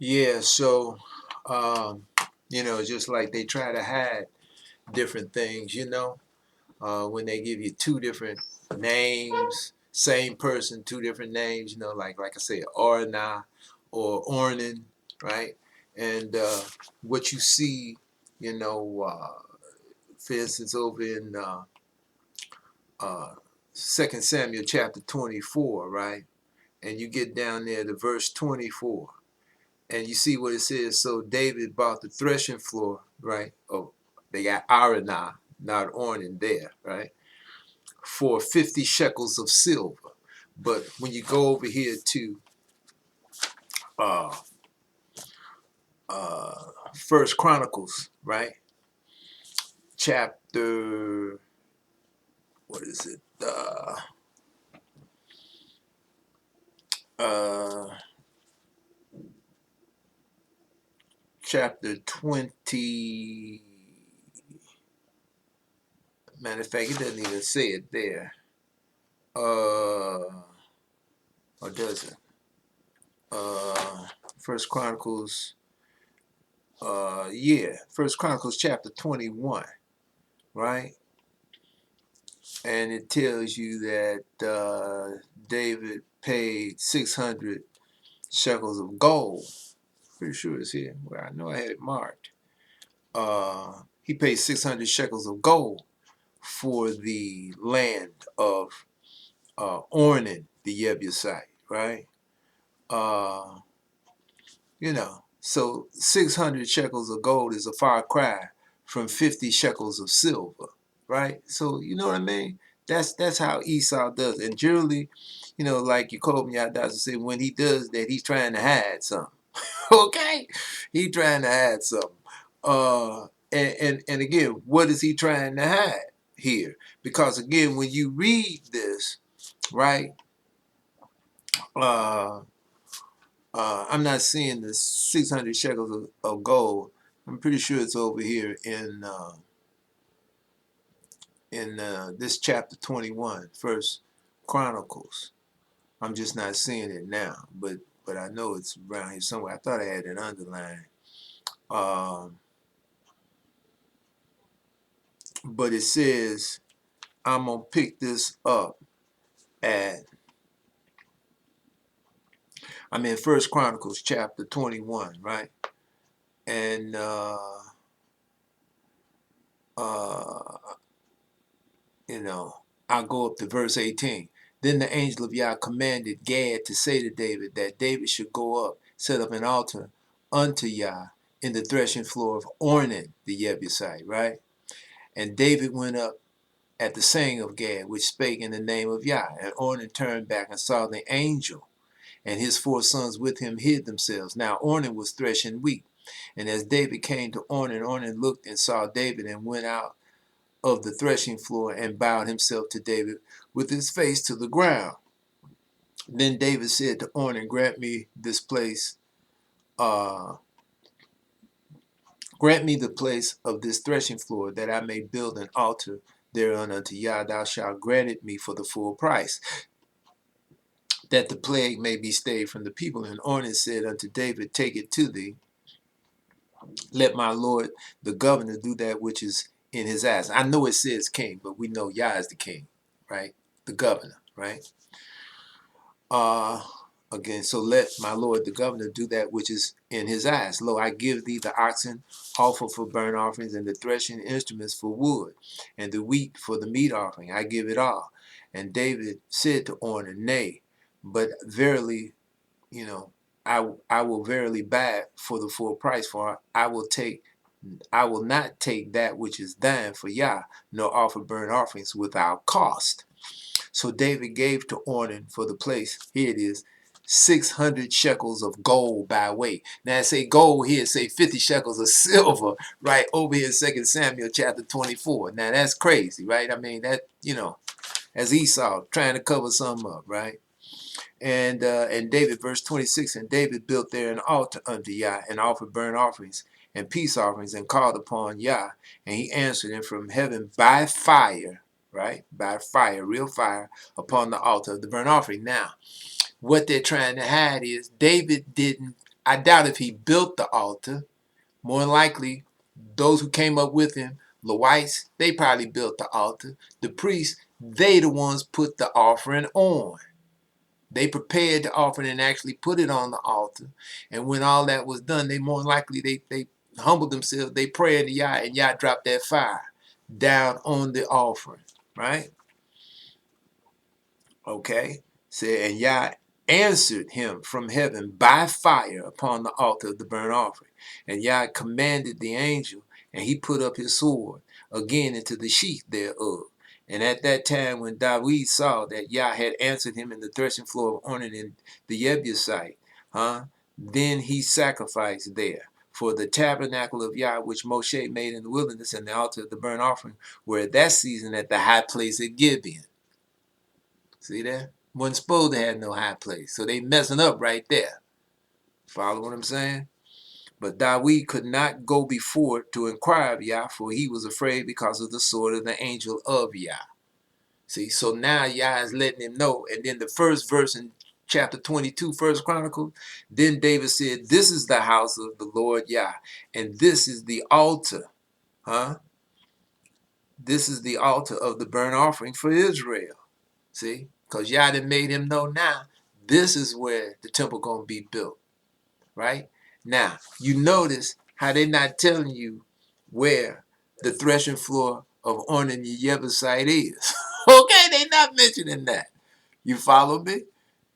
Yeah, so um, just like they try to hide different things, when they give you two different names, same person, two different names, like I said, Orna or Ornan, right? And what you see, you know, uh, for instance, over in uh, 2 Samuel chapter 24, right? And you get down there to verse 24. And you see what it says. So David bought the threshing floor, right? Oh, they got Aranah, not Ornan there, right? For 50 shekels of silver. But when you go over here to uh, uh, First Chronicles, right? Chapter, what is it? Uh, Chapter 20. Matter of fact, it doesn't even say it there. Or does it? First Chronicles, First Chronicles chapter 21, right? And it tells you that David paid 600 shekels of gold. Pretty sure it's here. Well, I know I had it marked. He paid 600 shekels of gold for the land of Ornan the Jebusite, right? Uh, so 600 shekels of gold is a far cry from 50 shekels of silver, right? So you know what I mean? That's how Esau does. And generally, like Jacob Yadaza said, when he does that, he's trying to hide something. Okay? He's trying to hide something. And again, what is he trying to hide here? Because again, when you read this, right? Uh I'm not seeing the 600 shekels of gold. I'm pretty sure it's over here in this chapter 21, First Chronicles. I'm just not seeing it now, but I know it's around here somewhere. I thought I had it underlined. Um, but it says I'm gonna pick this up at I'm in First Chronicles chapter 21, right? And uh, you know, I'll go up to verse 18. Then the angel of Yah commanded Gad to say to David that David should go up, set up an altar unto Yah in the threshing floor of Ornan the Jebusite, right? And David went up at the saying of Gad, which spake in the name of Yah. And Ornan turned back and saw the angel, and his 4 sons with him hid themselves. Now Ornan was threshing wheat. And as David came to Ornan, Ornan looked and saw David and went out of the threshing floor and bowed himself to David with his face to the ground. Then David said to Ornan, uh, grant me the place of this threshing floor, that I may build an altar thereon unto Yah. Thou shalt grant it me for the full price, that the plague may be stayed from the people. And Ornan said unto David, take it to thee. Let my lord the governor do that which is in his eyes. I know it says king, but we know Yah is the king, right? The governor, right? Uh, Again, so let my lord the governor do that which is in his eyes. Lo, I give thee the oxen offer for burnt offerings, and the threshing instruments for wood, and the wheat for the meat offering. I give it all. And David said to Ornan, nay, but verily, I will verily buy it for the full price, for I will not take that which is thine for Yah, nor offer burnt offerings without cost. So David gave to Ornan for the place, here it is, 600 shekels of gold by weight. Now I say gold here, say 50 shekels of silver, right, over here in 2 Samuel chapter 24. Now that's crazy, right? I mean, as Esau trying to cover something up, right? And David, verse 26, and David built there an altar unto Yah, and offered burnt offerings and peace offerings, and called upon Yah, and he answered him from heaven by fire, right? By fire, real fire, upon the altar of the burnt offering. Now, what they're trying to hide is David didn't I doubt if he built the altar. More than likely, those who came up with him, Levites, they probably built the altar. The priests, they the ones put the offering on. They prepared the offering and actually put it on the altar. And when all that was done, they more than likely, they humbled themselves. They prayed to Yah, and Yah dropped that fire down on the offering, right? Okay. Said, and Yah answered him from heaven by fire upon the altar of the burnt offering. And Yah commanded the angel, and he put up his sword again into the sheath thereof. And at that time, when David saw that Yah had answered him in the threshing floor of Ornan in the Yebusite, then he sacrificed there. For the tabernacle of Yah, which Moshe made in the wilderness, and the altar of the burnt offering, were at that season at the high place at Gibeon. See that? Wasn't supposed to have no high place. So they messing up right there. Follow what I'm saying? But David could not go before to inquire of Yah, for he was afraid because of the sword of the angel of Yah. See, so now Yah is letting him know. And then the first verse in chapter 22, First Chronicles, then David said, this is the house of the Lord Yah, and this is the altar. This is the altar of the burnt offering for Israel. See? Because Yah done made him know now, this is where the temple going to be built. Right? Now, you notice how they're not telling you where the threshing floor of Ornan the Yebusite is. Okay, they're not mentioning that. You follow me?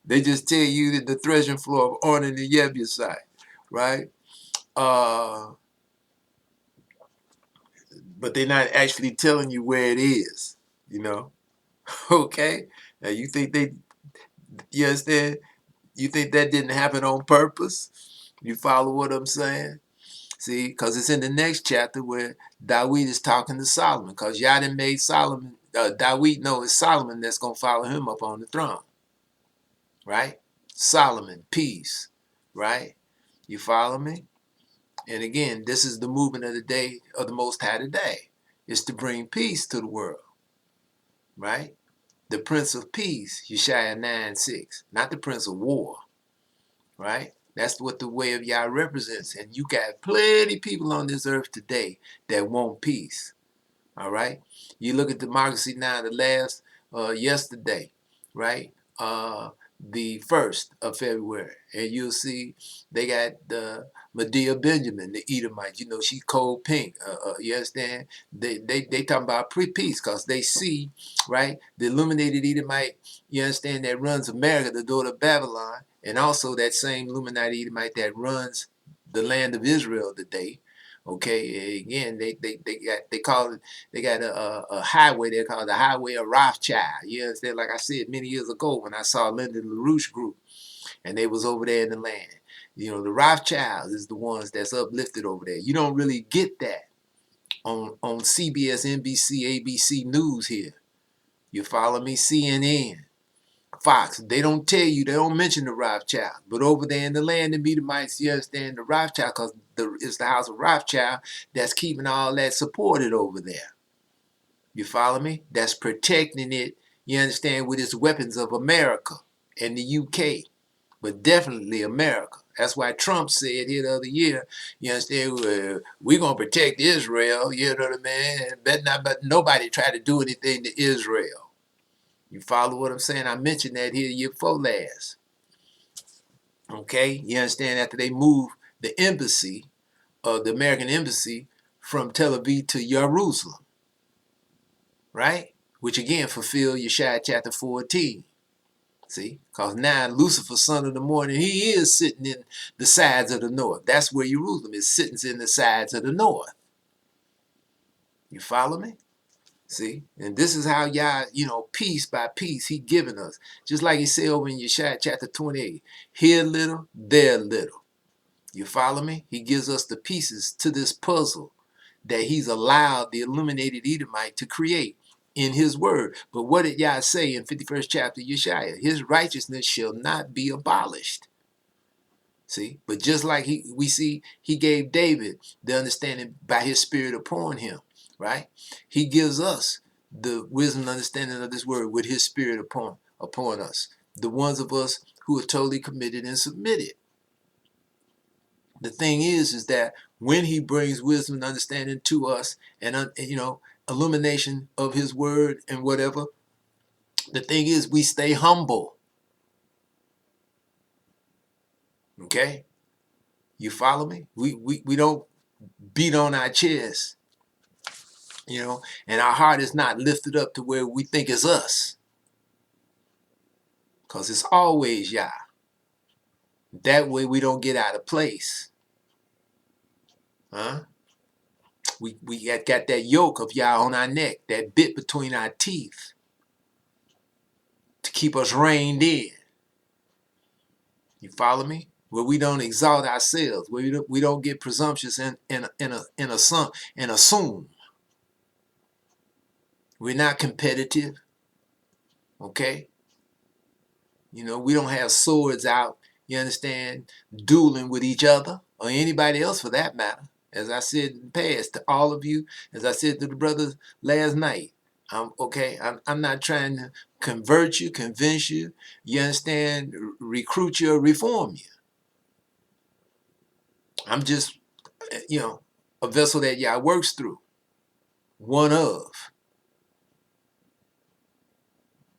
They just tell you that the threshing floor of Ornan the Yebusite. Right? But they're not actually telling you where it is. You know? Okay? Now, you understand? You think that didn't happen on purpose? You follow what I'm saying? See, because it's in the next chapter where David is talking to Solomon, because Yah done made Solomon, David know it's Solomon that's going to follow him up on the throne. Right? Solomon, peace. Right? You follow me? And again, this is the movement of the day of the Most High today. It's to bring peace to the world. Right? The Prince of Peace, Yeshaya 9:6, not the Prince of War. Right? That's what the way of Yah represents. And you got plenty of people on this earth today that want peace. All right? You look at democracy now, the last, yesterday, right? The 1st of February. And you'll see they got the Medea Benjamin, the Edomite. You know, she's cold pink. You understand? They talking about peace because they see, right, the illuminated Edomite, you understand, that runs America, the daughter of Babylon, and also that same Illuminati Edomite that runs the land of Israel today. Okay, again, they call it, they got a highway they call it the highway of Rothschild. You understand? Like I said many years ago when I saw Lyndon LaRouche group and they was over there in the land. You know, the Rothschilds is the ones that's uplifted over there. You don't really get that on CBS, NBC, ABC News here. You follow me? CNN. Fox, they don't tell you, they don't mention the Rothschild. But over there in the land, the Edomites, you understand the Rothschild, because it's the house of Rothschild that's keeping all that supported over there. You follow me? That's protecting it, you understand, with its weapons of America and the UK. But definitely America. That's why Trump said here the other year, you understand, we're going to protect Israel, you know what I mean? But nobody try to do anything to Israel. You follow what I'm saying? I mentioned that here year before last. Okay? You understand, after they moved the embassy, the American embassy, from Tel Aviv to Jerusalem. Right? Which again fulfilled Yeshaya chapter 14. See? Because now Lucifer, son of the morning, he is sitting in the sides of the north. That's where Jerusalem is, sitting in the sides of the north. You follow me? See, and this is how Yah, you know, piece by piece, he given us. Just like he said over in Yeshaya chapter 28, here little, there little. You follow me? He gives us the pieces to this puzzle that he's allowed the illuminated Edomite to create in his word. But what did Yah say in 51st chapter Yeshaya? His righteousness shall not be abolished. See, but just like we see, he gave David the understanding by his spirit upon him. Right? He gives us the wisdom and understanding of this word with his spirit upon us. The ones of us who are totally committed and submitted. the thing is that when he brings wisdom and understanding to us, and illumination of his word and whatever, the thing is we stay humble. Okay, you follow me? We don't beat on our chest, and our heart is not lifted up to where we think it's us, because it's always Yah. That way we don't get out of place. Huh? We got that yoke of Yah on our neck, that bit between our teeth, to keep us reined in. You follow me? Where we don't exalt ourselves, where we don't get presumptuous and assume. We're not competitive. Okay? We don't have swords out, you understand, dueling with each other or anybody else for that matter. As I said in the past to all of you, as I said to the brothers last night, I'm not trying to convert you, convince you, you understand, recruit you or reform you. I'm just, a vessel that Yah works through. One of.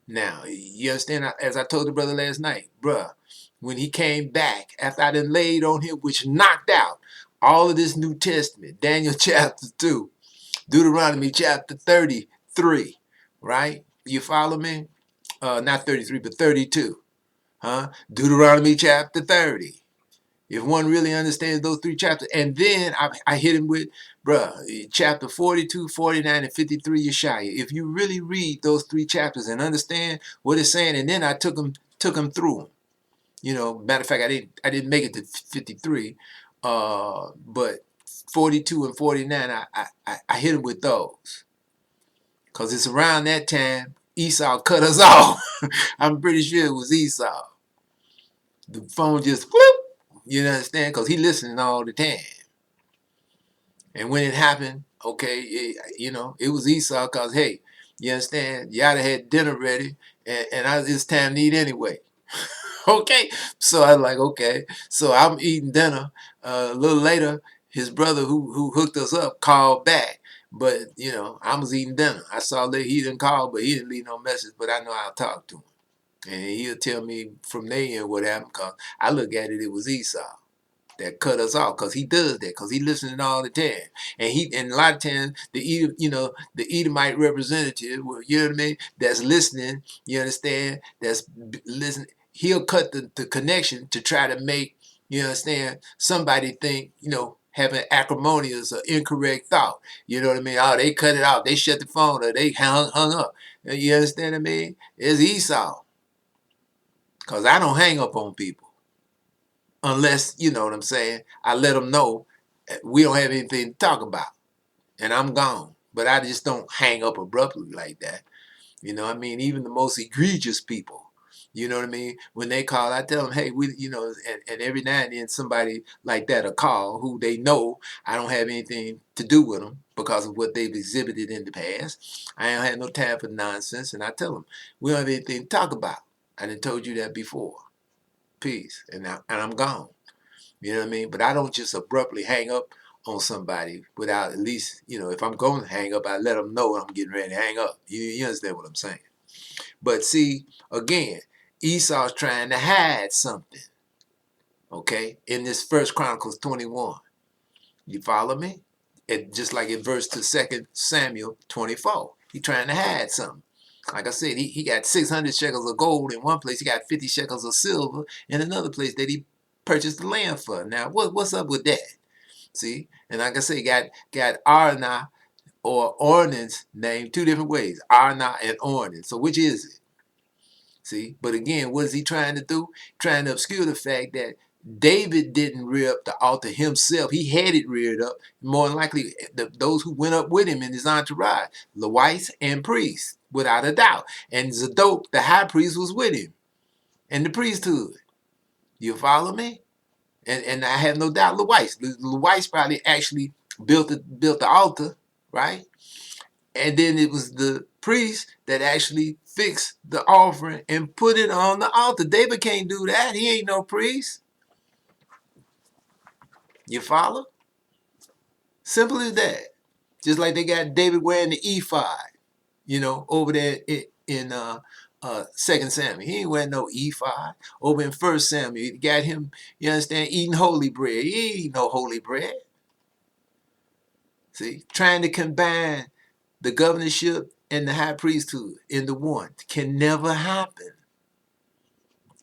Now, you understand, as I told the brother last night, bruh, when he came back, after I done laid on him, which knocked out all of this New Testament, Daniel chapter 2, Deuteronomy chapter 33, right? You follow me? Not 33, but 32. Huh? Deuteronomy chapter 30. If one really understands those three chapters, and then I hit him with, bruh, chapter 42, 49, and 53 Yeshaya. If you really read those three chapters and understand what it's saying, and then I took him through them. Matter of fact, I didn't make it to 53, but 42 and 49, I hit him with those, because it's around that time Esau cut us off. I'm pretty sure it was Esau. The phone just whoop. You understand? Because he listening all the time. And when it happened, okay, it was Esau, because, hey, you understand? Y'all had dinner ready, and it's time to eat anyway. Okay? So I was like, okay. So I'm eating dinner. A little later, his brother who hooked us up called back. But, I was eating dinner. I saw that he didn't call, but he didn't leave no message. But I know I'll talk to him. And he'll tell me from there what happened, because I look at it was Esau that cut us off, because he does that, because he listening all the time, and a lot of times the Edomite representative, you know what I mean, that's listening, you understand, that's listening, he'll cut the connection to try to make, you understand, somebody think, having acrimonious or incorrect thought, you know what I mean. Oh, they cut it off, they shut the phone, or they hung up. You understand what I mean? It's Esau, because I don't hang up on people unless, you know what I'm saying, I let them know we don't have anything to talk about, and I'm gone. But I just don't hang up abruptly like that. I mean, even the most egregious people, you know what I mean, when they call, I tell them, hey, and every now and then somebody like that will call who they know I don't have anything to do with them because of what they've exhibited in the past. I ain't had no time for nonsense, and I tell them, we don't have anything to talk about. I done told you that before. Peace. And I'm gone. You know what I mean? But I don't just abruptly hang up on somebody without at least, if I'm going to hang up, I let them know I'm getting ready to hang up. You understand what I'm saying? But see, again, Esau's trying to hide something, okay, in this First Chronicles 21. You follow me? Just like in verse to 2 Samuel 24. He's trying to hide something. Like I said, he got 600 shekels of gold in one place. He got 50 shekels of silver in another place that he purchased the land for. Now, what's up with that? See? And like I say, got Arna or Ornans named two different ways. Arna and Ornan. So which is it? See? But again, what is he trying to do? Trying to obscure the fact that David didn't rear up the altar himself. He had it reared up. More than likely, those who went up with him in his entourage, Levites and priests, without a doubt. And Zadok, the high priest, was with him, and the priesthood. You follow me? And I have no doubt Levites probably actually built the altar, right? And then it was the priest that actually fixed the offering and put it on the altar. David can't do that. He ain't no priest. You follow? Simple as that. Just like they got David wearing the ephod, over there in 2 Samuel. He ain't wearing no ephod. Over in 1 Samuel, you got him, you understand, eating holy bread. He ain't eat no holy bread. See, trying to combine the governorship and the high priesthood into one can never happen.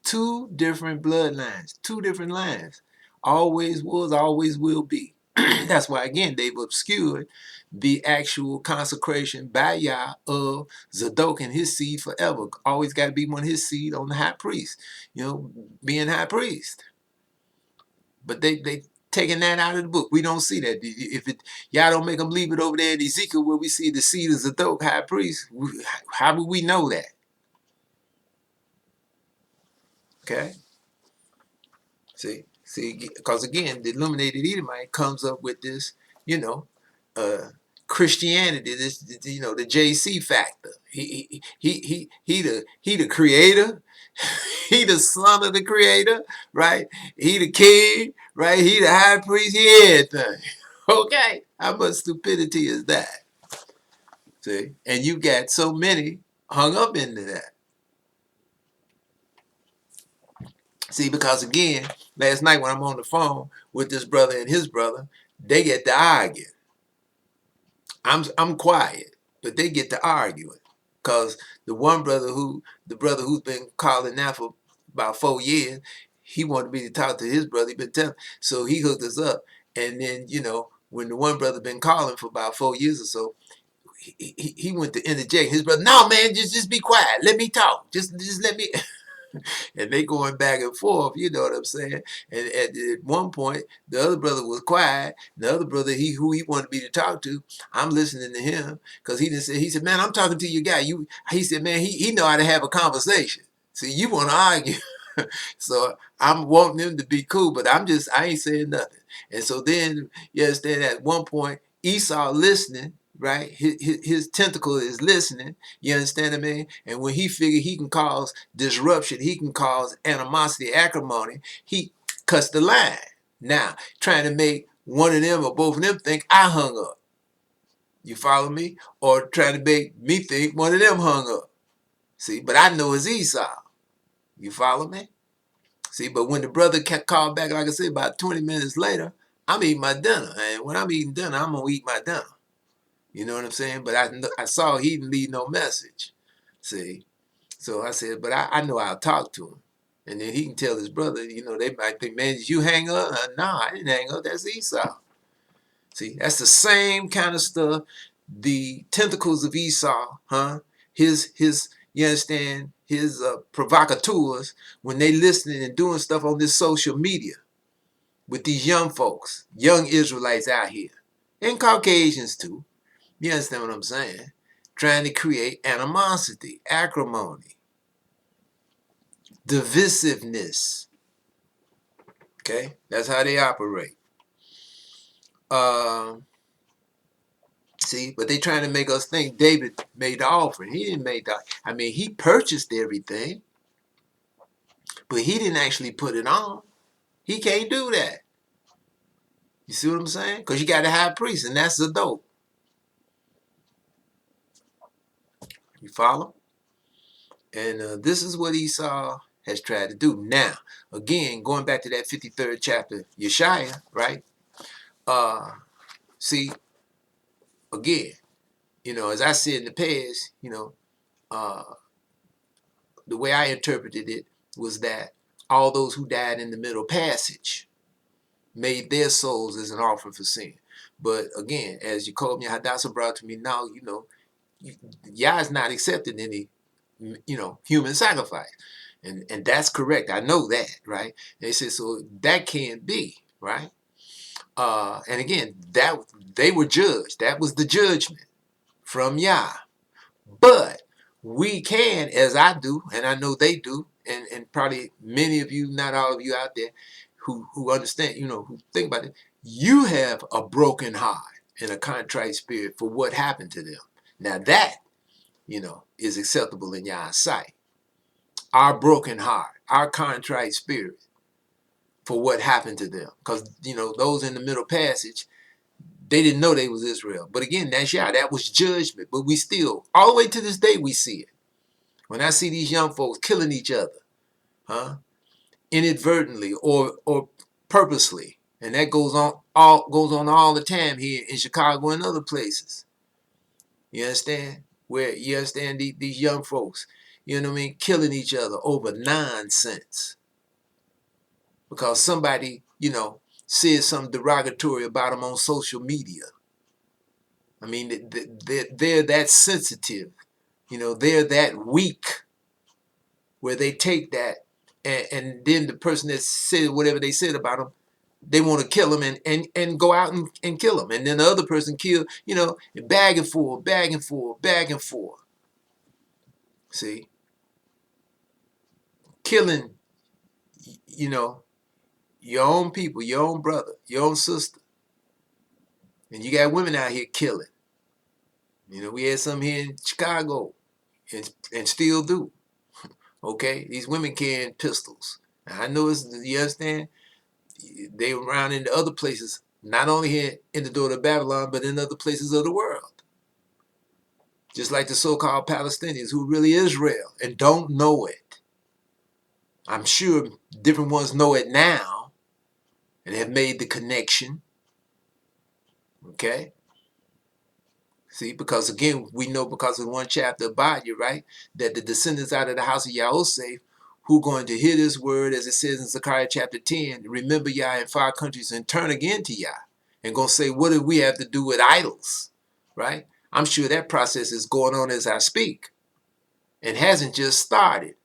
Two different bloodlines, two different lines. Always was, always will be. That's why, again, they've obscured the actual consecration by Yah of Zadok and his seed forever. Always got to be one of his seed on the high priest, being high priest. But they taking that out of the book. We don't see that. If y'all don't make them leave it over there in Ezekiel where we see the seed of Zadok, high priest, how would we know that? Okay? See, because again, the illuminated Edomite comes up with this, Christianity, this, the JC factor. He the creator. He the son of the creator, right? He the king, right? He the high priest. He everything. Okay, how much stupidity is that? See, and you got so many hung up into that. See, because again, last night when I'm on the phone with this brother and his brother, they get to arguing. I'm quiet, but they get to arguing. Because the brother who's been calling now for about 4 years, he wanted me to talk to his brother. He been telling, so he hooked us up. And then, when the one brother been calling for about 4 years or so, he went to interject. His brother, no man, just be quiet. Let me talk. Just let me. And they going back and forth, you know what I'm saying? And at one point, the other brother was quiet. The other brother, who he wanted me to talk to, I'm listening to him because he said, man, I'm talking to your guy. He said, man, he know how to have a conversation. See, you want to argue. So I'm wanting them to be cool, but I ain't saying nothing. And so then, you understand, at one point, Esau listening, right? His tentacle is listening. You understand what I mean? And when he figured he can cause disruption, he can cause animosity, acrimony, he cuts the line. Now, trying to make one of them or both of them think I hung up. You follow me? Or trying to make me think one of them hung up. See, but I know it's Esau. You follow me? See, but when the brother called back, like I said, about 20 minutes later, I'm eating my dinner. And when I'm eating dinner, I'm going to eat my dinner. You know what I'm saying? But I saw he didn't leave no message. See? So I said, but I know I'll talk to him. And then he can tell his brother, they might think, man, did you hang up? No, I didn't hang up. That's Esau. See, that's the same kind of stuff. The tentacles of Esau, his you understand, his provocateurs, when they listening and doing stuff on this social media with these young folks, young Israelites out here, and Caucasians too. You understand what I'm saying? Trying to create animosity, acrimony, divisiveness. Okay? That's how they operate. See, but they trying to make us think David made the offering. He didn't make that. I mean, he purchased everything, but he didn't actually put it on. He can't do that. You see what I'm saying? Because you got a high priest, and that's Zadok. You follow? And this is what Esau has tried to do. Now, again, going back to that 53rd chapter, Yeshaya, right? See, again, as I said in the past, the way I interpreted it was that all those who died in the middle passage made their souls as an offering for sin. But again, as Jacob Hadassah brought to me now, Yah is not accepting any, human sacrifice. And that's correct. I know that, right? They said, so that can't be, right? And again, that they were judged. That was the judgment from Yah. But we can, as I do, and I know they do, and probably many of you, not all of you out there, who understand, who think about it, you have a broken heart and a contrite spirit for what happened to them. Now that, is acceptable in Yah's sight. Our broken heart, our contrite spirit, for what happened to them. Because, you know, those in the middle passage, they didn't know they was Israel. But again, that's Yah. That was judgment. But we still, all the way to this day, we see it. When I see these young folks killing each other, huh? Inadvertently or purposely. And that goes on all the time here in Chicago and other places. You understand? Where you understand these young folks, you know what I mean, killing each other over nonsense. Because somebody, you know, said something derogatory about them on social media. I mean, they're that sensitive. You know, they're that weak where they take that and then the person that said whatever they said about them, they want to kill them and go out and kill them. And then the other person kill, you know, back and forth, back and forth, back and forth. See? Killing, you know, your own people, your own brother, your own sister. And you got women out here killing. You know, we had some here in Chicago and still do. Okay? These women carrying pistols. Now, I know it's, you understand? They around in the other places, not only here in the door of Babylon, but in other places of the world. Just like the so-called Palestinians who really Israel and don't know it. I'm sure different ones know it now and have made the connection. Okay? See, because again, we know because of one chapter about you, right? That the descendants out of the house of YHWH who are going to hear this word, as it says in Zechariah chapter 10, remember Yah in 5 countries and turn again to Yah. And going to say, what do we have to do with idols? Right? I'm sure that process is going on as I speak. And hasn't just started.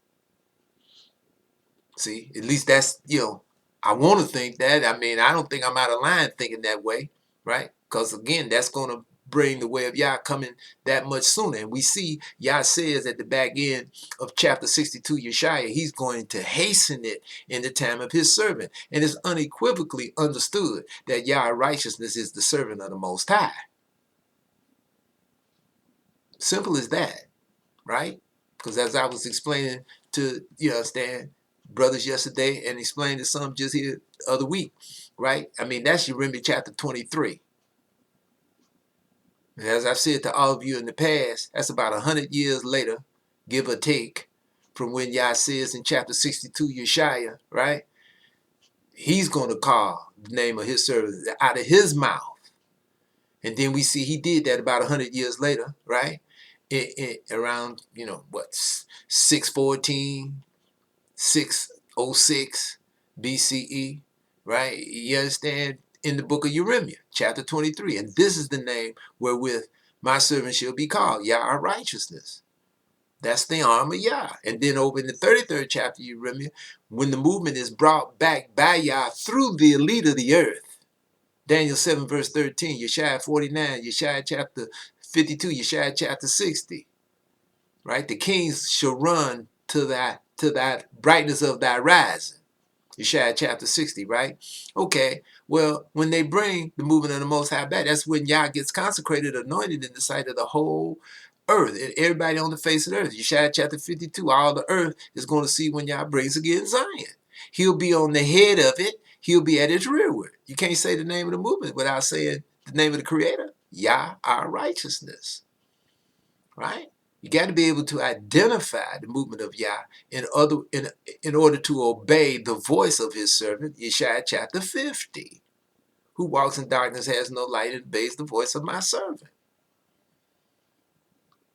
See, at least that's, you know, I want to think that. I mean, I don't think I'm out of line thinking that way, right? Because again, that's going to bring the way of Yah coming that much sooner. And we see Yah says at the back end of chapter 62, Yeshaya, he's going to hasten it in the time of his servant. And it's unequivocally understood that Yah righteousness is the servant of the Most High. Simple as that, right? Because as I was explaining to, you understand, brothers yesterday and explained to some just here the other week, right? I mean, that's Yeremiah chapter 23. And as I've said to all of you in the past, that's about 100 years later, give or take, from when Yah says in chapter 62, Yeshaya, right? He's going to call the name of his servant out of his mouth. And then we see he did that about 100 years later, right? Around, you know, what, 614, 606 BCE, right? You understand? In the book of Yeremiah, chapter 23. And this is the name wherewith my servant shall be called, Yah our righteousness. That's the arm of Yah. And then over in the 33rd chapter of Yeremiah, when the movement is brought back by Yah through the elite of the earth, Daniel 7 verse 13, Yeshaya 49, Yeshaya chapter 52, Yeshaya chapter 60. Right? The kings shall run to that brightness of thy rising. Yeshaya chapter 60, right? Okay, well, when they bring the movement of the Most High back, that's when Yah gets consecrated, anointed in the sight of the whole earth, and everybody on the face of the earth. Yeshaya chapter 52, all the earth is going to see when Yah brings again Zion. He'll be on the head of it. He'll be at its rearward. You can't say the name of the movement without saying the name of the Creator, Yah our righteousness, right? You got to be able to identify the movement of Yah in order to obey the voice of his servant, Yeshaya chapter 50. Who walks in darkness has no light and obeys the voice of my servant.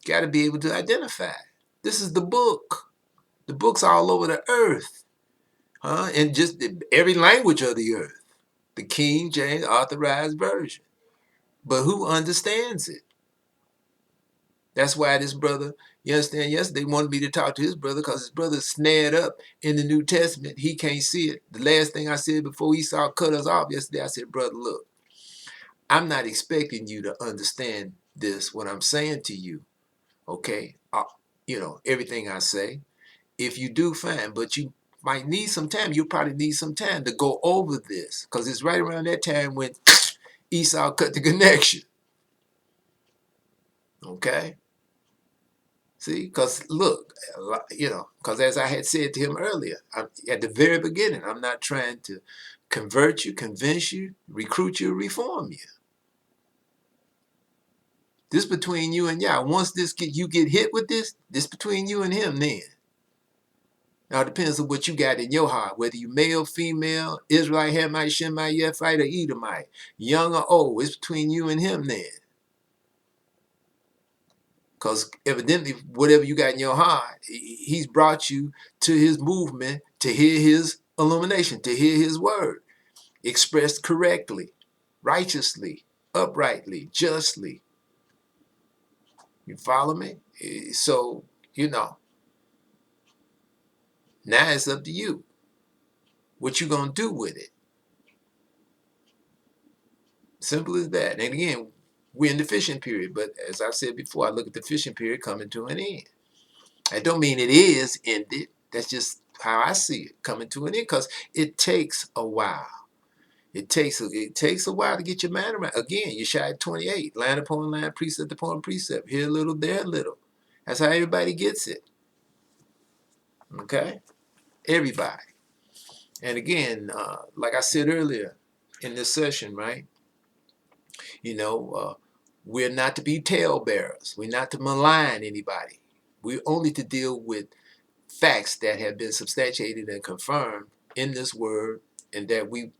Got to be able to identify. This is the book. The book's all over the earth, huh? In just every language of the earth. The King James Authorized Version. But who understands it? That's why this brother, you understand, yesterday wanted me to talk to his brother because his brother's snared up in the New Testament. He can't see it. The last thing I said before Esau cut us off yesterday, I said, brother, look, I'm not expecting you to understand this, what I'm saying to you, okay? You know, everything I say. If you do, fine, but you might need some time. You'll probably need some time to go over this because it's right around that time when Esau cut the connection, okay? See, because look, because as I had said to him earlier, at the very beginning, I'm not trying to convert you, convince you, recruit you, reform you. This between you and Yah. Once you get hit with this between you and him then. Now it depends on what you got in your heart, whether you male, female, Israelite, Hamite, Shemite, Yephite, or Edomite, young or old. It's between you and him then. Because evidently, whatever you got in your heart, he's brought you to his movement to hear his illumination, to hear his word expressed correctly, righteously, uprightly, justly. You follow me? So, now it's up to you. What you going to do with it? Simple as that. And again, we're in the fishing period. But as I said before, I look at the fishing period coming to an end. That don't mean it is ended. That's just how I see it, coming to an end, because it takes a while. It takes a while to get your mind around. Again, you shy at 28, line upon line, precept upon precept, here a little, there a little. That's how everybody gets it. Okay? Everybody. And again, like I said earlier in this session, right? We're not to be talebearers. We're not to malign anybody. We're only to deal with facts that have been substantiated and confirmed in this word, and that we've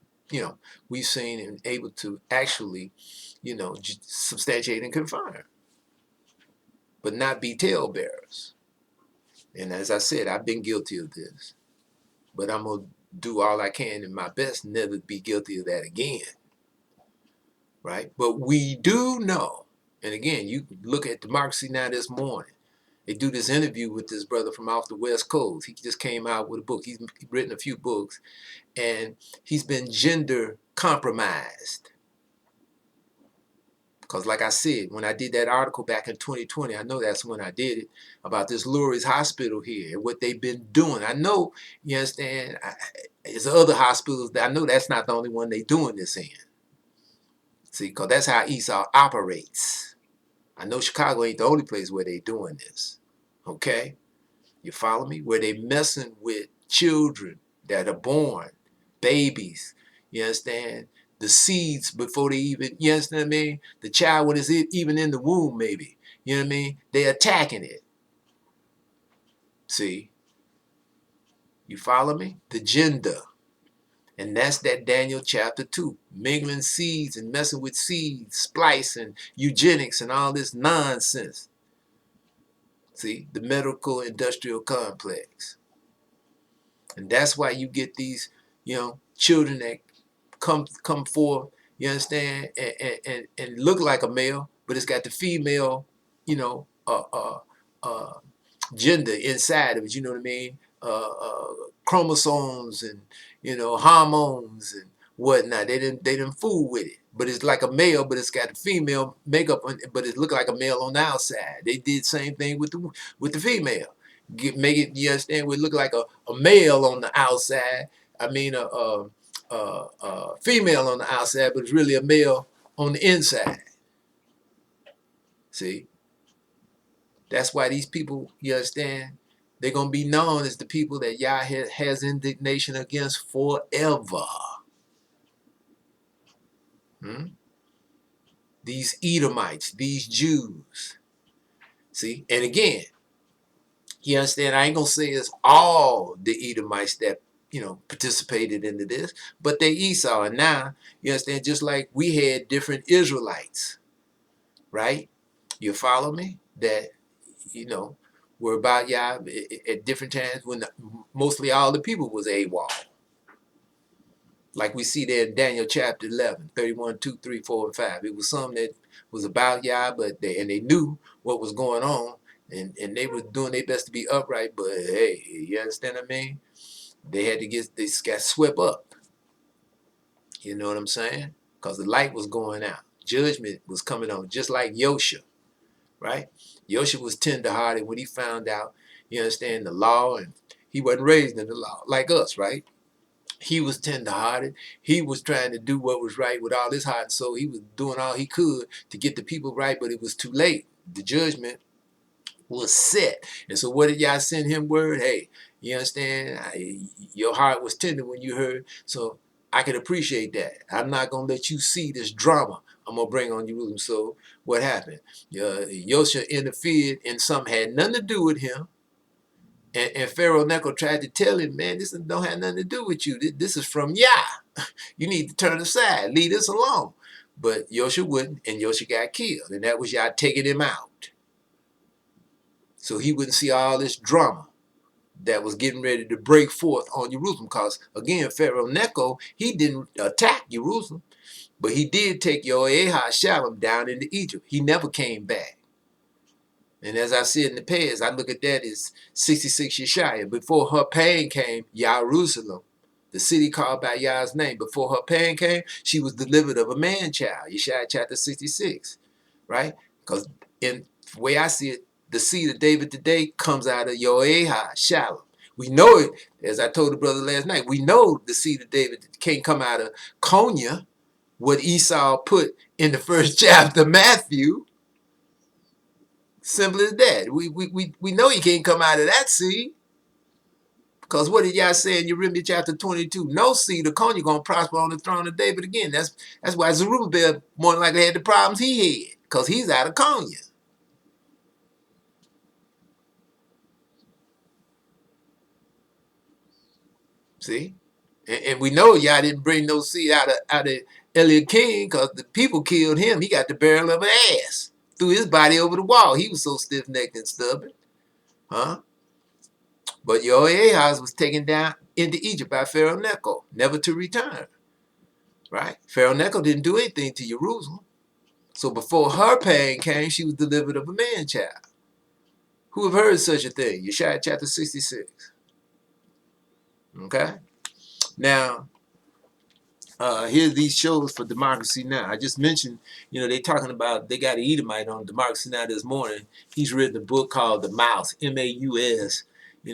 seen and able to actually, substantiate and confirm, but not be talebearers. And as I said, I've been guilty of this, but I'm gonna do all I can in my best never to be guilty of that again. Right? But we do know, and again, you look at Democracy Now! This morning. They do this interview with this brother from off the West Coast. He just came out with a book. He's written a few books, and he's been gender compromised. Because like I said, when I did that article back in 2020, I know that's when I did it, about this Lurie's hospital here and what they've been doing. I know, you understand, there's other hospitals that I know that's not the only one they doing this in. See, because that's how Esau operates. I know Chicago ain't the only place where they doing this. Okay? You follow me? Where they messing with children that are born, babies. You understand? The seeds before they even, you understand what I mean? The child when it's even in the womb, maybe. You know what I mean? They attacking it. See? You follow me? The gender. And that's that Daniel chapter 2. Mingling seeds and messing with seeds, splicing, eugenics, and all this nonsense. See? The medical industrial complex. And that's why you get these, children that come forth, you understand, and look like a male, but it's got the female, gender inside of it, you know what I mean? Chromosomes and, hormones and whatnot. They didn't fool with it. But it's like a male, but it's got the female makeup, but it look like a male on the outside. They did the same thing with the female. Make it, you understand, we look like a male on the outside. I mean, a female on the outside, but it's really a male on the inside. See? That's why these people, you understand, they're going to be known as the people that Yah has indignation against forever. These Edomites, these Jews. See? And again, you understand, I ain't going to say it's all the Edomites that, participated into this, but they Esau. And now, you understand, just like we had different Israelites, right? You follow me? That, were about Yah at different times when mostly all the people was AWOL. Like we see there in Daniel chapter 11, 31, 2, 3, 4, and 5. It was some that was about Yah, but they knew what was going on, and they were doing their best to be upright, but hey, you understand what I mean? They got swept up. You know what I'm saying? Because the light was going out. Judgment was coming on, just like Yosha, right? Yosha was tenderhearted when he found out, you understand, the law, and he wasn't raised in the law like us, right? He was tenderhearted. He was trying to do what was right with all his heart and soul. He was doing all he could to get the people right, but it was too late. The judgment was set. And so what did Yah send him word? Hey, you understand? Your heart was tender when you heard. So I can appreciate that. I'm not going to let you see this drama I'm going to bring on Jerusalem. So what happened? Yosha interfered and something had nothing to do with him. And Pharaoh Necho tried to tell him, man, this don't have nothing to do with you. This is from Yah. You need to turn aside. Leave this alone. But Yosha wouldn't, and Yosha got killed. And that was Yah taking him out, so he wouldn't see all this drama that was getting ready to break forth on Jerusalem. Because, again, Pharaoh Necho, he didn't attack Jerusalem, but he did take YHWH down into Egypt. He never came back. And as I said in the past, I look at that as 66 Yeshaya. Before her pain came, Jerusalem, the city called by Yah's name. Before her pain came, she was delivered of a man-child. Yeshaya chapter 66, right? Because in the way I see it, the seed of David today comes out of YHWH. We know it, as I told the brother last night, we know the seed of David can't come out of Konya, what Esau put in the first chapter of Matthew. Simple as that. We know he can't come out of that seed. Because what did y'all say in Jeremiah chapter 22? No seed of Konya going to prosper on the throne of David again. That's why Zerubbabel more than likely had the problems he had. Because he's out of Konya. See? And we know y'all didn't bring no seed out of Eliakim because the people killed him. He got the barrel of an ass. Threw his body over the wall. He was so stiff-necked and stubborn. Huh? But YHWH was taken down into Egypt by Pharaoh Necho, never to return. Right? Pharaoh Necho didn't do anything to Jerusalem. So before her pain came, she was delivered of a man-child. Who have heard such a thing? Yeshaya chapter 66. Okay? Now, here's these shows for Democracy Now! I just mentioned, they talking about, they got an Edomite on Democracy Now! This morning. He's written a book called The Mouse, M-A-U-S,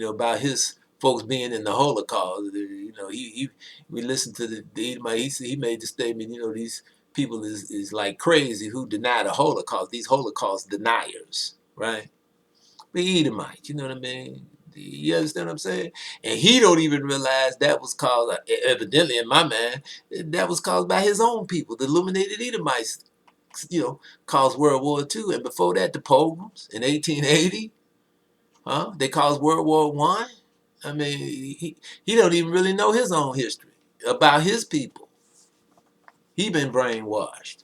about his folks being in the Holocaust. We listened to the Edomite. He made the statement, these people is like crazy who deny the Holocaust, these Holocaust deniers, right? The Edomite, you know what I mean? You understand what I'm saying? And he don't even realize that was caused, evidently in my mind, that was caused by his own people. The illuminated Edomites, caused World War II. And before that, the Pogroms in 1880, they caused World War I. I mean, he don't even really know his own history about his people. He been brainwashed.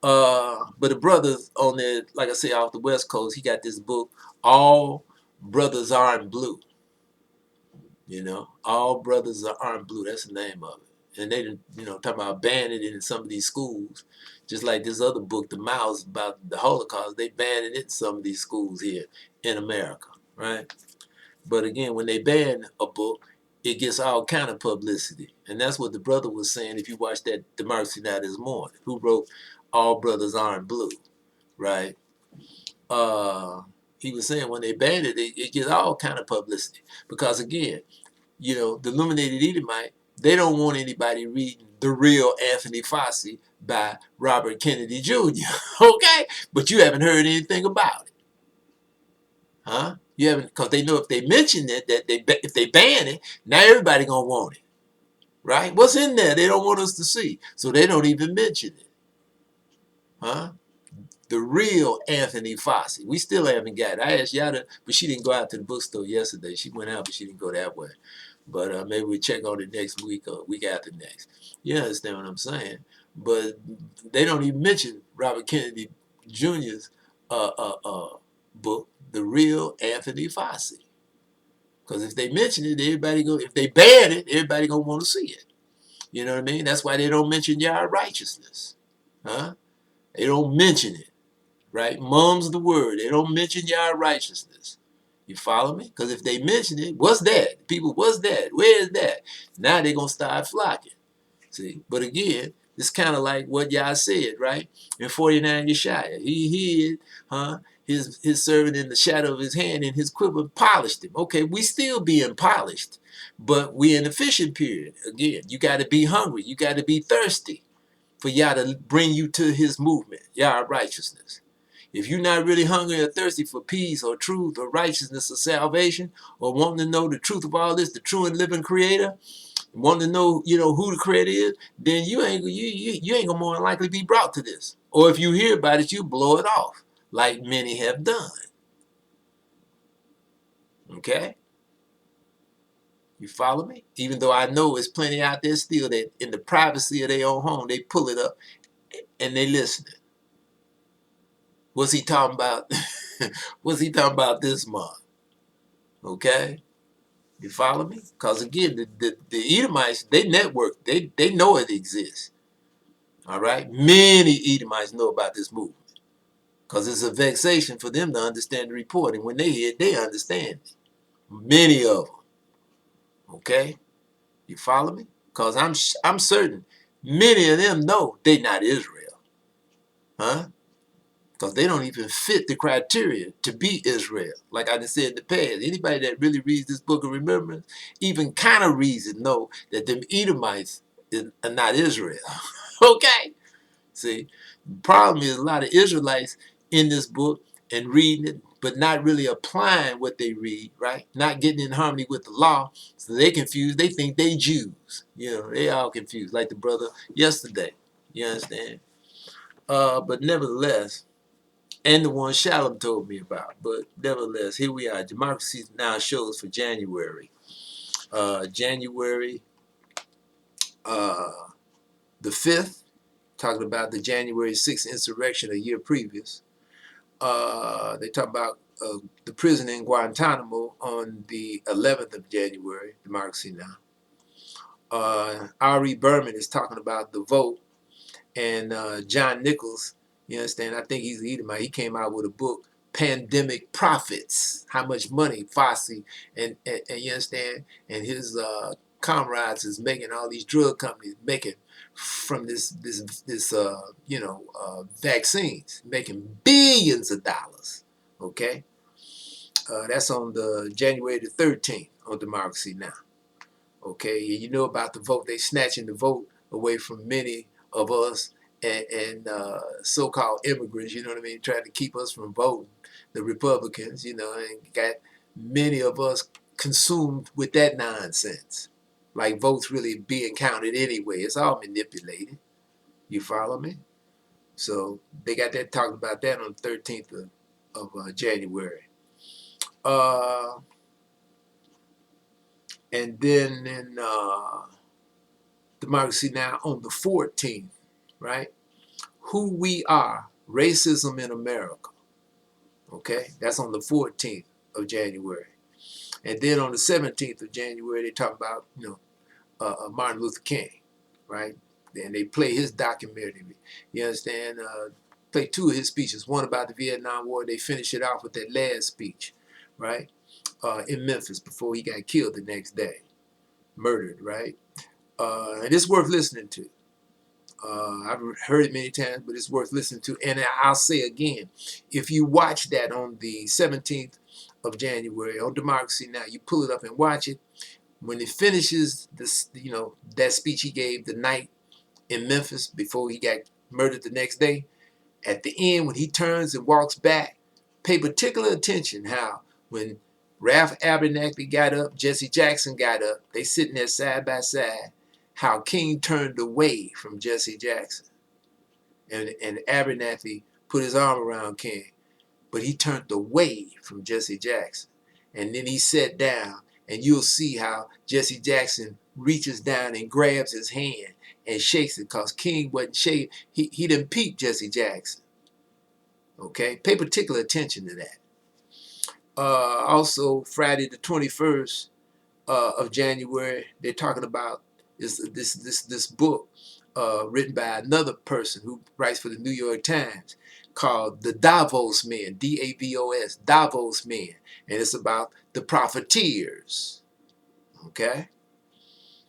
But the brothers on there, like I say, off the West Coast, he got this book, All Brothers Aren't Blue. All Brothers Aren't Blue. That's the name of it. And they didn't, talking about banning it in some of these schools, just like this other book, The Mouse, about the Holocaust. They banned it in some of these schools here in America, right? But again, when they ban a book, it gets all kind of publicity. And that's what the brother was saying if you watch that Democracy Now! This morning, who wrote All Brothers Aren't Blue, right? He was saying when they banned it, it gets all kind of publicity. Because again, the illuminated Edomite, they don't want anybody reading The Real Anthony Fossey by Robert Kennedy Jr., okay? But you haven't heard anything about it. Huh? You haven't, because they know if they mention it, if they ban it, now everybody gonna want it, right? What's in there they don't want us to see, so they don't even mention it, huh? The Real Anthony Fossey. We still haven't got it. I asked Yada, but she didn't go out to the bookstore yesterday. She went out, but she didn't go that way. But maybe we'll check on it next week or week after next. You understand what I'm saying? But they don't even mention Robert Kennedy Jr.'s book, The Real Anthony Fossey. Because if they mention it, if they ban it, everybody gonna want to see it. You know what I mean? That's why they don't mention your righteousness. Huh? They don't mention it. Right? Mum's the word. They don't mention your righteousness. You follow me? Because if they mention it, what's that? People, what's that? Where is that? Now they're going to start flocking. See? But again, it's kind of like what y'all said, right? In 49 Yeshaya, he hid his servant in the shadow of his hand, and his quiver polished him. Okay, we still being polished, but we in the fishing period. Again, you got to be hungry. You got to be thirsty for Yah to bring you to his movement, Yah righteousness. If you're not really hungry or thirsty for peace or truth or righteousness or salvation, or wanting to know the truth of all this, the true and living creator, wanting to know, who the creator is, then you ain't gonna more than likely be brought to this. Or if you hear about it, you blow it off, like many have done. Okay? You follow me? Even though I know there's plenty out there still that in the privacy of their own home, they pull it up and they listen. What's he talking about? What's he talking about this month? Okay? You follow me? Because again, the Edomites, they network. They know it exists. All right? Many Edomites know about this movement. Because it's a vexation for them to understand the report. And when they hear it, they understand it. Many of them. Okay? You follow me? Because I'm certain many of them know they not Israel. Huh? Because they don't even fit the criteria to be Israel. Like I just said in the past, anybody that really reads this book of remembrance, even kind of reads it, know that them Edomites are not Israel. Okay? See, the problem is a lot of Israelites in this book and reading it, but not really applying what they read, right? Not getting in harmony with the law. So they confused. They think they Jews. They all confused, like the brother yesterday. You understand? But nevertheless, and the one Shalom told me about. But nevertheless, here we are. Democracy Now! Shows for January. January the 5th, talking about the January 6th insurrection a year previous. They talk about the prison in Guantanamo on the 11th of January, Democracy Now! Ari Berman is talking about the vote, and John Nichols, you understand, I think he's Edomite, he came out with a book, Pandemic Profits, how much money Fossey and you understand, and his comrades is making, all these drug companies making from this vaccines, making billions of dollars. Okay, that's on the January the 13th on Democracy Now! Okay, you know about the vote, they snatching the vote away from many of us and so-called immigrants, you know what I mean, trying to keep us from voting, the Republicans, and got many of us consumed with that nonsense. Like votes really being counted anyway. It's all manipulated. You follow me? So they got that, talking about that on the 13th of January. And then in Democracy Now! On the 14th, right? Who We Are, Racism in America. Okay, that's on the 14th of January. And then on the 17th of January, they talk about, Martin Luther King, right? And they play his documentary. You understand? Play two of his speeches, one about the Vietnam War. They finish it off with that last speech, right? In Memphis before he got killed the next day, murdered, right? And it's worth listening to. I've heard it many times, but it's worth listening to. And I'll say again, if you watch that on the 17th of January on Democracy Now!, you pull it up and watch it. When it finishes this, that speech he gave the night in Memphis before he got murdered the next day, at the end when he turns and walks back, pay particular attention how when Ralph Abernathy got up, Jesse Jackson got up, they sitting there side by side, how King turned away from Jesse Jackson. And Abernathy put his arm around King, but he turned away from Jesse Jackson. And then he sat down, and you'll see how Jesse Jackson reaches down and grabs his hand and shakes it, because King wasn't shaking. He didn't peep Jesse Jackson. Okay? Pay particular attention to that. Also, Friday the 21st of January, they're talking about this book written by another person who writes for the New York Times called The Davos Man, D-A-V-O-S, Davos Man. And it's about the profiteers, okay?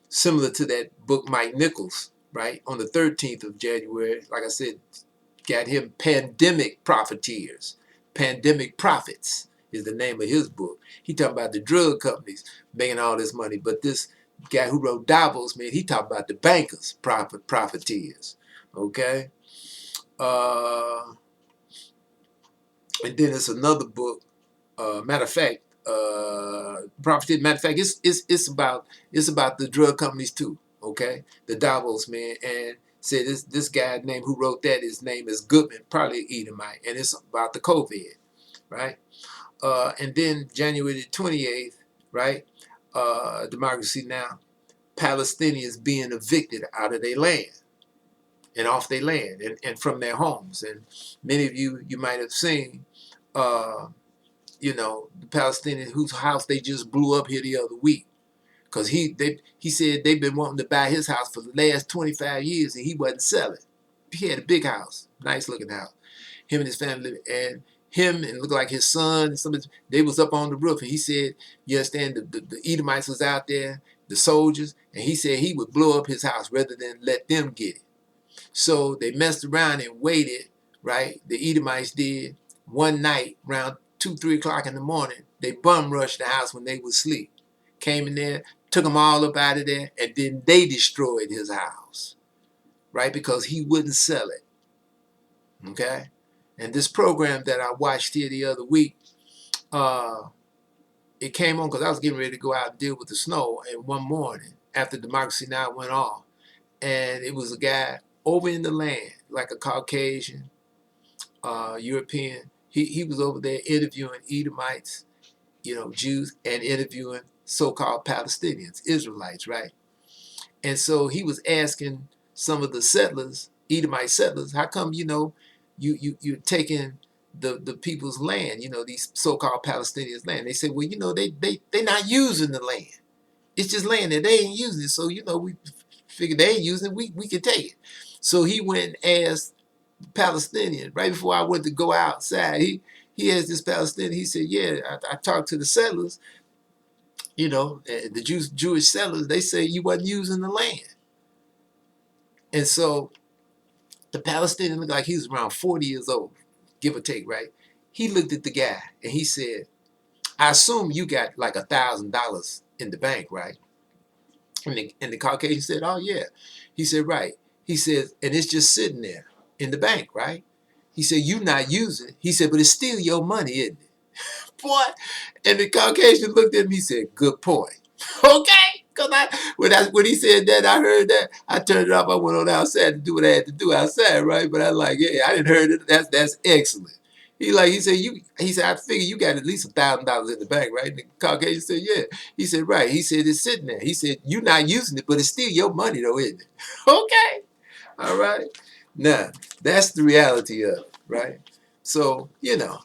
Similar to that book Mike Nichols, right? On the 13th of January, like I said, got him Pandemic Profiteers. Pandemic Profits is the name of his book. He talking about the drug companies making all this money, but this guy who wrote Davos, man, he talking about the bankers, profiteers, okay? And then it's another book. Matter of fact, Prophet. Matter of fact, it's about the drug companies too. Okay, the Davos Man, and said this guy named who wrote that. His name is Goodman, probably Edomite, and it's about the COVID, right? And then January 28th, right? Democracy Now! Palestinians being evicted out of their land and off their land and from their homes. And many of you might have seen, you know, the Palestinian whose house they just blew up here the other week. Because he said they've been wanting to buy his house for the last 25 years and he wasn't selling. He had a big house, nice looking house. Him and his family, and him and looked like his son, and they was up on the roof, and he said, you understand, the Edomites was out there, the soldiers, and he said he would blow up his house rather than let them get it. So they messed around and waited, right? The Edomites did. One night, around 2, 3 o'clock in the morning, they bum rushed the house when they was asleep. Came in there, took them all up out of there, and then they destroyed his house, right? Because he wouldn't sell it, okay? And this program that I watched here the other week, it came on because I was getting ready to go out and deal with the snow. And one morning, after Democracy Now! Went off, and it was a guy over in the land, like a Caucasian, European. He was over there interviewing Edomites, you know, Jews, and interviewing so-called Palestinians, Israelites, right? And so he was asking some of the settlers, Edomite settlers, how come, you know, you're taking the people's land, you know, these so-called Palestinians' land. They said, well, you know, they not using the land. It's just land that they ain't using it. So, you know, we figured they ain't using it, we could take it. So he went and asked Palestinian, right before I went to go outside, he asked this Palestinian, he said, yeah, I talked to the settlers, you know, the Jewish settlers, they say you wasn't using the land. And so the Palestinian looked like he was around 40 years old, give or take, right? He looked at the guy and he said, I assume you got like $1,000 in the bank, right? And the Caucasian said, oh, yeah. He said, right. He said, and it's just sitting there in the bank, right? He said, you not using it. He said, but it's still your money, isn't it? Boy. And the Caucasian looked at him, he said, good point. Okay? Because when he said that, I heard that. I turned it off. I went on outside to do what I had to do outside, right? But I like, yeah, I didn't heard it. That's excellent. He said, I figure you got at least $1,000 in the bank, right? And the Caucasian said, yeah. He said, right. He said, it's sitting there. He said, you're not using it, but it's still your money though, isn't it? Okay. All right. Now, that's the reality of it, right? So, you know,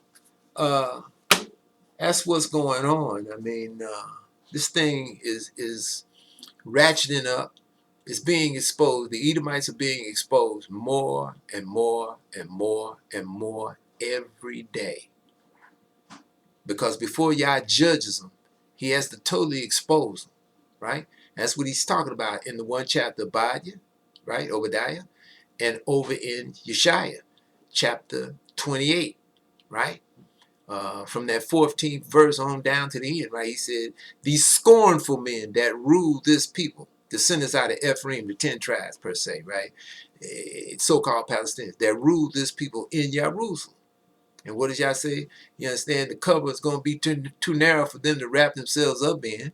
uh, that's what's going on. I mean, this thing is ratcheting up. It's being exposed. The Edomites are being exposed more and more and more and more every day. Because before Yah judges them, he has to totally expose them, right? That's what he's talking about in the one chapter of Obadiah, right? Obadiah, and over in Yeshaya, chapter 28, right? From that 14th verse on down to the end, right? He said, these scornful men that rule this people, descendants out of Ephraim, the 10 tribes per se, right? So-called Palestinians that rule this people in Jerusalem. And what does y'all say? You understand the cover is going to be too narrow for them to wrap themselves up in.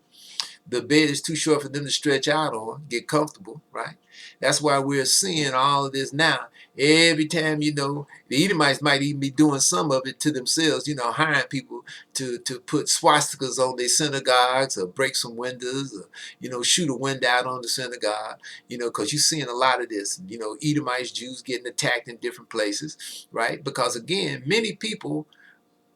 The bed is too short for them to stretch out on, get comfortable, right? That's why we're seeing all of this now. Every time, you know, the Edomites might even be doing some of it to themselves, you know, hiring people to put swastikas on their synagogues or break some windows or, you know, shoot a window out on the synagogue, you know, because you're seeing a lot of this, you know, Edomites, Jews getting attacked in different places, right? Because, again, many people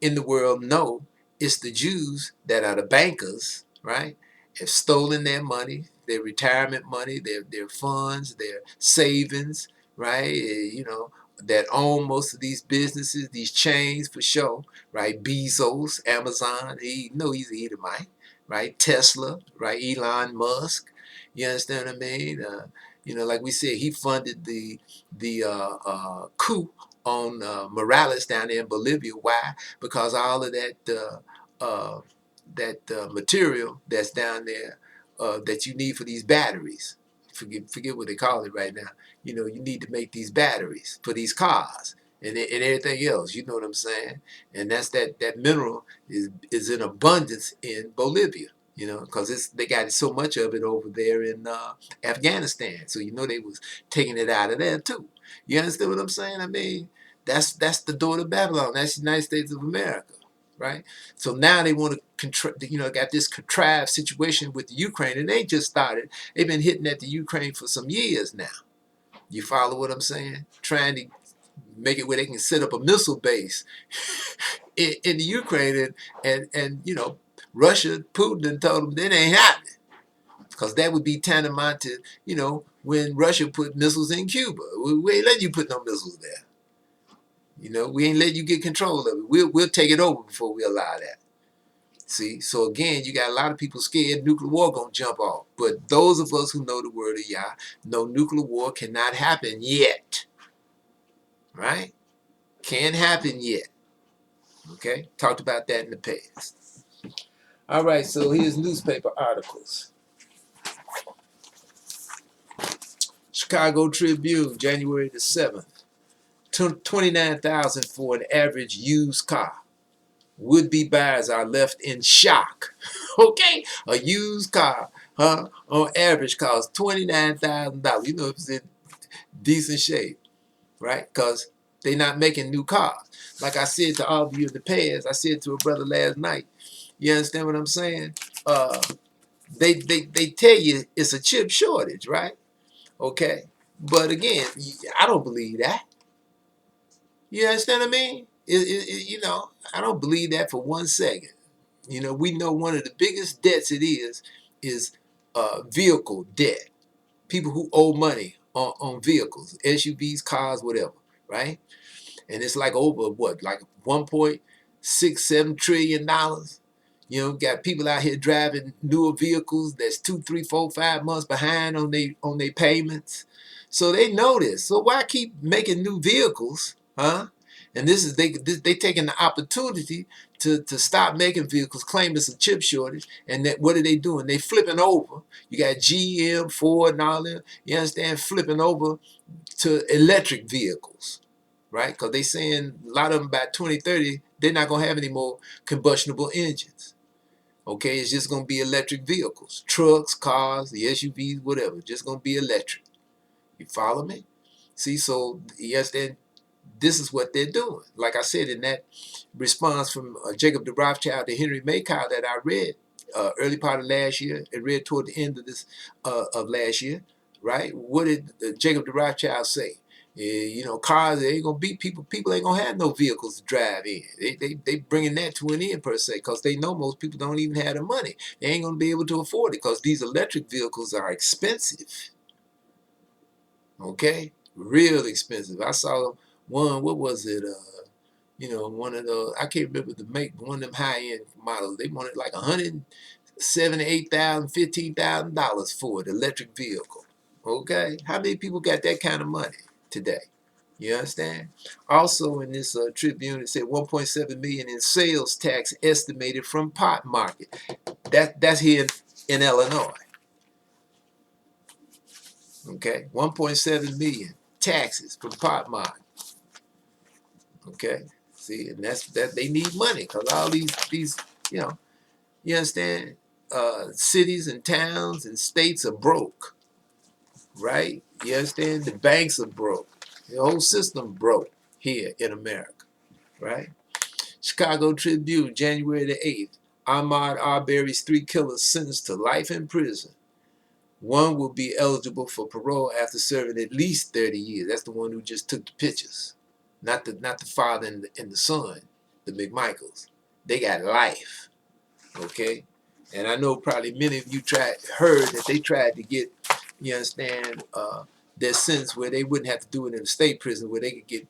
in the world know it's the Jews that are the bankers, right? Have stolen their money, their retirement money, their funds, their savings, right? You know, that own most of these businesses, these chains for sure, right? Bezos, Amazon, he's an Edomite, right? Tesla, right? Elon Musk, you understand what I mean? You know, like we said, he funded the coup on Morales down there in Bolivia. Why? Because all of that material that's down there that you need for these batteries. Forget what they call it right now. You know, you need to make these batteries for these cars. and everything else. You know what I'm saying? And that's that mineral is in abundance in Bolivia. You know, because they got so much of it over there in Afghanistan. So you know they was taking it out of there too. You understand what I'm saying? I mean, that's the door to Babylon. That's the United States of America, right? So now they want to got this contrived situation with the Ukraine, and they just started. They've been hitting at the Ukraine for some years now. You follow what I'm saying? Trying to make it where they can set up a missile base in the Ukraine, and you know, Russia, Putin told them that ain't happening, because that would be tantamount to, you know, when Russia put missiles in Cuba. We ain't letting you put no missiles there. You know, we ain't letting you get control of it. We'll take it over before we allow that. See, so again, you got a lot of people scared nuclear war gonna jump off. But those of us who know the word of Yah know nuclear war cannot happen yet. Right? Can't happen yet. Okay? Talked about that in the past. All right, so here's newspaper articles. Chicago Tribune, January the 7th. $29,000 for an average used car. Would-be buyers are left in shock. Okay? A used car, on average costs $29,000. You know, if it's in decent shape, right? Because they're not making new cars. Like I said to all of you in the past, I said to a brother last night, you understand what I'm saying? They tell you it's a chip shortage, right? Okay? But again, I don't believe that. You understand what I mean? You know, I don't believe that for 1 second. You know, we know one of the biggest debts it is vehicle debt. People who owe money on vehicles, SUVs, cars, whatever, right? And it's like over what, like $1.67 trillion. You know, got people out here driving newer vehicles that's 2, 3, 4, 5 months behind on their payments. So they know this. So why keep making new vehicles, huh? And this is they taking the opportunity to stop making vehicles, claim it's a chip shortage, and that what are they doing? They flipping over. You got GM, Ford, and all that. You understand? Flipping over to electric vehicles, right? Because they saying a lot of them by 2030 they're not gonna have any more combustible engines. Okay, it's just gonna be electric vehicles, trucks, cars, the SUVs, whatever. Just gonna be electric. You follow me? See, so yes, then this is what they're doing. Like I said, in that response from Jacob the Rothschild to Henry Maycow that I read early part of last year and read toward the end of this of last year, right? What did Jacob the Rothschild say? You know, cars, they ain't gonna beat people. People ain't gonna have no vehicles to drive in. They bringing that to an end per se, because they know most people don't even have the money. They ain't gonna be able to afford it, because these electric vehicles are expensive. Okay, real expensive. I saw one. What was it? You know, one of the, I can't remember the make, one of them high end models. They wanted like $178,000, $15,000 for it, electric vehicle. Okay, how many people got that kind of money today? You understand? Also in this Tribune, it said 1.7 million in sales tax estimated from pot market. That's here in Illinois. Okay, 1.7 million taxes from pot market. Okay, see, and that they need money, because all these you know, you understand, cities and towns and states are broke, right? You understand, the banks are broke, the whole system broke here in America, right? Chicago Tribune, January the 8th. Ahmaud Arbery's 3 killers sentenced to life in prison. One will be eligible for parole after serving at least 30 years. That's the one who just took the pictures. Not the father and the son, the McMichaels. They got life. Okay? And I know probably many of you heard that they tried to get, you understand, their sentence where they wouldn't have to do it in a state prison, where they could get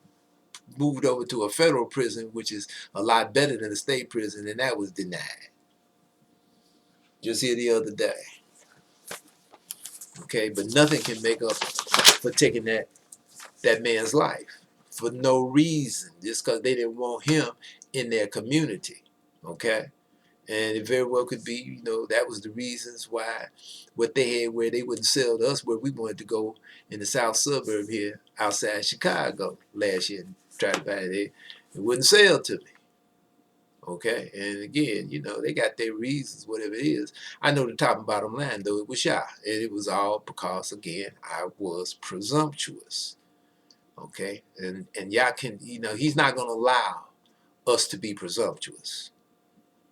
moved over to a federal prison, which is a lot better than a state prison, and that was denied. Just here the other day. Okay, but nothing can make up for taking that man's life for no reason, just because they didn't want him in their community. Okay, and it very well could be, you know, that was the reasons why what they had, where they wouldn't sell to us where we wanted to go in the south suburb here outside Chicago last year. tried to buy it, it wouldn't sell to me. Okay, and again, you know, they got their reasons, whatever it is. I know the top and bottom line, though, it was Yah. And it was all because, again, I was presumptuous. Okay, and Yah can, you know, he's not going to allow us to be presumptuous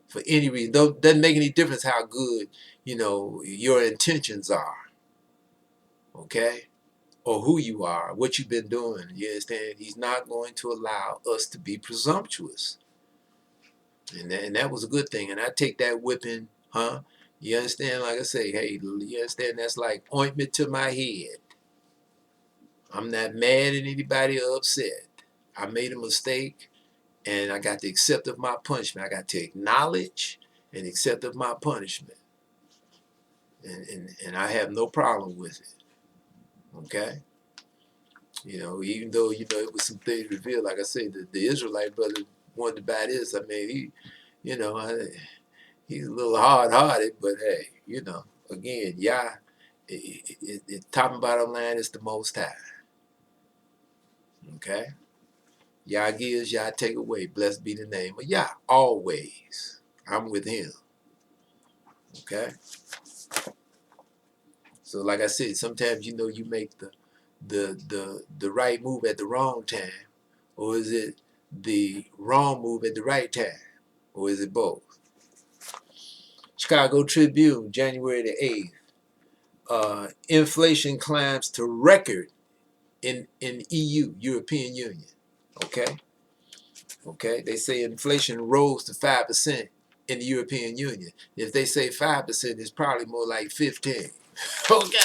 for any reason. Doesn't make any difference how good, you know, your intentions are. Okay, or who you are, what you've been doing. You understand? He's not going to allow us to be presumptuous. And that was a good thing. And I take that whipping, huh? You understand? Like I say, hey, you understand? That's like ointment to my head. I'm not mad at anybody or upset. I made a mistake, and I got to accept of my punishment. I got to acknowledge and accept of my punishment. And I have no problem with it. Okay? You know, even though, you know, it was some things revealed, like I say, the Israelite brother wanted to buy this. I mean, he, you know, he's a little hard-hearted, but hey, you know, again, Yah, top and bottom line is the Most High. Okay? Yah gives, Yah take away. Blessed be the name of Yah. Always. I'm with him. Okay? So like I said, sometimes, you know, you make the right move at the wrong time, or is it the wrong move at the right time, or is it both? Chicago Tribune, January the 8th. Inflation climbs to record in EU, European Union. Okay? Okay? They say inflation rose to 5% in the European Union. If they say 5%, it's probably more like 15. Okay?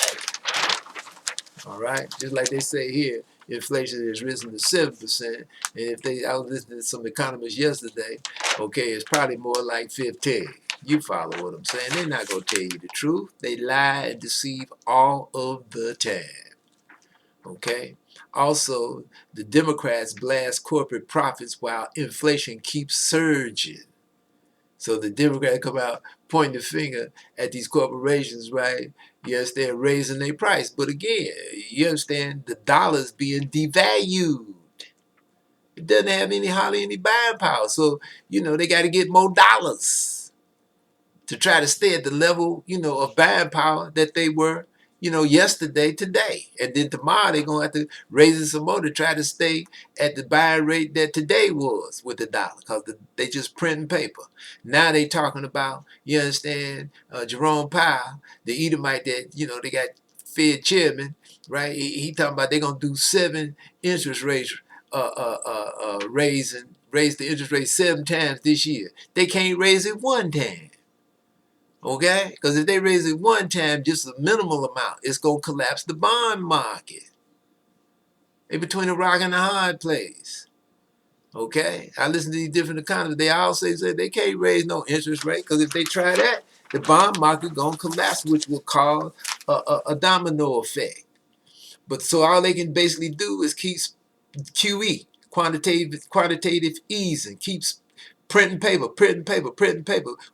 All right? Just like they say here, inflation has risen to 7%. And if they, I was listening to some economists yesterday, okay, it's probably more like 15. You follow what I'm saying? They're not going to tell you the truth. They lie and deceive all of the time. Okay? Also, the Democrats blast corporate profits while inflation keeps surging. So the Democrats come out pointing the finger at these corporations, right? You understand, raising their price. But again, you understand, the dollar's being devalued. It doesn't have hardly any buying power. So, you know, they got to get more dollars to try to stay at the level, you know, of buying power that they were, you know, yesterday, today. And then tomorrow they're going to have to raise it some more to try to stay at the buying rate that today was with the dollar, because they just printing paper. Now they talking about, you understand, Jerome Powell, the Edomite that, you know, they got Fed chairman, right? He talking about they're going to do 7 interest rates, raise the interest rate 7 times this year. They can't raise it 1 time. Okay? Because if they raise it 1 time, just a minimal amount, it's going to collapse the bond market. They're between a rock and a hard place. Okay? I listen to these different economists. They all say they can't raise no interest rate, because if they try that, the bond market going to collapse, which will cause a domino effect. But so all they can basically do is keep QE, quantitative easing, keeps printing paper,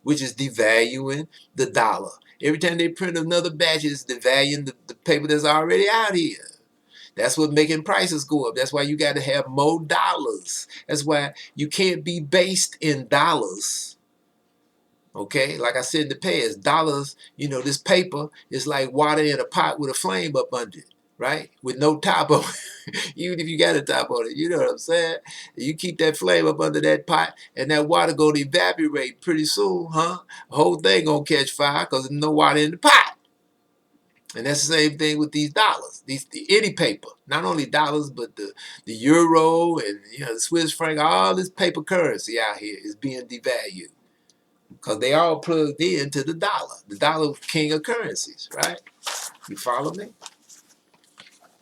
which is devaluing the dollar. Every time they print another batch, it's devaluing the paper that's already out here. That's what's making prices go up. That's why you got to have more dollars. That's why you can't be based in dollars. Okay, like I said in the past, dollars, you know, this paper is like water in a pot with a flame up under it, right? With no top on it. Even if you got a top on it, you know what I'm saying? You keep that flame up under that pot, and that water going to evaporate pretty soon, huh? The whole thing going to catch fire because there's no water in the pot. And that's the same thing with these dollars, any paper, not only dollars, but the euro and, you know, the Swiss franc, all this paper currency out here is being devalued. Because they all plugged into the dollar. The dollar king of currencies, right? You follow me?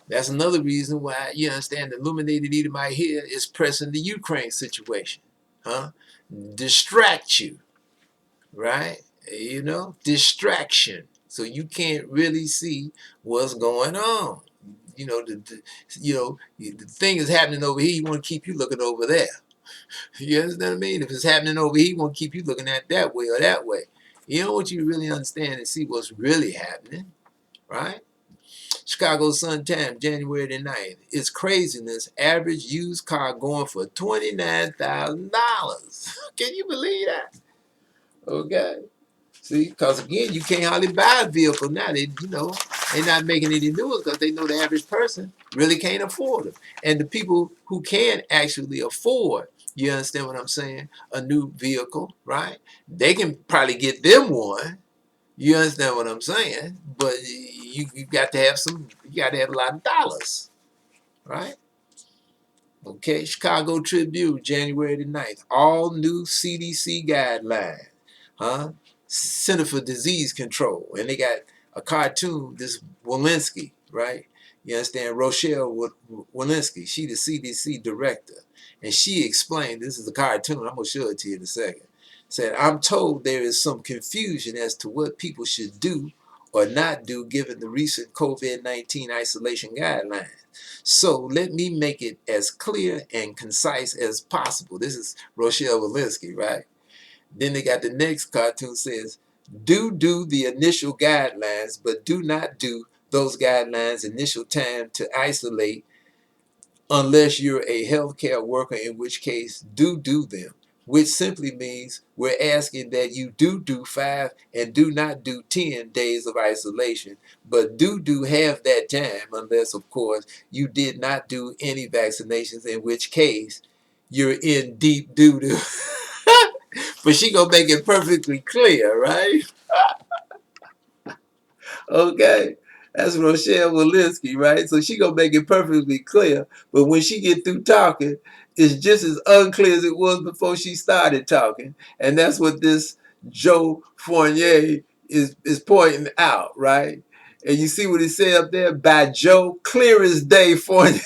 That's another reason why, you understand, the illuminated Edomite here is pressing the Ukraine situation. Huh? Distract you, right? You know, distraction. So you can't really see what's going on. You know, the thing is happening over here, you want to keep you looking over there. You understand what I mean? If it's happening over here, he won't keep you looking at that way or that way. You don't want you to really understand and see what's really happening, right? Chicago Sun-Times, January the 9th. It's craziness. Average used car going for $29,000. Can you believe that? Okay. See, because again, you can't hardly buy a vehicle now. They're not making any new ones because they know the average person really can't afford them. And the people who can actually afford, you understand what I'm saying, a new vehicle, right? They can probably get them one. You understand what I'm saying? But you got to have a lot of dollars, right? Okay, Chicago Tribune, January the 9th. All new CDC guidelines, huh? Center for Disease Control. And they got a cartoon, this Walensky, right? You understand? Rochelle Walensky, she the CDC director. And she explained, this is a cartoon, I'm going to show it to you in a second. Said, I'm told there is some confusion as to what people should do or not do given the recent COVID-19 isolation guidelines. So let me make it as clear and concise as possible. This is Rochelle Walensky, right? Then they got the next cartoon says, do the initial guidelines, but do not do those guidelines initial time to isolate unless you're a healthcare worker, in which case do them, which simply means we're asking that you do 5 and do not do 10 days of isolation, but do half that time unless, of course, you did not do any vaccinations, in which case you're in deep doo-doo. But she gonna make it perfectly clear, right? Okay, that's Rochelle Walensky, right? So she gonna make it perfectly clear, but when she get through talking, it's just as unclear as it was before she started talking, and that's what this Joe Fournier is pointing out, right? And you see what he said up there? By Joe, clear as day, Fournier.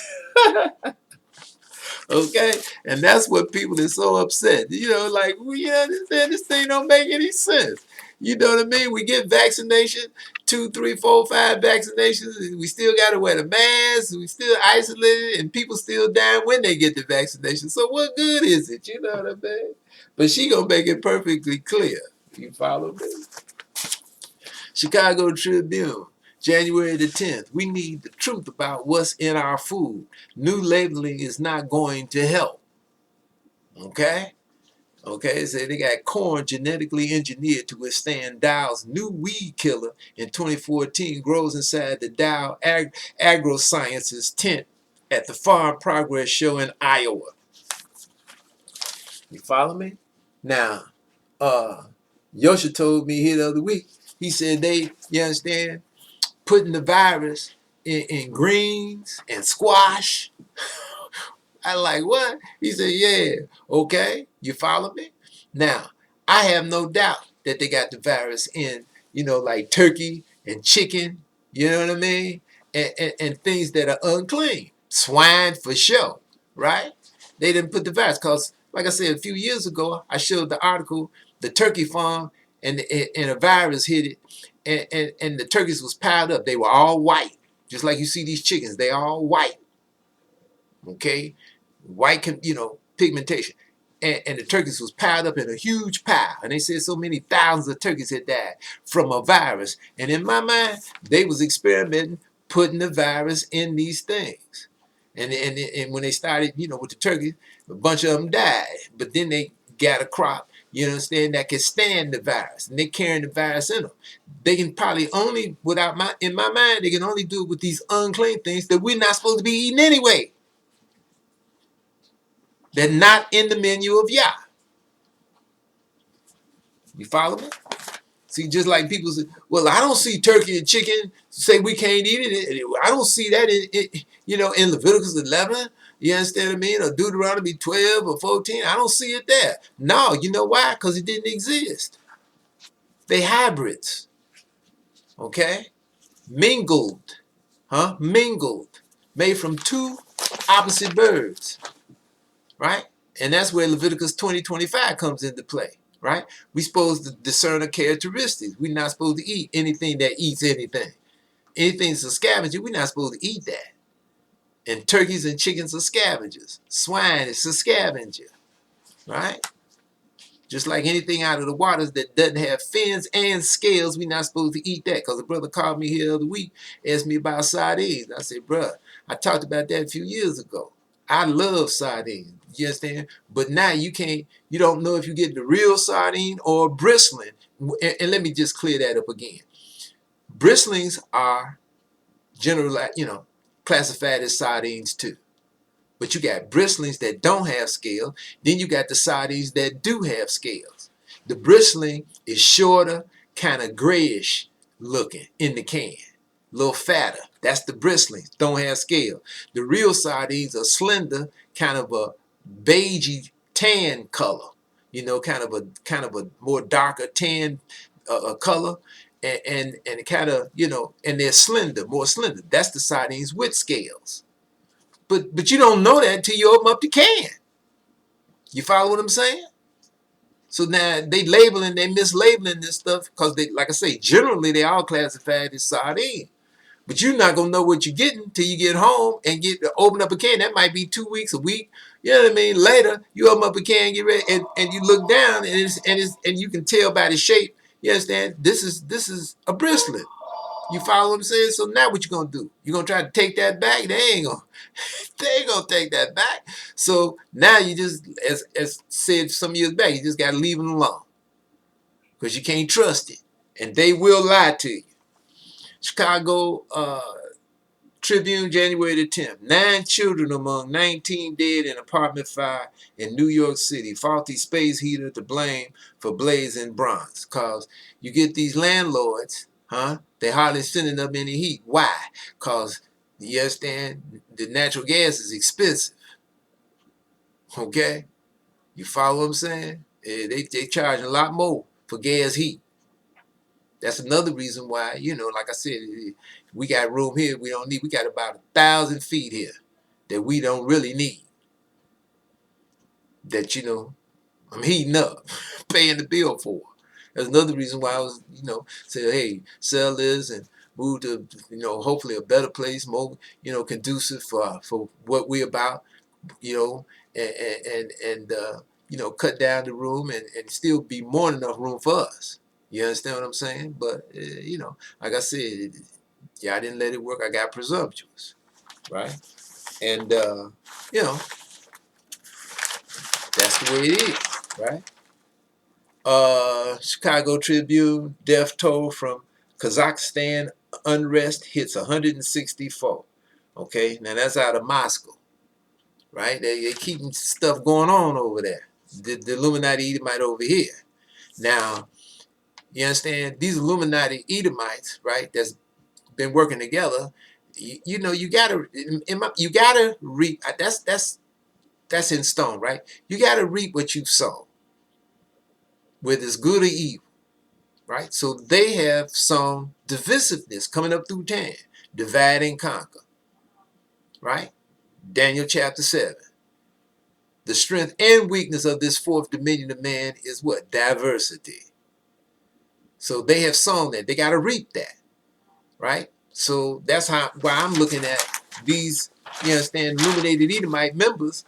Okay, and that's what people are so upset. Like, we understand this thing don't make any sense. You know what I mean? We get vaccination, 2, 3, 4, 5 vaccinations, and we still got to wear the mask. We still isolated, and people still dying when they get the vaccination. So what good is it? You know what I mean? But she gonna make it perfectly clear. You follow me? Chicago Tribune, January the 10th. We need the truth about what's in our food. New labeling is not going to help. Okay? Okay, so they got corn genetically engineered to withstand Dow's new weed killer in 2014 grows inside the Dow Agrosciences tent at the Farm Progress Show in Iowa. You follow me? Now, Yosha told me here the other week, he said you understand, putting the virus in greens and squash. I like, what? He said, yeah, okay, you follow me? Now, I have no doubt that they got the virus in, like turkey and chicken, you know what I mean? And things that are unclean. Swine for sure, right? They didn't put the virus because, like I said, a few years ago, I showed the article, the turkey farm, and a virus hit it, and the turkeys was piled up. They were all white, just like you see these chickens. They all white, okay? White, pigmentation. And the turkeys was piled up in a huge pile. And they said so many thousands of turkeys had died from a virus. And in my mind, they was experimenting, putting the virus in these things. And when they started, with the turkeys, a bunch of them died. But then they got a crop, you understand, that can stand the virus. And they carrying the virus in them. They can probably only, in my mind, they can only do it with these unclean things that we're not supposed to be eating anyway. They're not in the menu of Yah. You follow me? See, just like people say, well, I don't see turkey and chicken say we can't eat it. I don't see that in Leviticus 11. You understand what I mean? Or Deuteronomy 12 or 14. I don't see it there. No, you know why? Because it didn't exist. They hybrids. Okay? Mingled. Mingled. Made from 2 opposite birds. Right? And that's where Leviticus 20:25 comes into play, right? We're supposed to discern the characteristics. We're not supposed to eat anything that eats anything. Anything's a scavenger, we're not supposed to eat that. And turkeys and chickens are scavengers. Swine is a scavenger, right? Just like anything out of the waters that doesn't have fins and scales, we're not supposed to eat that. Because a brother called me here the other week, asked me about sardines. I said, bruh, I talked about that a few years ago. I love sardines. You understand? But now you don't know if you get the real sardine or bristling. And let me just clear that up again. Bristlings are generally, classified as sardines too. But you got bristlings that don't have scales. Then you got the sardines that do have scales. The bristling is shorter, kind of grayish looking in the can. A little fatter. That's the bristlings. Don't have scale. The real sardines are slender, kind of a beigey tan color. Kind of a more darker tan color. And kind of, and they're slender, more slender. That's the sardines with scales. But you don't know that until you open up the can. You follow what I'm saying? So now they mislabeling this stuff because they, like I say, generally they all classified as sardine. But you're not gonna know what you're getting till you get home and open up a can. That might be 2 weeks, a week. You know what I mean? Later, you open up a can, get ready, and you look down and you can tell by the shape. You understand? This is a bristlet. You follow what I'm saying? So now what you gonna do? You gonna try to take that back? They ain't gonna take that back. So now you just, as said some years back, you just gotta leave them alone. Because you can't trust it. And they will lie to you. Chicago Tribune, January the 10th. 9 children among 19 dead in apartment fire in New York City. Faulty space heater to blame for blaze in Bronx. Because you get these landlords, they hardly sending up any heat. Why? Because, you understand, the natural gas is expensive. Okay? You follow what I'm saying? They charge a lot more for gas heat. That's another reason why, like I said, we got room here we don't need. We got about 1,000 feet here that we don't really need. That, I'm heating up, paying the bill for. That's another reason why I was, say, hey, sell this and move to, hopefully a better place, more, conducive for what we're about, and cut down the room and still be more than enough room for us. You understand what I'm saying? But, like I said, I didn't let it work. I got presumptuous, right? And, that's the way it is, right? Chicago Tribune, death toll from Kazakhstan unrest hits 164. Okay, now that's out of Moscow, right? They keeping stuff going on over there. The Illuminati Edomite over here. Now, you understand, these Illuminati Edomites, right, that's been working together, you gotta reap. That's in stone, right? You gotta reap what you've sown, whether it's good or evil, right? So they have sown divisiveness coming up through time, divide and conquer, right? Daniel chapter 7. The strength and weakness of this fourth dominion of man is what? Diversity. So they have sown that. They got to reap that, right? So that's why I'm looking at these, you understand, illuminated Edomite members.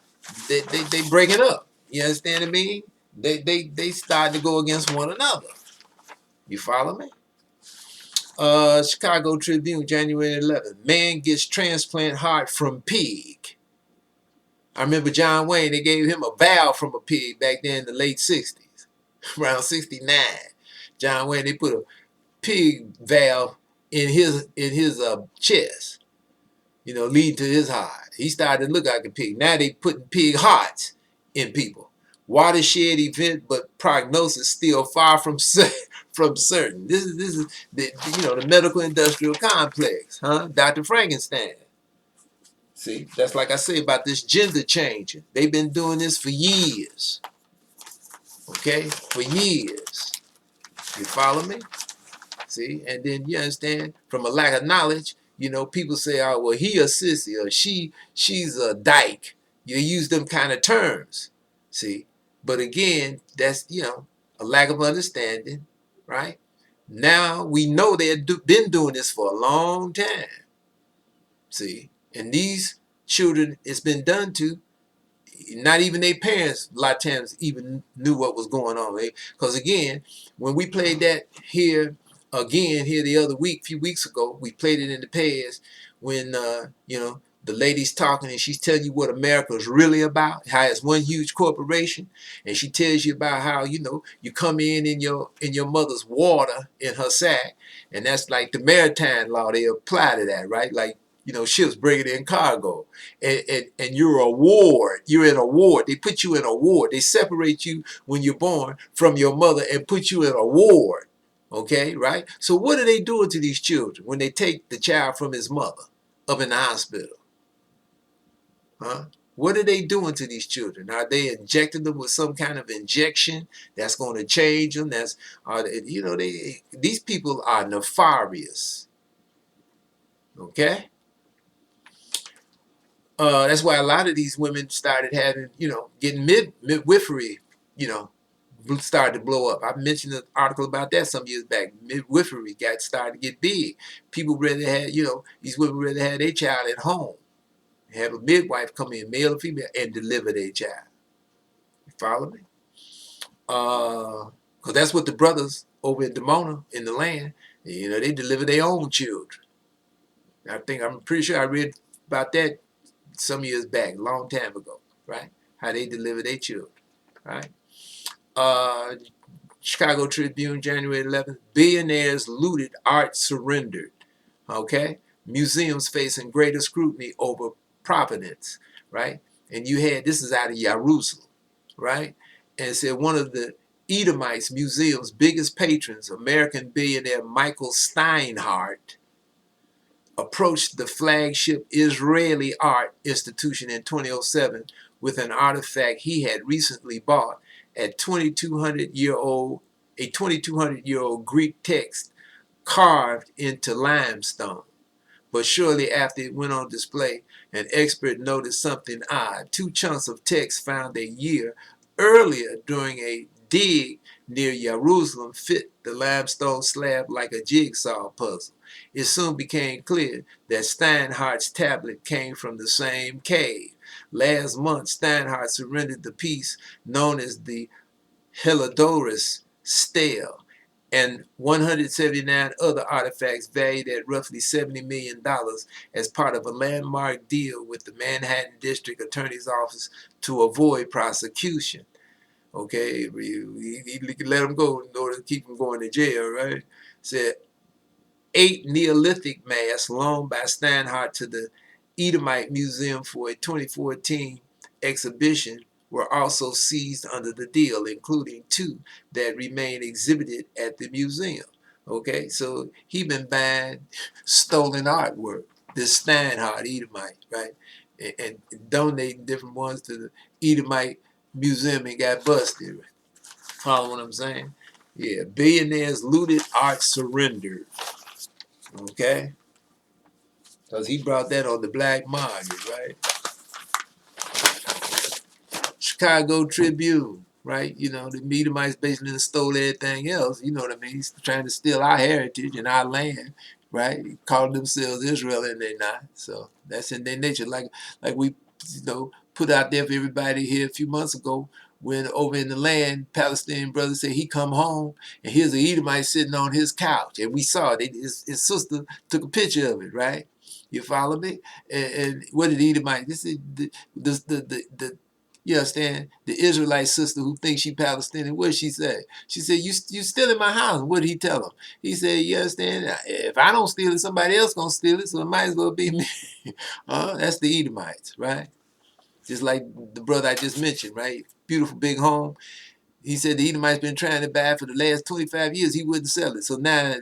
They break it up. You understand what I mean? They start to go against one another. You follow me? Chicago Tribune, January 11th. Man gets transplant heart from pig. I remember John Wayne, they gave him a valve from a pig back then in the late 60s, around 69. John Wayne, they put a pig valve in his chest, leading to his heart. He started to look like a pig. Now they putting pig hearts in people. Watershed event, but prognosis still far from certain. This is the medical industrial complex, Dr. Frankenstein. See, that's like I say about this gender changing. They've been doing this for years. Okay, for years. You follow me? See, and then you understand, from a lack of knowledge, people say, oh, well, he a sissy or she's a dyke. You use them kind of terms. See, but again, that's, a lack of understanding, right? Now we know they've been doing this for a long time. See, and these children it's been done to, not even their parents a lot of times even knew what was going on. Because again, when we played that here the other week, a few weeks ago, we played it in the past when you know, the lady's talking and she's telling you what America is really about, how it's one huge corporation, and she tells you about how, you know, you come in your mother's water in her sack, and that's like the maritime law. They apply to that, right? Like, you know, ships bringing in cargo, and you're a ward. You're in a ward. They put you in a ward. They separate you when you're born from your mother and put you in a ward. Okay, right? So what are they doing to these children when they take the child from his mother up in the hospital? Huh? What are they doing to these children? Are they injecting them with some kind of injection that's going to change them? You know, these people are nefarious. Okay? That's why a lot of these women started having, you know, getting midwifery, you know, started to blow up. I mentioned an article about that some years back. Midwifery got started to get big. People rather had, you know, these women rather had their child at home, have a midwife come in, male or female, and deliver their child. You follow me? Because that's what the brothers over in Demona, in the land, you know, they deliver their own children. I'm pretty sure I read about that some years back, a long time ago, right? How they deliver their children, right? Uh, Chicago Tribune, January 11th, billionaires looted, art surrendered, okay? Museums facing greater scrutiny over provenance, right? And you had, this is out of Jerusalem, right? And it said one of the Edomites Museum's biggest patrons, American billionaire Michael Steinhardt, approached the flagship Israeli art institution in 2007 with an artifact he had recently bought, a 2,200-year-old Greek text carved into limestone. But shortly after it went on display, an expert noticed something odd. Two chunks of text found a year earlier during a dig near Jerusalem fit the limestone slab like a jigsaw puzzle. It soon became clear that Steinhardt's tablet came from the same cave. Last month, Steinhardt surrendered the piece known as the Heliodorus stele and 179 other artifacts valued at roughly $70 million as part of a landmark deal with the Manhattan District Attorney's Office to avoid prosecution. Okay, he let them go in order to keep them going to jail, right? Said 8 Neolithic masks loaned by Steinhardt to the Edomite Museum for a 2014 exhibition were also seized under the deal, including 2 that remain exhibited at the museum. Okay, so he been buying stolen artwork, this Steinhardt Edomite, right? And donating different ones to the Edomite Museum and got busted. Follow what I'm saying? Yeah, billionaires looted, art surrendered. Okay? Because he brought that on the black market, right? Chicago Tribune, right? You know, the Edomites basically stole everything else. You know what I mean? He's trying to steal our heritage and our land, right? Calling themselves Israel and they're not. So that's in their nature. Like we, you know, put out there for everybody here a few months ago when over in the land, Palestinian brother said he come home and here's an Edomite sitting on his couch. And we saw it. His sister took a picture of it, right? You follow me? And what did Edomite? This is the you understand? The Israelite sister who thinks she Palestinian, what did she say? She said, you still in my house. What did he tell him? He said, you understand? If I don't steal it, somebody else going to steal it, so it might as well be me. That's the Edomites, right? Just like the brother I just mentioned, right? Beautiful big home. He said the Edomites been trying to buy it for the last 25 years. He wouldn't sell it. So now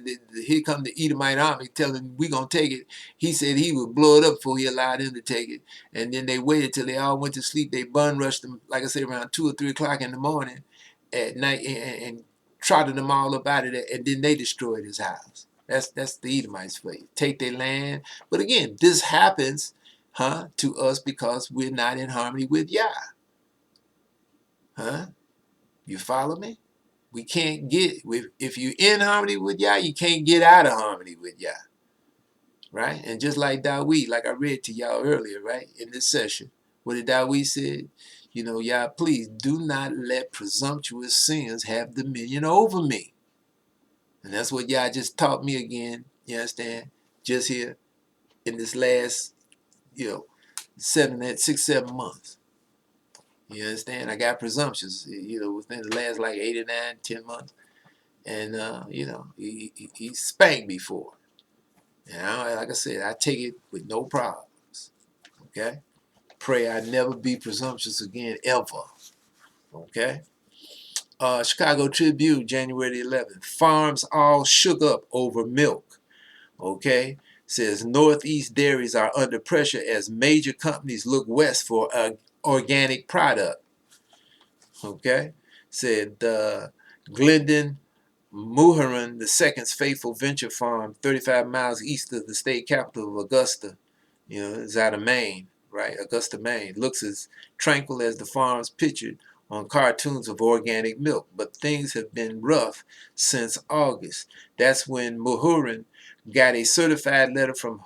here come the Edomite army telling him we going to take it. He said he would blow it up before he allowed them to take it. And then they waited till they all went to sleep. They bun rushed them, like I said, around 2 or 3 o'clock in the morning at night and trotted them all up out of there. And then they destroyed his house. That's the Edomites for you. Take their land. But again, this happens to us because we're not in harmony with Yah. You follow me? We can't get, if you're in harmony with Yah, you can't get out of harmony with Yah, right? And just like Dawid, like I read to y'all earlier, right, in this session, what did Dawid say? You know, y'all, please do not let presumptuous sins have dominion over me. And that's what y'all just taught me again, you understand? Just here in this last, 6, 7 months. You understand? I got presumptions, within the last like 8 or 9, 10 months. And, he spanked me for it. And like I said, I take it with no problems. Okay? Pray I never be presumptuous again, ever. Okay? Chicago Tribune, January 11th. Farms all shook up over milk. Okay? Says Northeast dairies are under pressure as major companies look west for organic product. Okay? Said Glendon Muharan II's faithful venture farm, 35 miles east of the state capital of Augusta, is out of Maine, right? Augusta, Maine. Looks as tranquil as the farms pictured on cartoons of organic milk, but things have been rough since August. That's when Muhurin got a certified letter from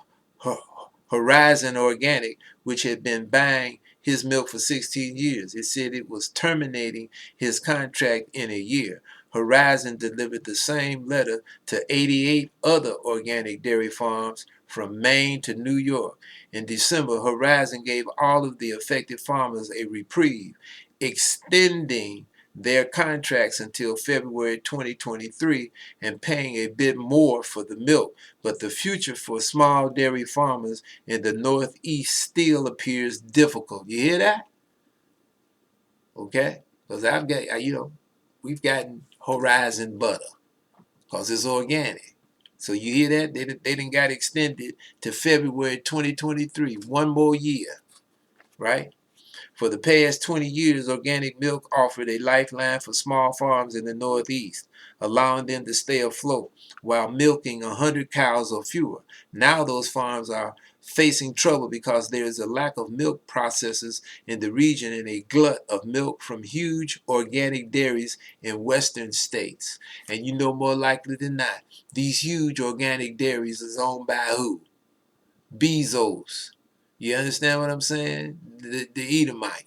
Horizon Organic, which had been buying his milk for 16 years. It said it was terminating his contract in a year. Horizon delivered the same letter to 88 other organic dairy farms from Maine to New York. In December, Horizon gave all of the affected farmers a reprieve, extending their contracts until February 2023 and paying a bit more for the milk. But the future for small dairy farmers in the Northeast still appears difficult. You hear that? Okay? Because I've got, we've gotten Horizon butter because it's organic. So you hear that? They didn't got extended to February 2023, one more year, right? For the past 20 years, organic milk offered a lifeline for small farms in the Northeast, allowing them to stay afloat while milking 100 cows or fewer. Now those farms are facing trouble because there is a lack of milk processors in the region and a glut of milk from huge organic dairies in western states. And you know, more likely than not, these huge organic dairies is owned by who? Bezos. You understand what I'm saying? The Edomite.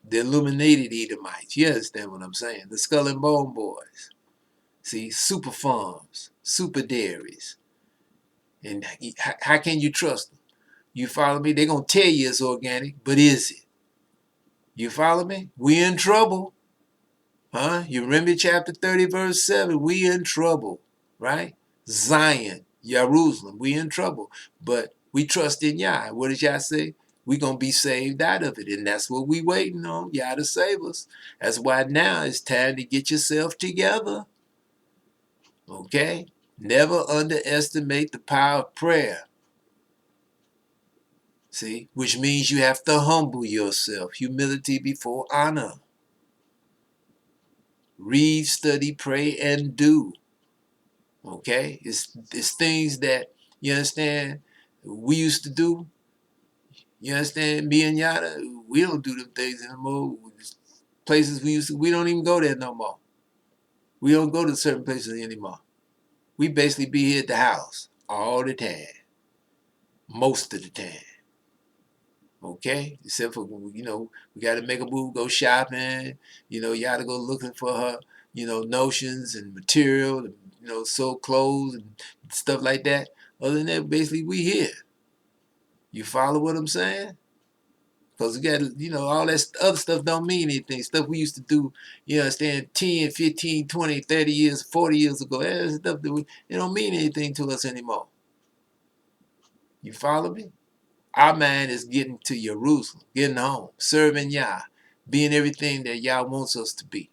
The illuminated Edomites. You understand what I'm saying? The Skull and Bone Boys. See, super farms, super dairies. And how can you trust them? You follow me? They're going to tell you it's organic, but is it? You follow me? We in trouble. Huh? You remember chapter 30, verse 7? We in trouble, right? Zion, Jerusalem, we in trouble. But we trust in Yah. What did Yah say? We going to be saved out of it. And that's what we waiting on, Yah to save us. That's why now it's time to get yourself together. Okay? Never underestimate the power of prayer. See? Which means you have to humble yourself. Humility before honor. Read, study, pray, and do. Okay? It's things that, you understand, we used to do. You understand? Me and Yada, we don't do them things anymore. Places we don't even go there no more. We don't go to certain places anymore. We basically be here at the house all the time. Most of the time. Okay? Except for, we got to make a move, go shopping. Yada go looking for her, notions and material, sew clothes and stuff like that. Other than that, basically, we here. You follow what I'm saying? Because we got, all that other stuff don't mean anything. Stuff we used to do, 10, 15, 20, 30 years, 40 years ago. That stuff that it don't mean anything to us anymore. You follow me? Our mind is getting to Jerusalem, getting home, serving Yah, being everything that Yah wants us to be.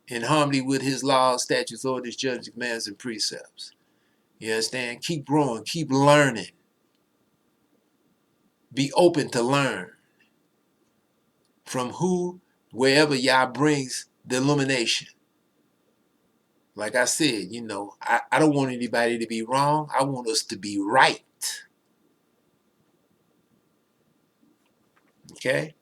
In harmony with his laws, statutes, orders, judgments, commands, and precepts. You understand? Keep growing, keep learning. Be open to learn. From wherever Yah brings the illumination. Like I said, I don't want anybody to be wrong. I want us to be right. Okay?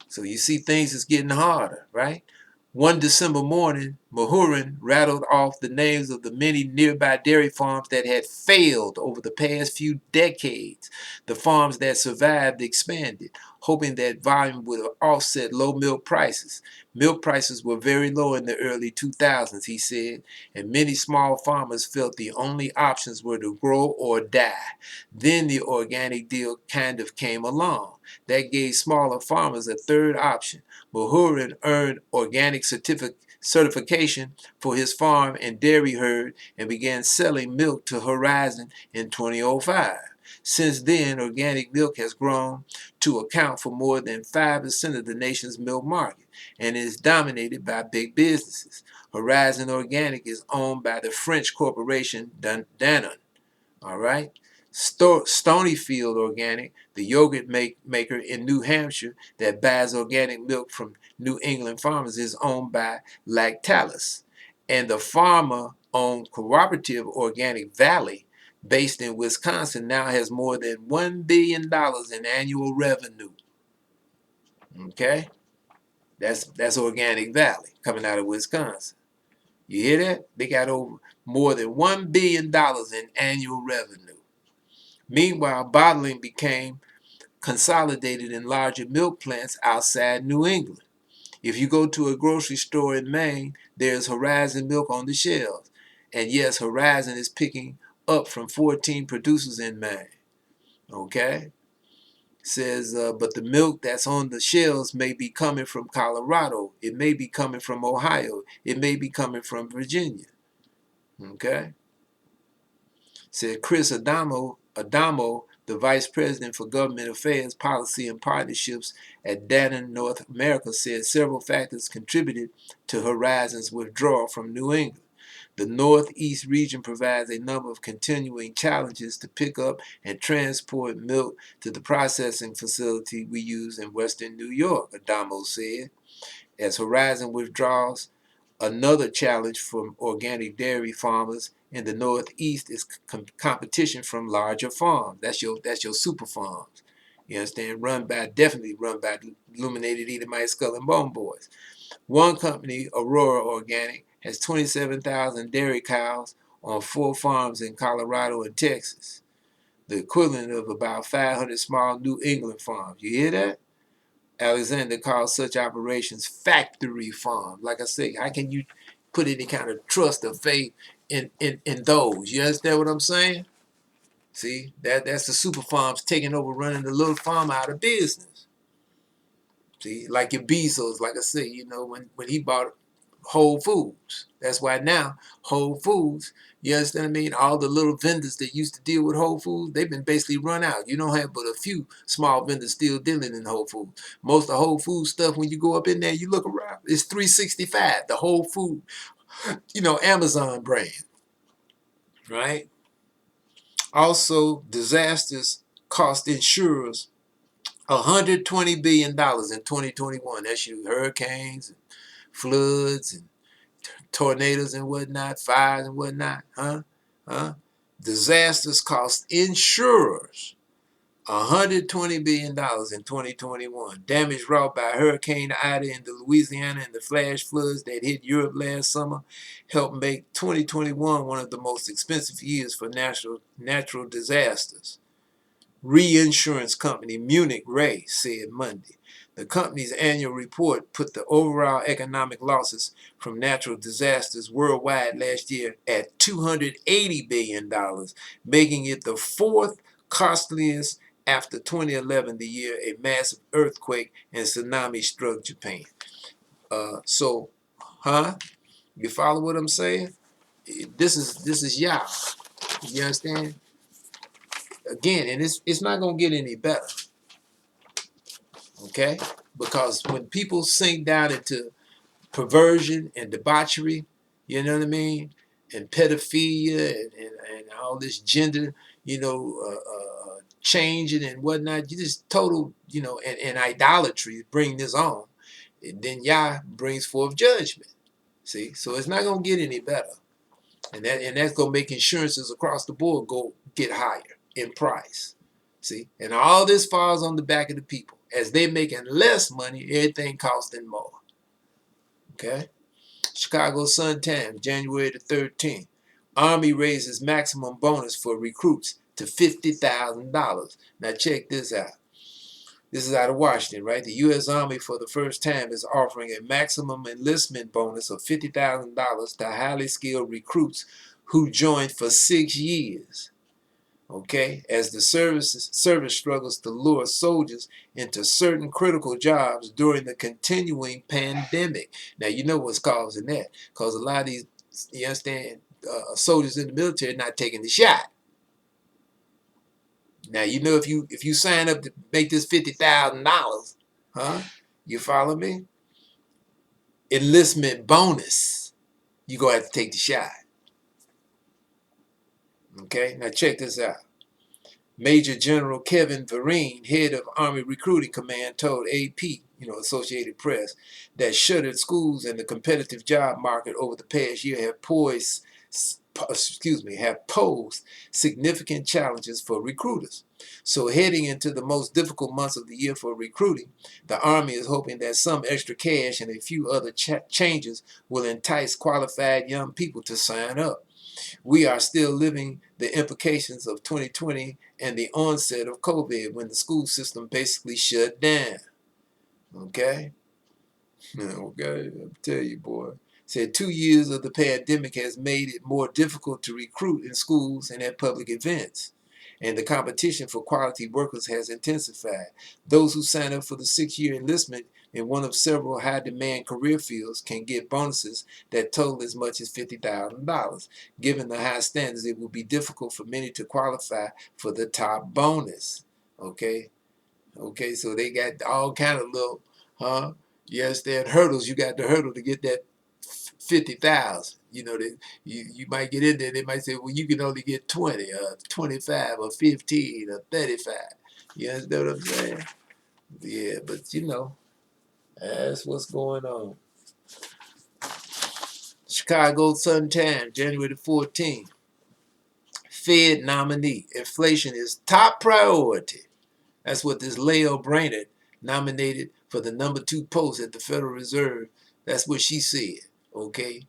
So you see things is getting harder, right? One December morning, Mahurin rattled off the names of the many nearby dairy farms that had failed over the past few decades. The farms that survived expanded, hoping that volume would offset low milk prices. Milk prices were very low in the early 2000s, he said, and many small farmers felt the only options were to grow or die. Then the organic deal kind of came along. That gave smaller farmers a third option. Mahurin earned organic certification for his farm and dairy herd and began selling milk to Horizon in 2005. Since then, organic milk has grown to account for more than 5% of the nation's milk market and is dominated by big businesses. Horizon Organic is owned by the French corporation Danone. All right. Stonyfield Organic, the yogurt maker in New Hampshire that buys organic milk from New England farmers, is owned by Lactalis. And the farmer-owned cooperative Organic Valley, based in Wisconsin, now has more than $1 billion in annual revenue. Okay? That's Organic Valley coming out of Wisconsin. You hear that? They got over more than $1 billion in annual revenue. Meanwhile, bottling became consolidated in larger milk plants outside New England. If you go to a grocery store in Maine, there's Horizon milk on the shelves. And yes, Horizon is picking up from 14 producers in Maine. Okay? Says, but the milk that's on the shelves may be coming from Colorado. It may be coming from Ohio. It may be coming from Virginia. Okay? Said Chris Adamo, the Vice President for Government Affairs, Policy, and Partnerships at Danone North America, said several factors contributed to Horizon's withdrawal from New England. The Northeast region provides a number of continuing challenges to pick up and transport milk to the processing facility we use in Western New York, Adamo said. As Horizon withdraws, another challenge for organic dairy farmers in the Northeast is competition from larger farms. That's your super farms. You understand? Definitely run by illuminated Edomite Skull and Bone Boys. One company, Aurora Organic, has 27,000 dairy cows on 4 farms in Colorado and Texas, the equivalent of about 500 small New England farms. You hear that? Alexander calls such operations factory farms. Like I say, how can you put any kind of trust or faith in those? You understand what I'm saying? See, that's the super farms taking over, running the little farm out of business. See, like your Bezos, like I say, when he bought Whole Foods. That's why now Whole Foods, you understand what I mean? All the little vendors that used to deal with Whole Foods, they've been basically run out. You don't have but a few small vendors still dealing in Whole Foods. Most of Whole Foods stuff, when you go up in there, you look around, it's 365, the Whole Food, Amazon brand, right? Also, disasters cost insurers $120 billion in 2021. That's your hurricanes, and floods, and tornadoes and whatnot, fires and whatnot, Disasters cost insurers $120 billion in 2021. Damage wrought by Hurricane Ida in the Louisiana and the flash floods that hit Europe last summer helped make 2021 one of the most expensive years for natural disasters. Reinsurance company Munich Re said Monday. The company's annual report put the overall economic losses from natural disasters worldwide last year at $280 billion, making it the 4th costliest after 2011, the year a massive earthquake and tsunami struck Japan. You follow what I'm saying? This is Yah. You understand? Again, and it's not gonna get any better. Okay? Because when people sink down into perversion and debauchery, you know what I mean? And pedophilia and all this gender, changing and whatnot, you just total, and idolatry bring this on. And then Yah brings forth judgment. See? So it's not going to get any better. And that's going to make insurances across the board get higher in price. See? And all this falls on the back of the people. As they're making less money, everything costing more. Okay? Chicago Sun-Times, January the 13th. Army raises maximum bonus for recruits to $50,000. Now check this out. This is out of Washington, right? The U.S. Army for the first time is offering a maximum enlistment bonus of $50,000 to highly skilled recruits who join for 6 years. Okay, as the service struggles to lure soldiers into certain critical jobs during the continuing pandemic. Now, you know what's causing that, because a lot of these, you understand, soldiers in the military are not taking the shot. Now, you know, if you sign up to make this $50,000, huh? You follow me? Enlistment bonus, you're gonna have to take the shot. Okay, now check this out. Major General Kevin Vereen, head of Army Recruiting Command, told AP, Associated Press, that shuttered schools and the competitive job market over the past year have posed significant challenges for recruiters. So heading into the most difficult months of the year for recruiting, the Army is hoping that some extra cash and a few other changes will entice qualified young people to sign up. We are still living the implications of 2020 and the onset of COVID when the school system basically shut down. Okay? Okay, I'll tell you, boy. Said 2 years of the pandemic has made it more difficult to recruit in schools and at public events. And the competition for quality workers has intensified. Those who sign up for the 6-year enlistment in one of several high-demand career fields can get bonuses that total as much as $50,000. Given the high standards, it will be difficult for many to qualify for the top bonus. Okay? Okay, so they got all kind of little, yes, there are hurdles. You got the hurdle to get that 50,000. That you might get in there. They might say, well, you can only get 20, or 25, or 15, or 35. You understand what I'm saying? Yeah, but that's what's going on. Chicago Sun-Times, January the 14th. Fed nominee. Inflation is top priority. That's what this Lael Brainerd, nominated for the #2 post at the Federal Reserve, that's what she said, okay?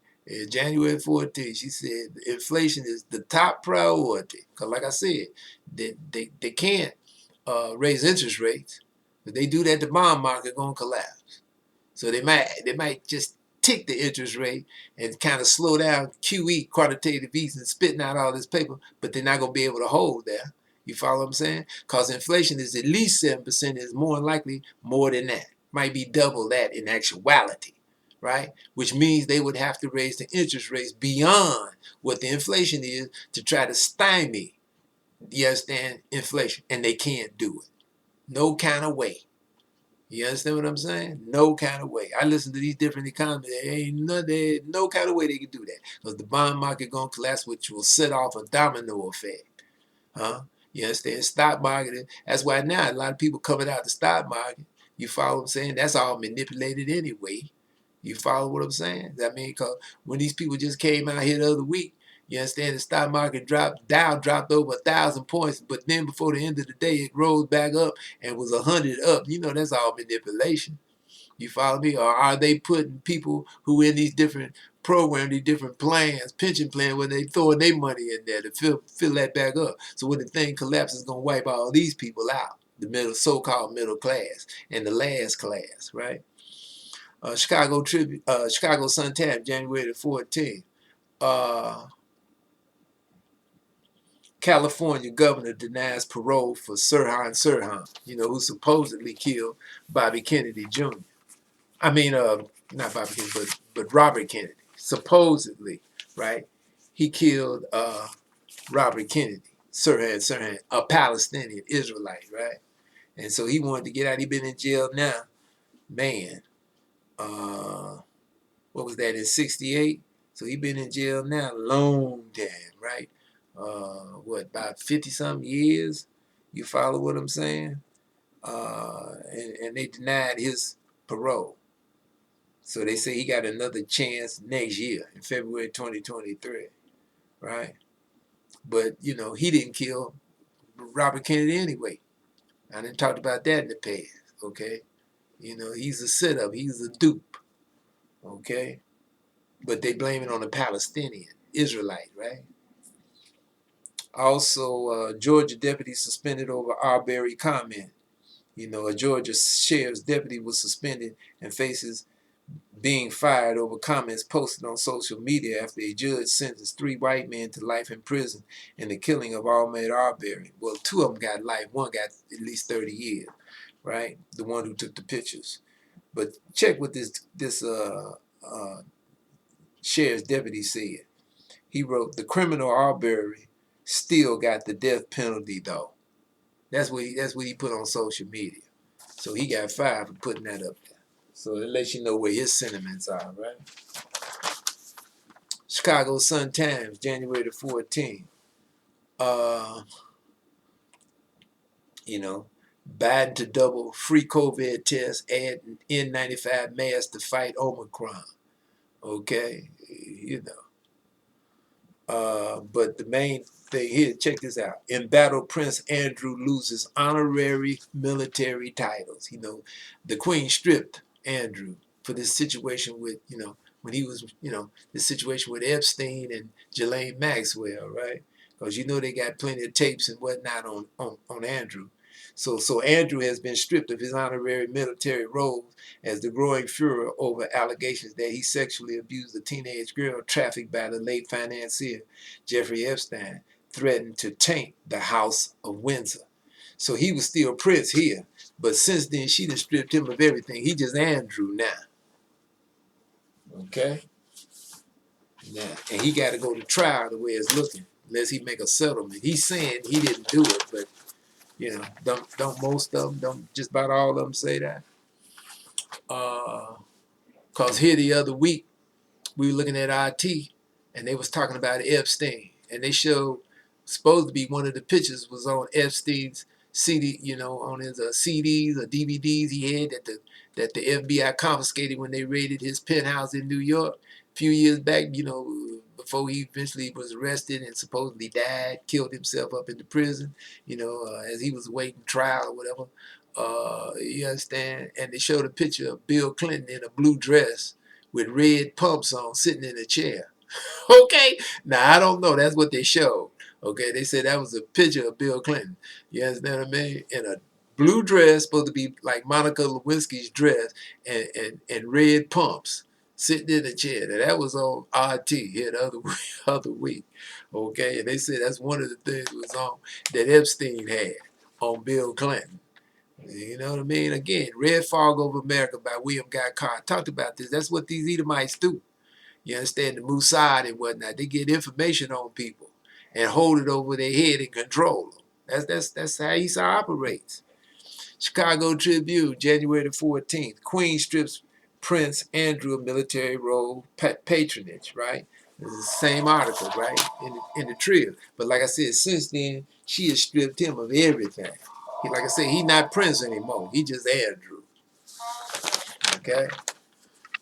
January 14th, she said inflation is the top priority. Because like I said, they can't raise interest rates. If they do that, the bond market going to collapse. So they might just tick the interest rate and kind of slow down QE, quantitative easing, spitting out all this paper, but they're not going to be able to hold there. You follow what I'm saying? Because inflation is at least 7%, is more likely more than that. Might be double that in actuality, right? Which means they would have to raise the interest rates beyond what the inflation is to try to stymie, you understand, inflation. And they can't do it. No kind of way. You understand what I'm saying? No kind of way. I listen to these different economists. There ain't no kind of way they can do that. Because the bond market going to collapse, which will set off a domino effect. Huh? You understand? Stock market. That's why now a lot of people coming out the stock market. You follow what I'm saying? That's all manipulated anyway. You follow what I'm saying? I mean, because when these people just came out here the other week, you understand, the stock market Dow dropped over 1,000 points, but then before the end of the day, it rose back up and was 100 up. That's all manipulation. You follow me? Or are they putting people who in these different programs, these different plans, pension plans, where they throwing their money in there to fill that back up? So when the thing collapses, it's going to wipe all these people out, the so-called middle class and the last class, right? Chicago Sun-Times, January the 14th. California governor denies parole for Sirhan, who supposedly killed Bobby Kennedy Jr. I mean, not Bobby Kennedy, but Robert Kennedy, supposedly, right? He killed Robert Kennedy, Sirhan, a Palestinian Israelite, right? And so he wanted to get out. He been in jail now, man. What was that, in '68? So he been in jail now a long time, right? About 50-something years? You follow what I'm saying? And they denied his parole. So they say he got another chance next year in February 2023, right? But, he didn't kill Robert Kennedy anyway. I didn't talk about that in the past, okay? He's a sit-up. He's a dupe, okay? but they blame it on the Palestinian, Israelite, right? Also, Georgia deputy suspended over Arbery comment. You know, a Georgia sheriff's deputy was suspended and faces being fired over comments posted on social media after a judge sentenced 3 white men to life in prison in the killing of Ahmaud Arbery. Well, 2 of them got life, 1 got at least 30 years, right? The one who took the pictures. But check what this sheriff's deputy said. He wrote, "The criminal Arbery still got the death penalty though." That's what he put on social media. So he got fired for putting that up there. So it lets you know where his sentiments are, right? Chicago Sun-Times, January the 14th. You know, Biden to double free COVID tests, add N95 masks to fight Omicron. Okay, you know. But the main thing here, check this out. In battle, Prince Andrew loses honorary military titles. You know, the Queen stripped Andrew for this situation with, you know, when he was, you know, this situation with Epstein and Ghislaine Maxwell, right? Because you know they got plenty of tapes and whatnot on Andrew. So Andrew has been stripped of his honorary military roles as the growing furor over allegations that he sexually abused a teenage girl trafficked by the late financier Jeffrey Epstein threatened to taint the House of Windsor. So he was still Prince here, but since then she done stripped him of everything. He just Andrew now. Okay? Now, and he got to go to trial the way it's looking, unless he make a settlement. He's saying he didn't do it, but you know, don't most of them, don't just about all of them say that? Cause here the other week we were looking at RT, and they was talking about Epstein, and they showed supposed to be one of the pictures was on Epstein's CD, you know, on his CDs or DVDs he had that the FBI confiscated when they raided his penthouse in New York a few years back, you know, before he eventually was arrested and supposedly died, killed himself up in the prison, you know, as he was awaiting trial or whatever. You understand? And they showed a picture of Bill Clinton in a blue dress with red pumps on, sitting in a chair. Okay, now I don't know. That's what they showed. Okay, they said that was a picture of Bill Clinton. You understand what I mean? In a blue dress, supposed to be like Monica Lewinsky's dress, and red pumps, sitting in a chair. Now that was on RT here the other week. Okay, and they said that's one of the things was on that Epstein had on Bill Clinton. You know what I mean? Again, Red Fog Over America by William Guy Carr talked about this. That's what these Edomites do. You understand? The Mossad and whatnot. They get information on people and hold it over their head and control them. That's how Esau operates. Chicago Tribune, January the 14th. Queen strips Prince Andrew of military role patronage, right? This is the same article, right? In the Trib. But like I said, since then, she has stripped him of everything. Like I said, he's not Prince anymore. He just Andrew. Okay?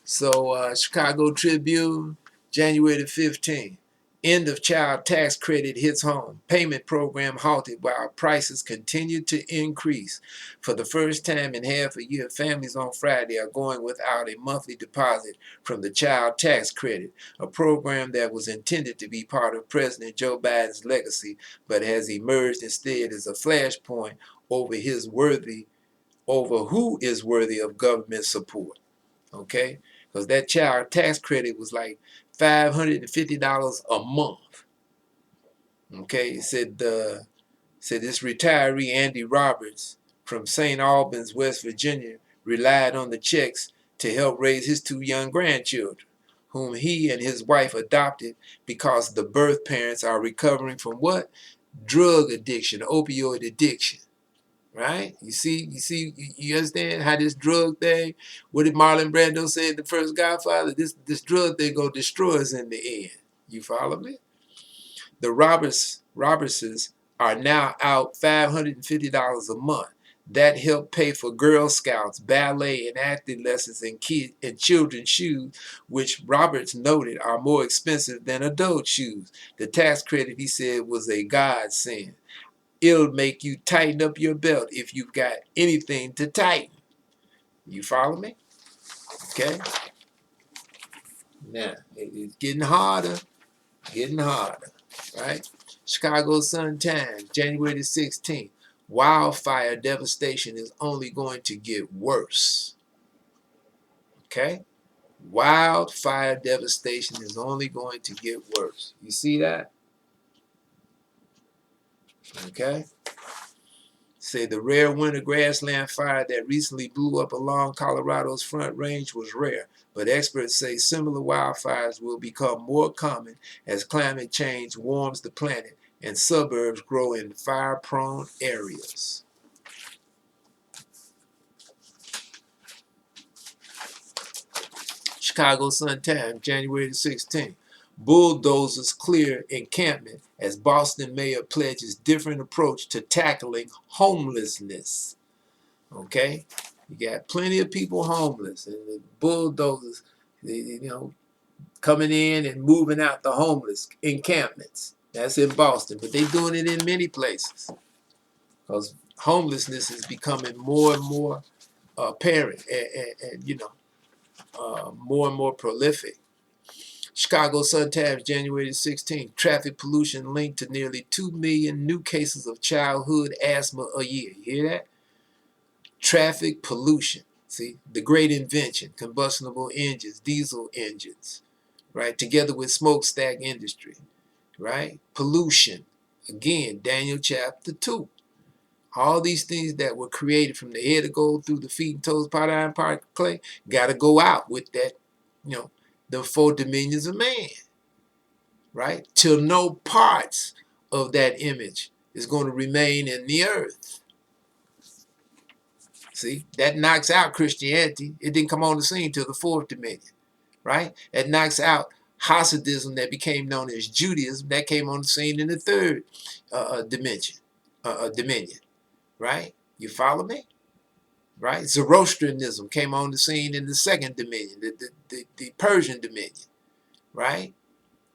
So Chicago Tribune, January the 15th. End of child tax credit hits home. Payment program halted while prices continue to increase. For the first time in half a year, families on Friday are going without a monthly deposit from the child tax credit, a program that was intended to be part of President Joe Biden's legacy, but has emerged instead as a flashpoint over who is worthy of government support. Okay? Because that child tax credit was like $550 a month. Okay? It said this retiree Andy Roberts from St. Albans, West Virginia, relied on the checks to help raise his 2 young grandchildren, whom he and his wife adopted because the birth parents are recovering from what? Drug addiction, opioid addiction. Right? You understand how this drug thing, what did Marlon Brando say in the first Godfather? This drug thing gonna destroy us in the end. You follow me? The Robertses are now out $550 a month. That helped pay for Girl Scouts, ballet, and acting lessons and children's shoes, which Roberts noted are more expensive than adult shoes. The tax credit, he said, was a godsend. It'll make you tighten up your belt if you've got anything to tighten. You follow me? Okay? Now, it's getting harder, right? Chicago Sun-Times, January the 16th. Wildfire devastation is only going to get worse. Okay? Wildfire devastation is only going to get worse. You see that? Okay? Say the rare winter grassland fire that recently blew up along Colorado's Front Range was rare, but experts say similar wildfires will become more common as climate change warms the planet and suburbs grow in fire-prone areas. Chicago Sun-Times, January the 16th. Bulldozers clear encampment as Boston mayor pledges different approach to tackling homelessness. Okay? You got plenty of people homeless, and the bulldozers, coming in and moving out the homeless encampments. That's in Boston, but they're doing it in many places because homelessness is becoming more and more apparent and more and more prolific. Chicago Sun-Times, January 16th. Traffic pollution linked to nearly 2 million new cases of childhood asthma a year. You hear that? Traffic pollution. See, the great invention, combustible engines, diesel engines, right? Together with smokestack industry, right? Pollution. Again, Daniel chapter 2. All these things that were created from the head of gold through the feet and toes, pot iron, pot clay, got to go out with that, the 4 dominions of man, right? Till no parts of that image is going to remain in the earth. See, that knocks out Christianity. It didn't come on the scene till the 4th dominion, right? That knocks out Hasidism that became known as Judaism. That came on the scene in the 3rd dominion, right? You follow me? Right? Zoroastrianism came on the scene in the 2nd dominion, the Persian dominion, right?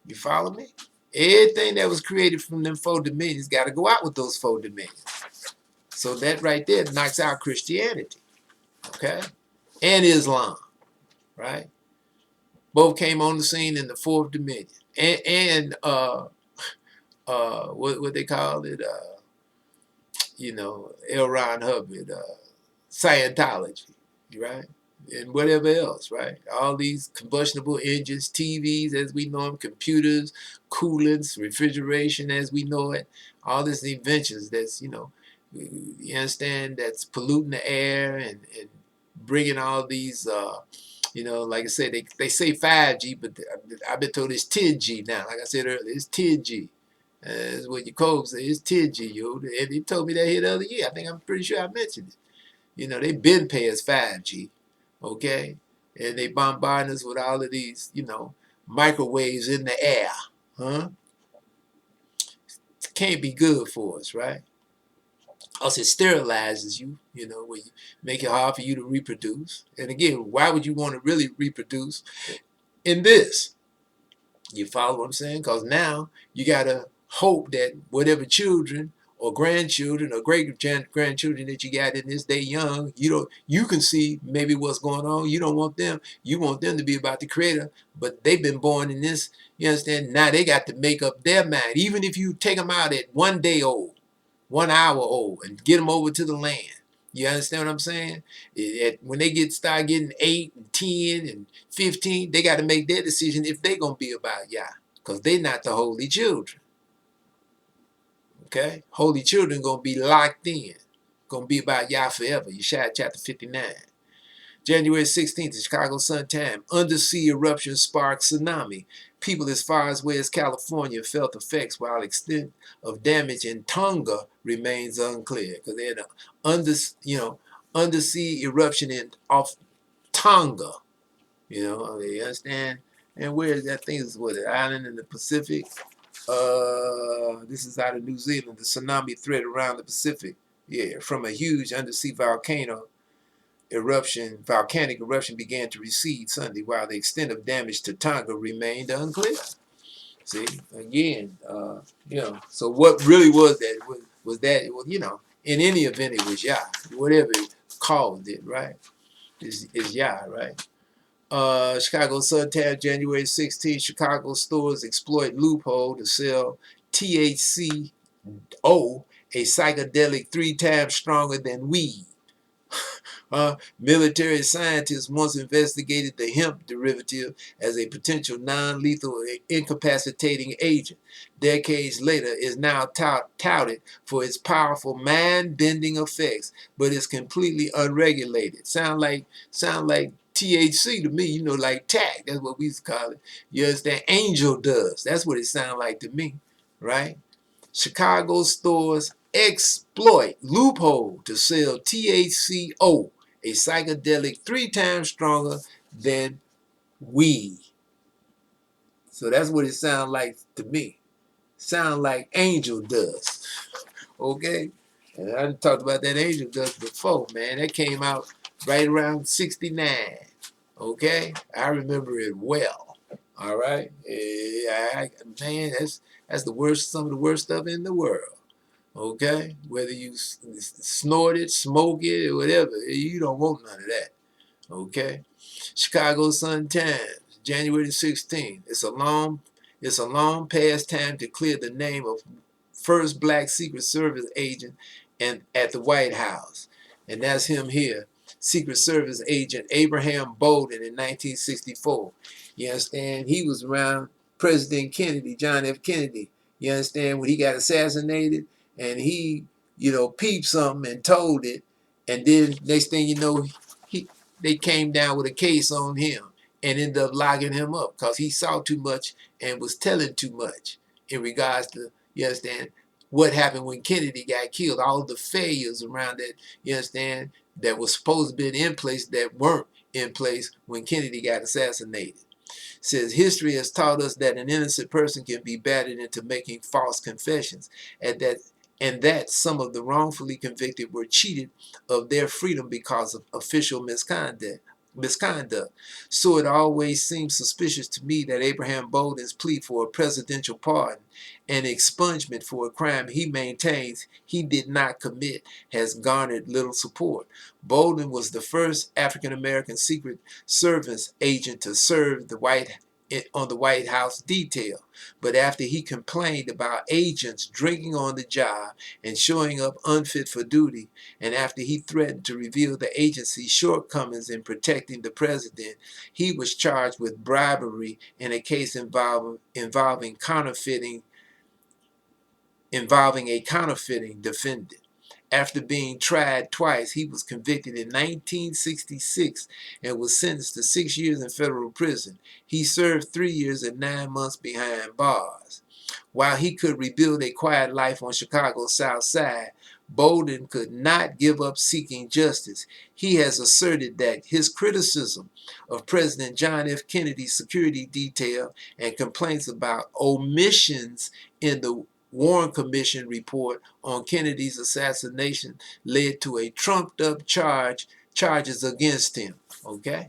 You follow me? Everything that was created from them 4 dominions got to go out with those 4 dominions. So that right there knocks out Christianity, okay? And Islam, right? Both came on the scene in the 4th dominion. And what they call it, L. Ron Hubbard, Scientology, right? And whatever else, right? All these combustible engines, TVs as we know them, computers, coolants, refrigeration as we know it, all these inventions that's, you understand, that's polluting the air and bringing all these, like I said, they say 5G, but I've been told it's 10G now. Like I said earlier, it's 10G. That's what your code says, it's 10G, yo. And he told me that here the other year. I'm pretty sure I mentioned it. They've been paying us 5G, okay? And they bombarding us with all of these, microwaves in the air, huh? It can't be good for us, right? Also, it sterilizes you, when you make it hard for you to reproduce. And again, why would you want to really reproduce in this? You follow what I'm saying? Because now you got to hope that whatever children or grandchildren or great-grandchildren that you got in this day young, you can see maybe what's going on. You don't want them. You want them to be about the Creator, but they've been born in this, you understand? Now they got to make up their mind. Even if you take them out at 1 day old, 1 hour old, and get them over to the land. You understand what I'm saying? When they start getting 8 and 10 and 15, they got to make their decision if they're going to be about Yah, because they're not the holy children. Okay? Holy children going to be locked in. Going to be about Yah forever. Yeshua chapter 59. January 16th, the Chicago Sun-Times. Undersea eruption sparks tsunami. People as far away as California felt effects, while extent of damage in Tonga remains unclear. Because they had an undersea eruption off Tonga. You understand? And where is that thing? Is what, an island in the Pacific? This is out of New Zealand. The tsunami threat around the Pacific. Yeah, from a huge undersea volcanic eruption began to recede Sunday, while the extent of damage to Tonga remained unclear. See, again, so what really was that? Was that, in any event, it was Yah. Whatever it caused it, right? Is Yah, right? Chicago Sun-Times, January 16. Chicago stores exploit loophole to sell THCO, a psychedelic 3 times stronger than weed. Military scientists once investigated the hemp derivative as a potential non-lethal incapacitating agent. Decades later, is now touted for its powerful mind-bending effects, but is completely unregulated. Sound like THC to me, you know, like tack. That's what we used to call it. You understand? Angel dust. That's what it sounds like to me, right? Chicago stores exploit loophole to sell THCO, a psychedelic 3 times stronger than weed. So that's what it sounds like to me. Sound like angel dust. Okay? And I talked about that angel dust before, man. That came out right around 69. Okay? I remember it well. All right? Man, that's the worst, some of the worst stuff in the world. Okay, whether you snort it, smoke it, or whatever, you don't want none of that. Okay, Chicago Sun-Times, January 16th. It's a long past time to clear the name of first black Secret Service agent and at the White House, and that's him here, Secret Service agent Abraham Bolden in 1964. You understand? He was around President Kennedy, John F. Kennedy. You understand, when he got assassinated, and he, you know, peeped something and told it, and then next thing you know, they came down with a case on him and ended up locking him up because he saw too much and was telling too much in regards to, you understand, what happened when Kennedy got killed, all the failures around that, you understand, that was supposed to be in place that weren't in place when Kennedy got assassinated. Says history has taught us that an innocent person can be battered into making false confessions, and that some of the wrongfully convicted were cheated of their freedom because of official misconduct. So it always seems suspicious to me that Abraham Bolden's plea for a presidential pardon and expungement for a crime he maintains he did not commit has garnered little support. Bolden was the first African-American Secret Service agent to serve on the White House detail. But after he complained about agents drinking on the job and showing up unfit for duty, and after he threatened to reveal the agency's shortcomings in protecting the president, he was charged with bribery in a case involving a counterfeiting defendant. After being tried twice, he was convicted in 1966 and was sentenced to 6 years in federal prison. He served 3 years and 9 months behind bars. While he could rebuild a quiet life on Chicago's South Side, Bolden could not give up seeking justice. He has asserted that his criticism of President John F. Kennedy's security detail and complaints about omissions in the Warren Commission report on Kennedy's assassination led to a trumped-up charges against him. Okay?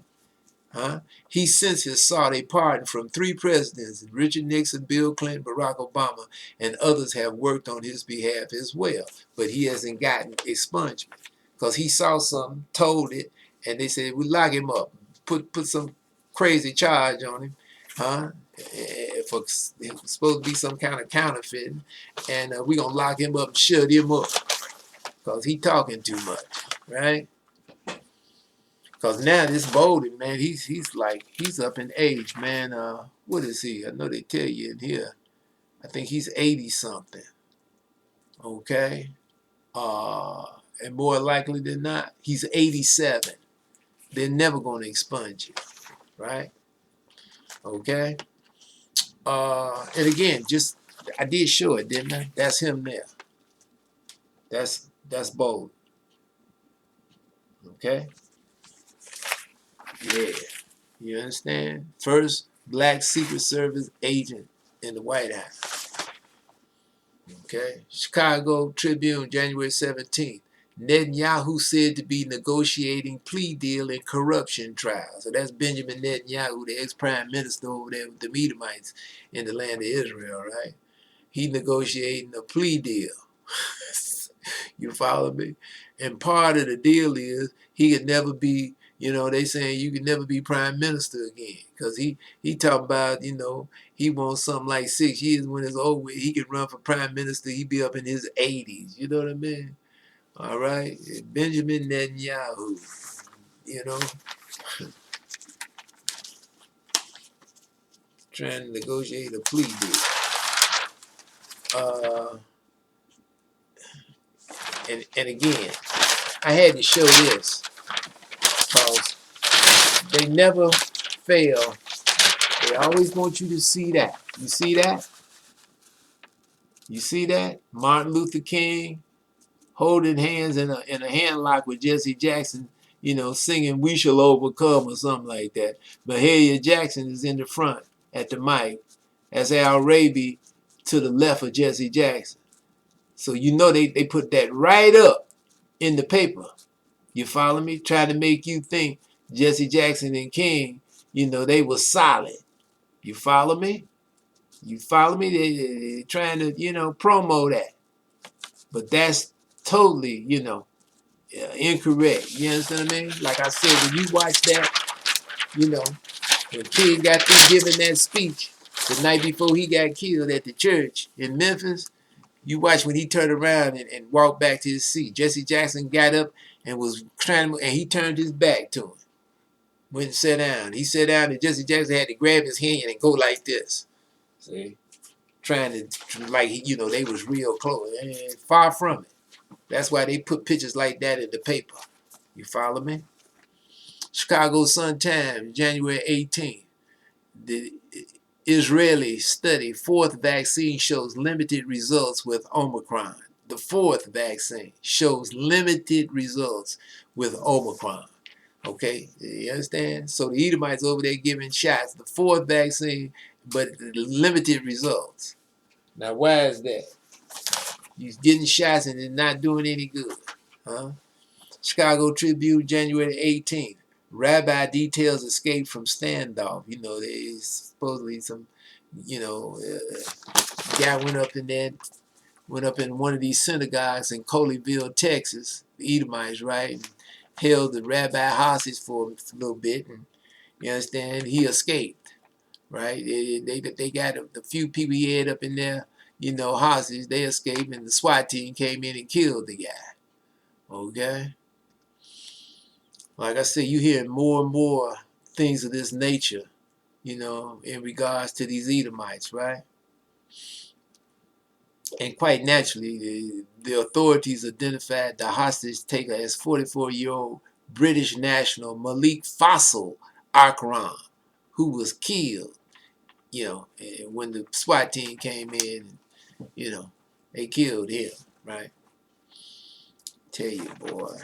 He since has sought a pardon from 3 presidents, Richard Nixon, Bill Clinton, Barack Obama, and others have worked on his behalf as well. But he hasn't gotten expungement because he saw something, told it, and they said, we lock him up, put some crazy charge on him, for it was supposed to be some kind of counterfeiting, and we're going to lock him up and shut him up because he talking too much, right? Because now this Bolden, man, he's up in age, man. What is he? I know they tell you in here. I think he's 80-something. Okay? And more likely than not, he's 87. They're never going to expunge it, right? Okay? And again, I did show it, didn't I? That's him there. That's Bolden. Okay? Yeah. You understand? First black Secret Service agent in the White House. Okay. Chicago Tribune, January 17th. Netanyahu said to be negotiating plea deal in corruption trial. So that's Benjamin Netanyahu, the ex-prime minister over there with the Edomites in the land of Israel, right? He negotiating a plea deal. You follow me? And part of the deal is he could never be You know, they saying you can never be prime minister again, because he talking about, you know, he wants something like 6 years when it's over. He can run for prime minister. He be up in his 80s. You know what I mean? All right, Benjamin Netanyahu. You know, trying to negotiate a plea deal. And again, I had to show this because they never fail. They always want you to see that. You see that? You see that? Martin Luther King holding hands in a hand lock with Jesse Jackson, you know, singing "We Shall Overcome" or something like that. Mahalia Jackson is in the front at the mic. That's Al Raby to the left of Jesse Jackson. So you know they put that right up in the paper. You follow me? Trying to make you think Jesse Jackson and King, you know, they were solid. You follow me? You follow me? They trying to, you know, promo that. But that's totally, you know, incorrect. You understand what I mean? Like I said, when you watch that, you know, when King got through giving that speech the night before he got killed at the church in Memphis, you watch when he turned around and walked back to his seat. Jesse Jackson got up and was trying to, and he turned his back to him. Went and sat down. He sat down and Jesse Jackson had to grab his hand and go like this. See? Trying to, like, you know, they was real close. And far from it. That's why they put pictures like that in the paper. You follow me? Chicago Sun-Times, January 18th. The Israeli study, fourth vaccine shows limited results with Omicron. The fourth vaccine shows limited results with Omicron. Okay, you understand? So the Edomites over there giving shots, the fourth vaccine, but limited results. Now, why is that? You're getting shots and it's not doing any good. Huh? Chicago Tribune, January 18th. Rabbi details escape from standoff. You know, there's supposedly some, you know, guy went up in one of these synagogues in Colleyville, Texas, the Edomites, right? And held the rabbi hostage for a little bit, and you understand, he escaped, right? They got the few people he had up in there, you know, hostage. They escaped, and the SWAT team came in and killed the guy. Okay. Like I said, you hear more and more things of this nature, you know, in regards to these Edomites, right? And quite naturally, the authorities identified the hostage taker as 44-year-old British national Malik Faisal Akram, who was killed, you know, when the SWAT team came in, you know, they killed him, right? Tell you, boy.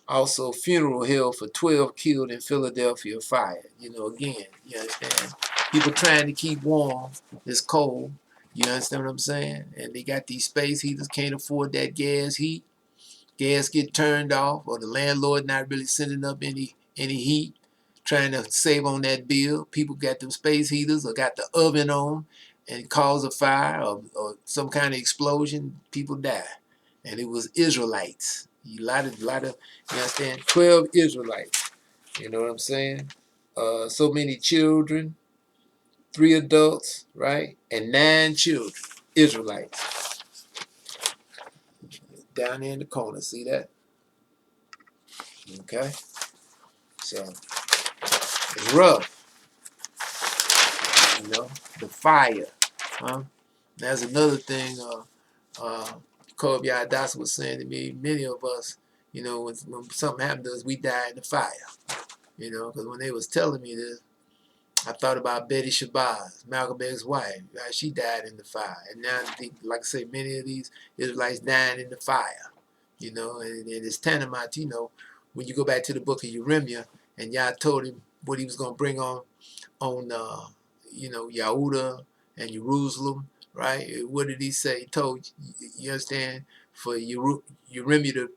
Also, funeral held for 12 killed in Philadelphia fire. You know, again, you understand? People trying to keep warm. It's cold. You understand what I'm saying? And they got these space heaters, can't afford that gas heat. Gas get turned off, or the landlord not really sending up any heat, trying to save on that bill. People got them space heaters or got the oven on and cause a fire or some kind of explosion. People die. And it was Israelites. A lot of, you understand? 12 Israelites. You know what I'm saying? So many children, 3 adults, right? And 9 children, Israelites. Down there in the corner, see that? Okay? So, it's rough. You know? The fire. Huh? That's another thing YHWH Yisrael was saying to me. Many of us, you know, when something happened to us, we die in the fire. You know, because when they was telling me this, I thought about Betty Shabazz, Malcolm X's wife. She died in the fire. And now, like I say, many of these Israelites dying in the fire. You know, and it's tantamount, you know, when you go back to the book of Jeremiah, and Yah told him what he was going to bring on you know, YHWH and Jerusalem, right? What did he say? He told, you understand, for Jeremiah to,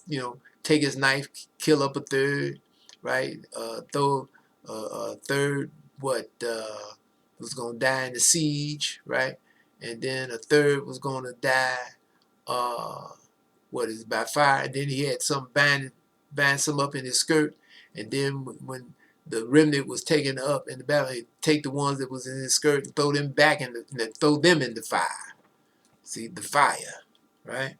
you know, take his knife, kill up a third, right? Throw a third, was going to die in the siege, right? And then a third was going to die, by fire. And then he had some binding bind some up in his skirt, and then when the remnant was taken up in the battle, he'd take the ones that was in his skirt and throw them back in throw them in the fire. See, the fire, right?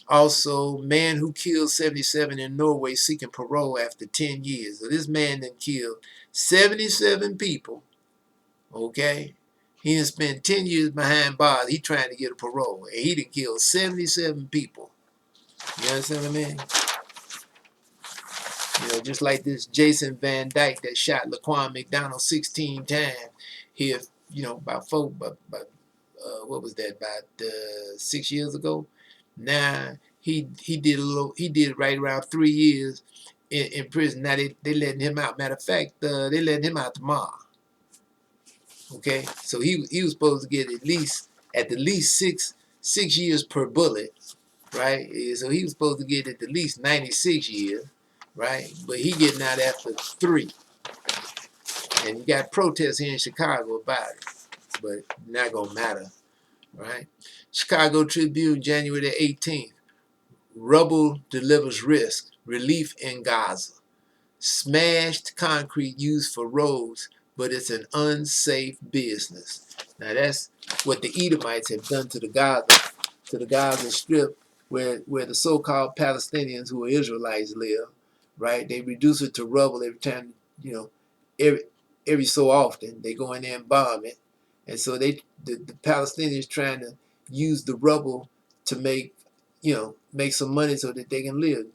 Also, man who killed 77 in Norway seeking parole after 10 years. So this man then killed 77 people, okay? He done spent 10 years behind bars. He trying to get a parole, and he done killed 77 people. You understand what I mean? You know, just like this Jason Van Dyke that shot Laquan McDonald 16 times here, you know, about what was that, about 6 years ago? Now he did right around 3 years in prison. Now they letting him out. Matter of fact, they letting him out tomorrow. Okay, so he was supposed to get at the least six years per bullet, right? So he was supposed to get at the least 96 years, right? But he getting out after 3. And you got protests here in Chicago about it, but not gonna matter, right? Chicago Tribune, January the 18th. Rubble delivers relief in Gaza. Smashed concrete used for roads, but it's an unsafe business. Now that's what the Edomites have done to the Gaza Strip, where the so-called Palestinians who are Israelites live, right? They reduce it to rubble every time, you know, every so often they go in there and bomb it, and so the Palestinians trying to use the rubble to make some money so that they can live,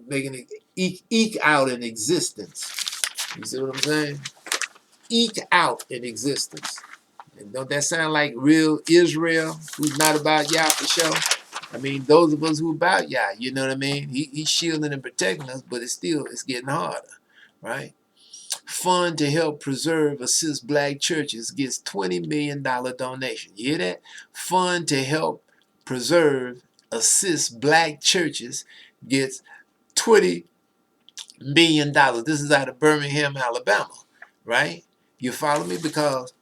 making it eke out an existence. You see what I'm saying? Eke out an existence. And don't that sound like real Israel, who's not about Yah for sure? I mean, those of us who about Yah, you know what I mean? He's shielding and protecting us, but it's getting harder, right? Fund to help preserve, assist black churches gets $20 million donation. You hear that? Fund to help preserve, assist black churches gets $20 million. This is out of Birmingham, Alabama, right? You follow me? Because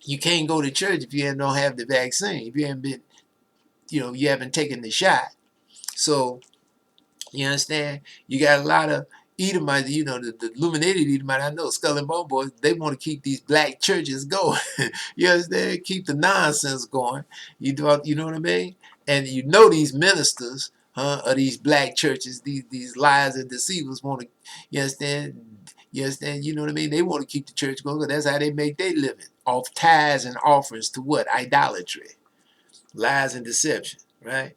you can't go to church if you don't have the vaccine. If you haven't been, you haven't taken the shot. So, you understand? You got a lot of Edomites, the illuminated Edomites, I know, Skull and Bone Boys, they want to keep these black churches going. You understand? Keep the nonsense going. You know what I mean? And these ministers of these black churches, these liars and deceivers want to, you understand? You understand? You know what I mean? They want to keep the church going because that's how they make their living. Off tithes and offerings to what? Idolatry. Lies and deception, right?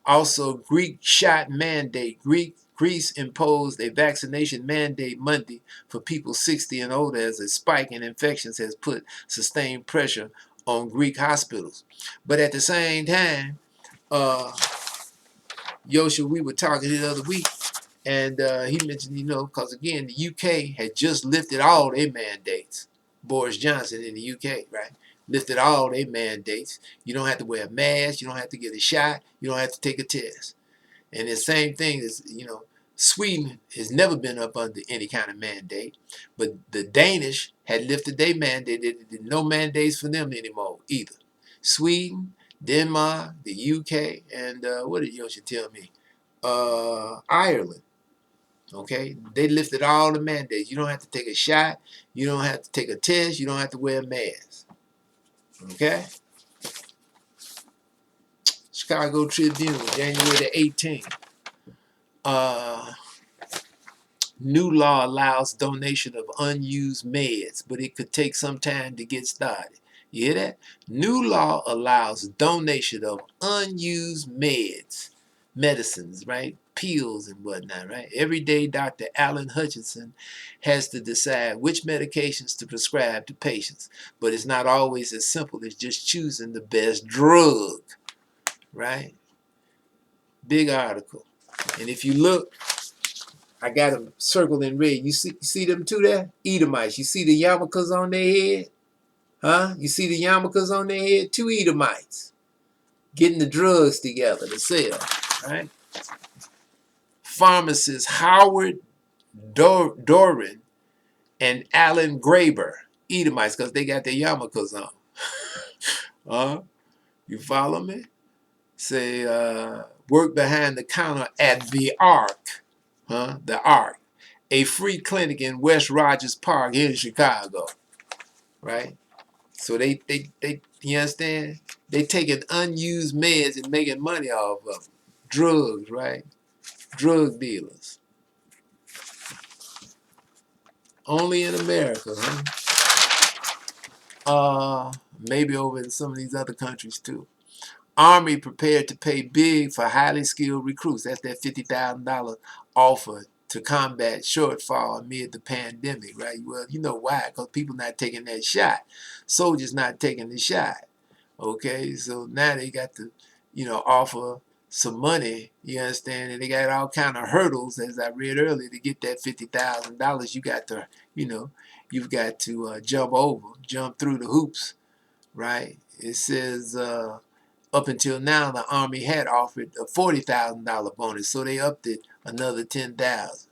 Also, Greek shot mandate. Greece imposed a vaccination mandate Monday for people 60 and older as a spike in infections has put sustained pressure on Greek hospitals. But at the same time, Yosha, we were talking the other week, and he mentioned, because again, the UK had just lifted all their mandates. Boris Johnson in the UK, right? Lifted all their mandates. You don't have to wear a mask. You don't have to get a shot. You don't have to take a test. And the same thing is, Sweden has never been up under any kind of mandate. But the Danish had lifted their mandate. There no mandates for them anymore either. Sweden, Denmark, the UK, and what did Yosha tell me? Ireland. Okay, they lifted all the mandates. You don't have to take a shot. You don't have to take a test. You don't have to wear a mask. Okay. Chicago Tribune, January the 18th. New law allows donation of unused meds, but it could take some time to get started. You hear that? New law allows donation of unused medicines, right? Pills and whatnot, right? Every day, Dr. Alan Hutchinson has to decide which medications to prescribe to patients, but it's not always as simple as just choosing the best drug, right? Big article. And if you look, I got them circled in red. You see them two there? Edomites. You see the yarmulkes on their head? Huh? You see the yarmulkes on their head? 2 Edomites getting the drugs together to sell, right? Pharmacists Howard Doran and Alan Graber, Edomites, because they got their yarmulkes on. You follow me? Say, work behind the counter at the Ark. The Ark, a free clinic in West Rogers Park here in Chicago, right? So they you understand? They taking unused meds and making money off of them. Drugs, right? Drug dealers. Only in America, huh? Maybe over in some of these other countries too. Army prepared to pay big for highly skilled recruits. That's that $50,000 offer to combat shortfall amid the pandemic, right? Well, you know why? Because people not taking that shot. Soldiers not taking the shot. Okay, so now they got to, offer some money. You understand? And they got all kind of hurdles, as I read earlier, to get that $50,000. You got to, you've got to jump through the hoops, right? It says up until now, the Army had offered a $40,000 bonus, so they upped it another $10,000,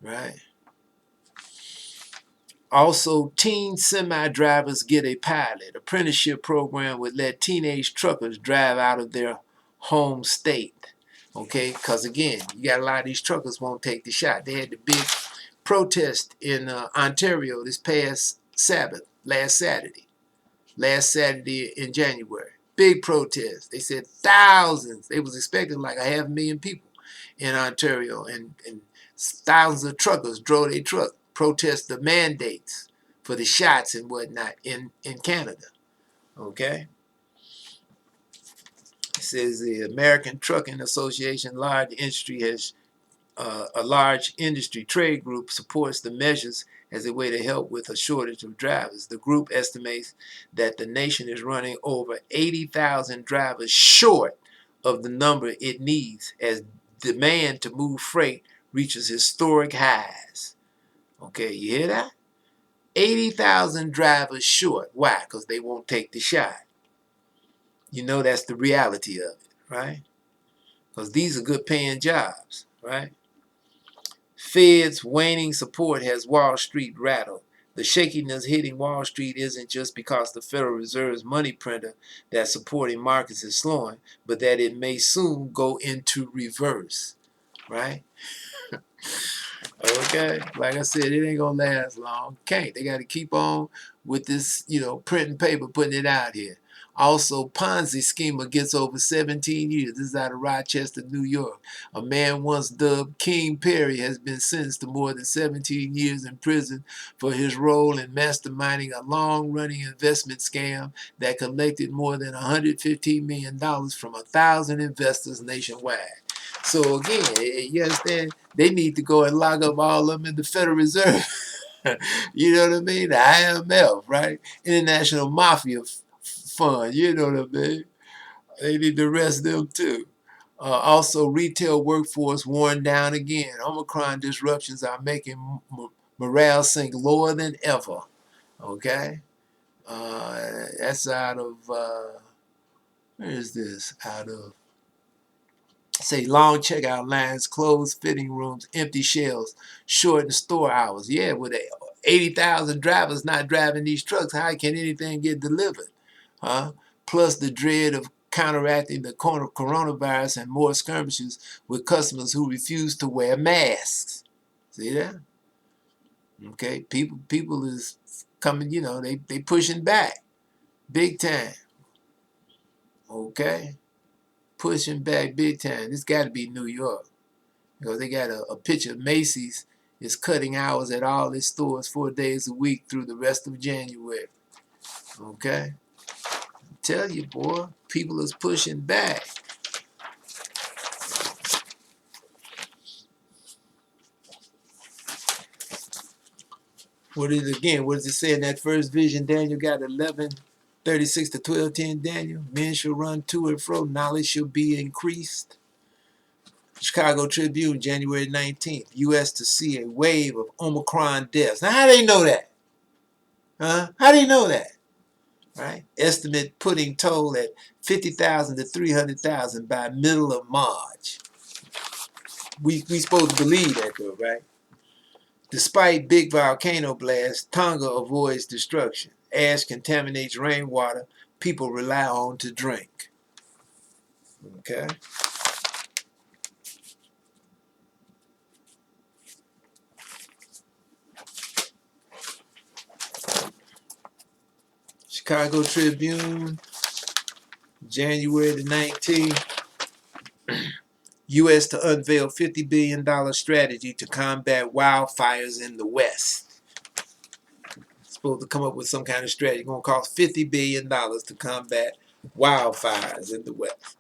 right? Also, teen semi-drivers get a pilot. Apprenticeship program would let teenage truckers drive out of their home state. Okay, because again, you got a lot of these truckers won't take the shot. They had the big protest in Ontario this past last Saturday in January. Big protest. They said thousands. They was expecting like 500,000 people in Ontario, and thousands of truckers drove their truck, protest the mandates for the shots and whatnot in Canada. Okay? It says the American Trucking Association large industry has a large industry trade group supports the measures as a way to help with a shortage of drivers. The group estimates that the nation is running over 80,000 drivers short of the number it needs as demand to move freight reaches historic highs. Okay, you hear that? 80,000 drivers short. Why? Because they won't take the shot. You know that's the reality of it, right? Because these are good paying jobs, right? Fed's waning support has Wall Street rattled. The shakiness hitting Wall Street isn't just because the Federal Reserve's money printer that's supporting markets is slowing, but that it may soon go into reverse, right? Okay, like I said, it ain't gonna last long. Can't. They got to keep on with this, printing paper, putting it out here. Also, Ponzi schemer gets over 17 years. This is out of Rochester, New York. A man once dubbed King Perry has been sentenced to more than 17 years in prison for his role in masterminding a long-running investment scam that collected more than $115 million from 1,000 investors nationwide. So again, you understand, they need to go and lock up all of them in the Federal Reserve. You know what I mean? The IMF, right? International Mafia Fund, you know what I mean? They need to arrest them too. Also, retail workforce worn down again. Omicron disruptions are making morale sink lower than ever. Okay? That's out of, where is this? Out of, say, long checkout lines, closed fitting rooms, empty shelves, shortened store hours. Yeah, with 80,000 drivers not driving these trucks, how can anything get delivered? Huh? Plus the dread of counteracting the coronavirus and more skirmishes with customers who refuse to wear masks. See that? Okay, people is coming, they pushing back big time. Okay, pushing back big time. This got to be New York. Because they got a picture of Macy's is cutting hours at all its stores 4 days a week through the rest of January. Okay? Tell you, boy, people is pushing back. What does it say in that first vision? Daniel got 11:36 to 12:10. Daniel, men shall run to and fro, knowledge shall be increased. Chicago Tribune, January 19th. U.S. to see a wave of Omicron deaths. Now, how do they know that? Huh? How do you know that? Right? Estimate putting toll at 50,000 to 300,000 by middle of March. We supposed to believe that though, right? Despite big volcano blast, Tonga avoids destruction. Ash contaminates rainwater people rely on to drink. Okay? Chicago Tribune, January the 19th. U.S. to unveil $50 billion strategy to combat wildfires in the West. Supposed to come up with some kind of strategy. Going to cost $50 billion to combat wildfires in the West.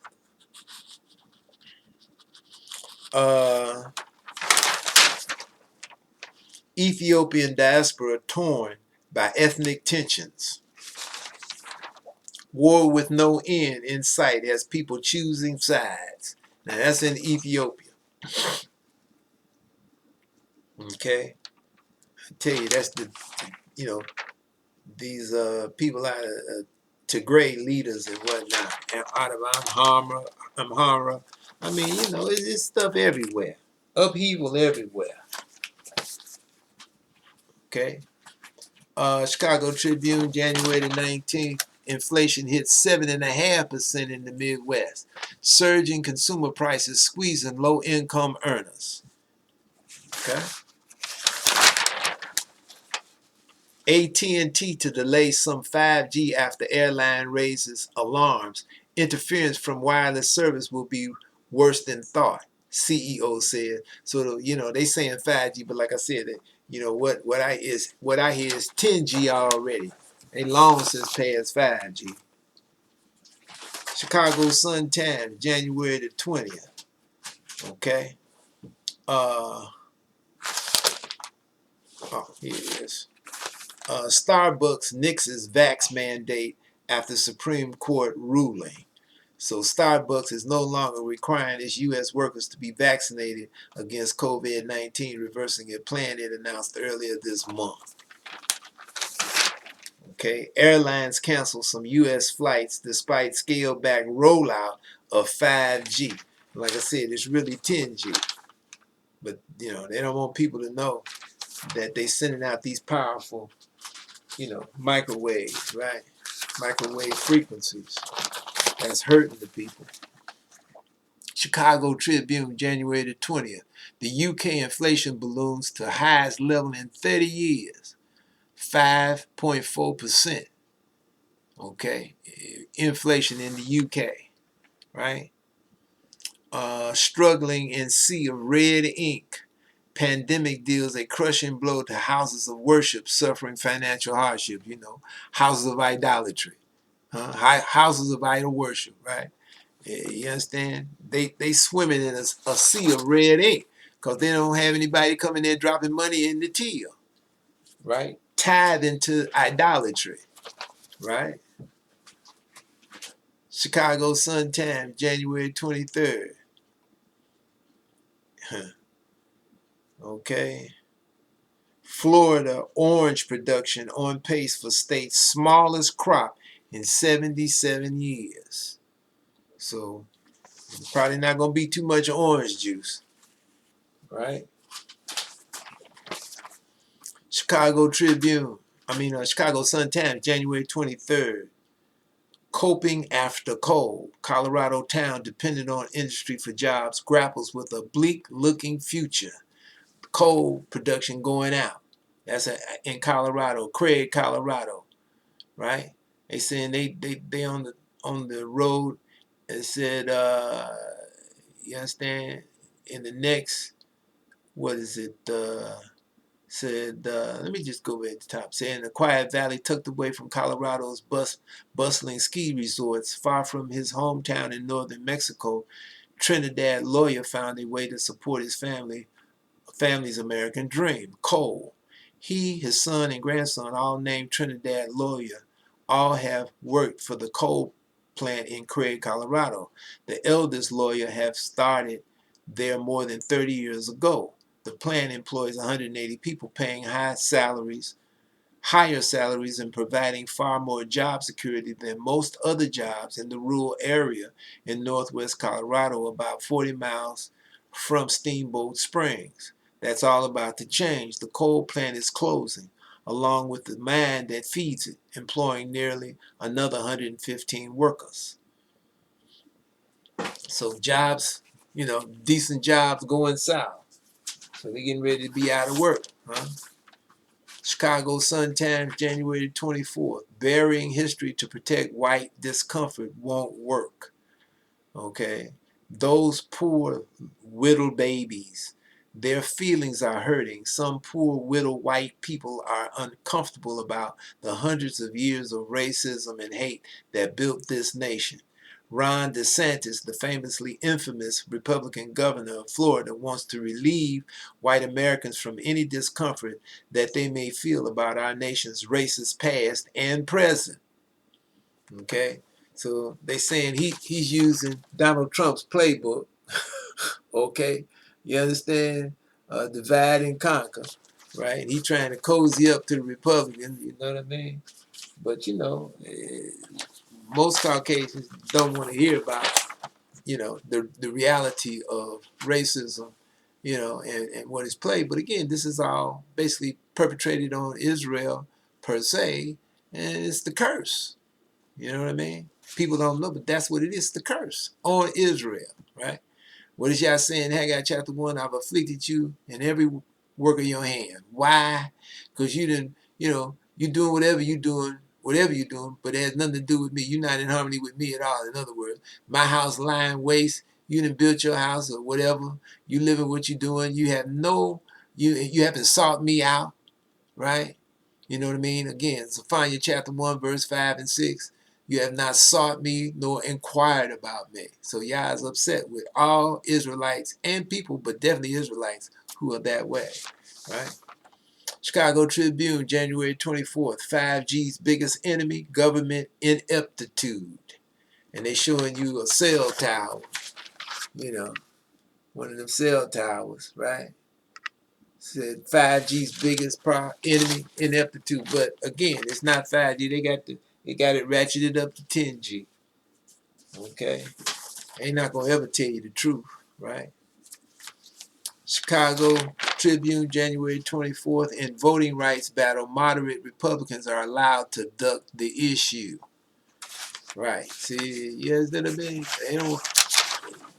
Ethiopian diaspora torn by ethnic tensions. War with no end in sight as people choosing sides. Now that's in Ethiopia. Okay, I tell you, that's these people out of Tigray leaders and whatnot, and out of Amhara. I mean, it's stuff everywhere, upheaval everywhere. Okay. Chicago Tribune, January 19th. Inflation hit 7.5% in the Midwest. Surging consumer prices squeezing low-income earners. Okay. AT&T to delay some 5G after airline raises alarms. Interference from wireless service will be worse than thought, CEO said. So they saying 5G, but like I said, what I hear is 10G already. They long since passed 5G. Chicago Sun Times, January the 20th. Okay. Here it is. Starbucks nixes vax mandate after Supreme Court ruling. So Starbucks is no longer requiring its U.S. workers to be vaccinated against COVID-19, reversing a plan it announced earlier this month. Okay, airlines cancel some U.S. flights despite scaled-back rollout of 5G. Like I said, it's really 10G. But, they don't want people to know that they're sending out these powerful, microwaves, right? Microwave frequencies. That's hurting the people. Chicago Tribune, January the 20th. The UK inflation balloons to highest level in 30 years. 5.4%. Okay. Inflation in the UK. Right? Struggling in sea of red ink. Pandemic deals a crushing blow to houses of worship suffering financial hardship. Houses of idolatry. Houses of idol worship, right? You understand? They swimming in a sea of red ink because they don't have anybody coming there dropping money in the till, right? Tied into idolatry, right? Chicago Sun Times, January 23rd. Okay. Florida orange production on pace for state's smallest crop in 77 years. So probably not going to be too much orange juice, right? Chicago Sun Times, January 23rd. Coping after cold. Colorado town dependent on industry for jobs grapples with a bleak-looking future. Coal production going out. That's in Colorado, Craig, Colorado, right? They saying they on the road. It said, you understand? In the next, what is it? Said, let me just go at the top. Saying the quiet valley tucked away from Colorado's bustling ski resorts, far from his hometown in northern Mexico, Trinidad lawyer found a way to support his family's American dream, coal. He, his son, and grandson, all named Trinidad lawyer, all have worked for the coal plant in Craig, Colorado. The eldest lawyer have started there more than 30 years ago. The plant employs 180 people, paying higher salaries and providing far more job security than most other jobs in the rural area in northwest Colorado, about 40 miles from Steamboat Springs. That's all about to change. The coal plant is closing, along with the mine that feeds it, employing nearly another 115 workers. So jobs, decent jobs going south. So they're getting ready to be out of work, huh? Chicago Sun-Times, January 24th. Burying history to protect white discomfort won't work. Okay? Those poor widowed babies, their feelings are hurting. Some poor widowed white people are uncomfortable about the hundreds of years of racism and hate that built this nation. Ron DeSantis, the famously infamous Republican governor of Florida, wants to relieve white Americans from any discomfort that they may feel about our nation's racist past and present. Okay? So they saying he's using Donald Trump's playbook. Okay, you understand? Divide and conquer, right? He trying to cozy up to the Republicans. You know what I mean? But you know, most Caucasians don't want to hear about the reality of racism, and what is played. But again, this is all basically perpetrated on Israel per se, and it's the curse. You know what I mean? People don't know, but that's what it is, the curse on Israel, right? What is y'all saying? Haggai chapter 1, I've afflicted you in every work of your hand. Why? Because you didn't, you're doing whatever you're doing, but it has nothing to do with me. You're not in harmony with me at all. In other words, my house lying waste, you didn't build your house or whatever. You living what you're doing. You have you haven't sought me out, right? You know what I mean? Again, Zephaniah chapter 1, verse 5 and 6. You have not sought me nor inquired about me. So Yah is upset with all Israelites and people, but definitely Israelites who are that way, right? Chicago Tribune, January 24th. 5G's biggest enemy, government ineptitude. And they showing you a cell tower, one of them cell towers, right? Said 5G's biggest enemy, ineptitude. But again, it's not 5G. They got it ratcheted up to 10G. Okay? Ain't not gonna ever tell you the truth, right? Chicago Tribune, January 24th. In voting rights battle, moderate Republicans are allowed to duck the issue. Right. See, yes, that I mean,